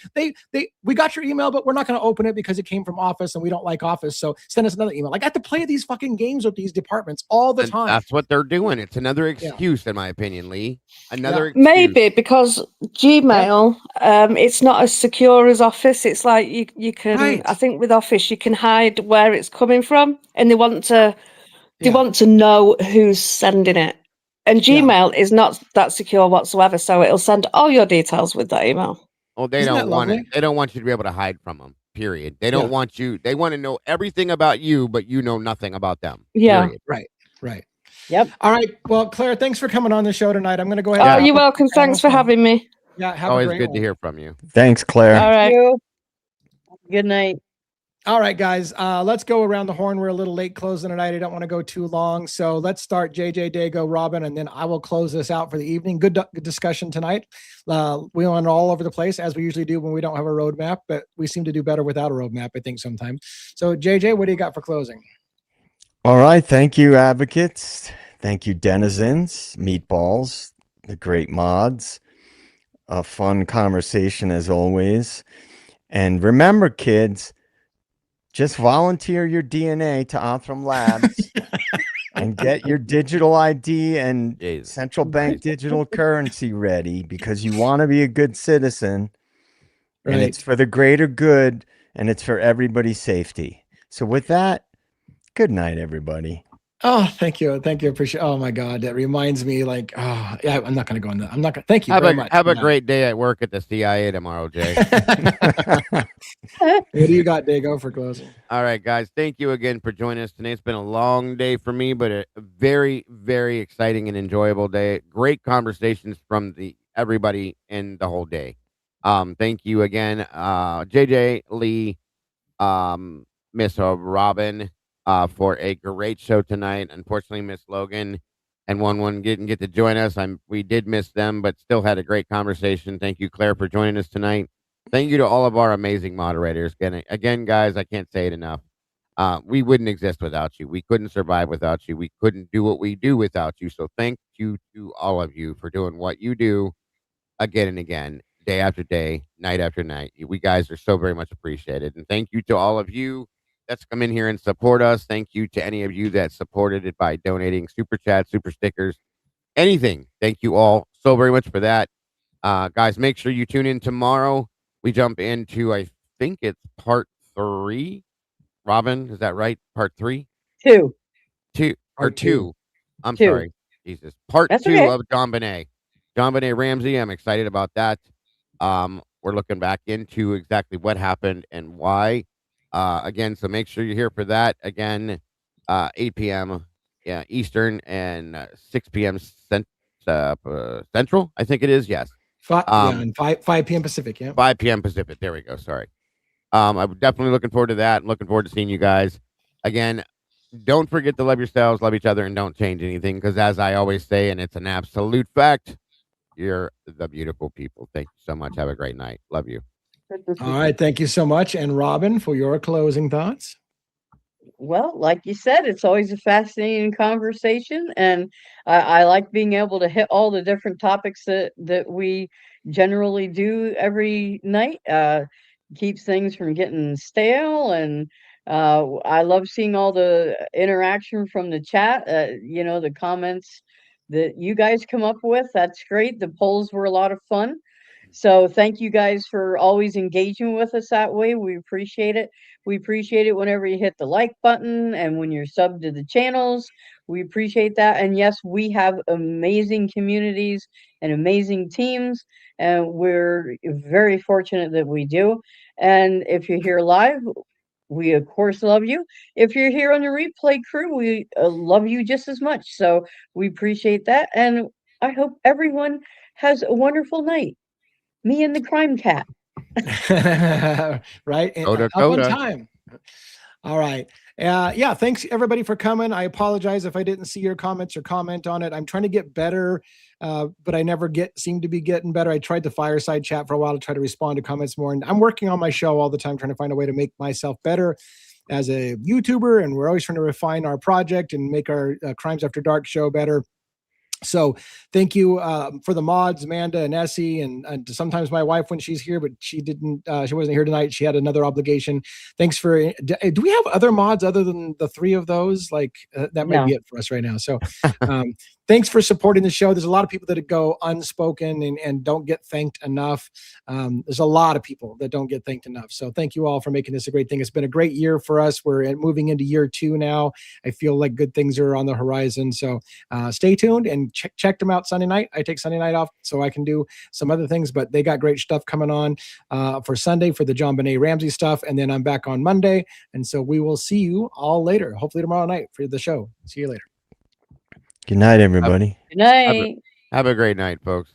we got your email, but we're not going to open it because it came from Office and we don't like Office. So send us another email. I got to play these fucking games with these departments all the And time. that's what they're doing. It's another excuse, in my opinion, Lee. Another excuse. Maybe because Gmail, it's not as secure as Office. It's like you can. Right. I think with Office you can hide where it's coming from, and they want to Yeah. know who's sending it. And Yeah. Gmail is not that secure whatsoever, so it'll send all your details with that email. Well, they Isn't don't that want it. lovely? They don't want you to be able to hide from them. Period. They don't Yeah. want you. They want to know everything about you, but you know nothing about them. Yeah. Period. Right. Right. Yep. All right. Well, Claire, thanks for coming on the show tonight. I'm going to go ahead. Oh, and you're welcome. Thanks for having me. Yeah. Have Always a great good one. to hear from you. Thanks, Claire. All right. You. Good night. All right, guys, let's go around the horn. We're a little late closing tonight. I don't want to go too long. So let's start JJ, Dago, Robin, and then I will close this out for the evening. Good discussion tonight. We went all over the place, as we usually do when we don't have a roadmap, but we seem to do better without a roadmap, I think, sometimes. So JJ, what do you got for closing? All right. Thank you, advocates. Thank you, denizens, meatballs, the great mods. A fun conversation as always. And remember, kids, just volunteer your DNA to Othram Labs and get your digital ID and central bank digital currency ready, because you want to be a good citizen. And it's for the greater good, and it's for everybody's safety. So with that, good night, everybody. Oh, thank you. Thank you. Appreciate. Oh my God. That reminds me, like, oh yeah, I'm not going to go in there. I'm not going to, thank you very much. Have a great day at work at the CIA tomorrow, Jay. What do you got, Dago, for closing? All right, guys. Thank you again for joining us today. It's been a long day for me, but a very, very exciting and enjoyable day. Great conversations from everybody in the whole day. Thank you again, JJ, Lee, Miss Robin, for a great show tonight. Unfortunately, Miss Logan and one didn't get to join us. We did miss them, but still had a great conversation. Thank you, Claire, for joining us tonight. Thank you to all of our amazing moderators. Again, guys, I can't say it enough. We wouldn't exist without you. We couldn't survive without you. We couldn't do what we do without you. So thank you to all of you for doing what you do again and again, day after day, night after night. We guys are so very much appreciated. And thank you to all of you that's come in here and support us. Thank you to any of you that supported it by donating super chats, super stickers, anything. Thank you all so very much for that. Guys, make sure you tune in tomorrow. We jump into, I think it's part 3. Robin, is that right? Part 3? 2. Part 2. I'm 2. sorry. Jesus. Part That's 2 okay. of JonBenet. JonBenet Ramsey. I'm excited about that. We're looking back into exactly what happened and why. Again, so make sure you're here for that. Again, 8 p.m. Eastern and 6 p.m. Central, I think it is. Yes. 5 p.m. Pacific. Yeah. 5 p.m. Pacific. There we go. Sorry. I'm definitely looking forward to that. Looking forward to seeing you guys. Again, don't forget to love yourselves, love each other, and don't change anything. Because as I always say, and it's an absolute fact, you're the beautiful people. Thank you so much. Have a great night. Love you. All right. Thank you so much. And Robin, for your closing thoughts. Well, like you said, it's always a fascinating conversation, and I like being able to hit all the different topics that we generally do every night. Keeps things from getting stale, and I love seeing all the interaction from the chat. The comments that you guys come up with. That's great. The polls were a lot of fun. So thank you guys for always engaging with us that way. We appreciate it. We appreciate it whenever you hit the like button and when you're subbed to the channels. We appreciate that. And yes, we have amazing communities and amazing teams, and we're very fortunate that we do. And if you're here live, we of course love you. If you're here on the replay crew, we love you just as much. So we appreciate that. And I hope everyone has a wonderful night. Me and the crime cat. Right. And Coda, up on coda. time. All right. Yeah. Thanks everybody for coming. I apologize if I didn't see your comments or comment on it. I'm trying to get better, but I never seem to be getting better. I tried the fireside chat for a while to try to respond to comments more. And I'm working on my show all the time, trying to find a way to make myself better as a YouTuber. And we're always trying to refine our project and make our Crimes After Dark show better. So thank you for the mods, Amanda and Essie, and sometimes my wife when she's here, but she wasn't here tonight. She had another obligation. Thanks for, do we have other mods other than the 3 of those? Like that might be it for us right now. So thanks for supporting the show. There's a lot of people that go unspoken and don't get thanked enough. There's a lot of people that don't get thanked enough. So thank you all for making this a great thing. It's been a great year for us. We're moving into year 2 now. I feel like good things are on the horizon. So stay tuned and check them out Sunday night. I take Sunday night off so I can do some other things, but they got great stuff coming on for Sunday for the JonBenet Ramsey stuff. And then I'm back on Monday. And so we will see you all later, hopefully tomorrow night for the show. See you later. Good night, everybody. Good night. Have a great night, folks.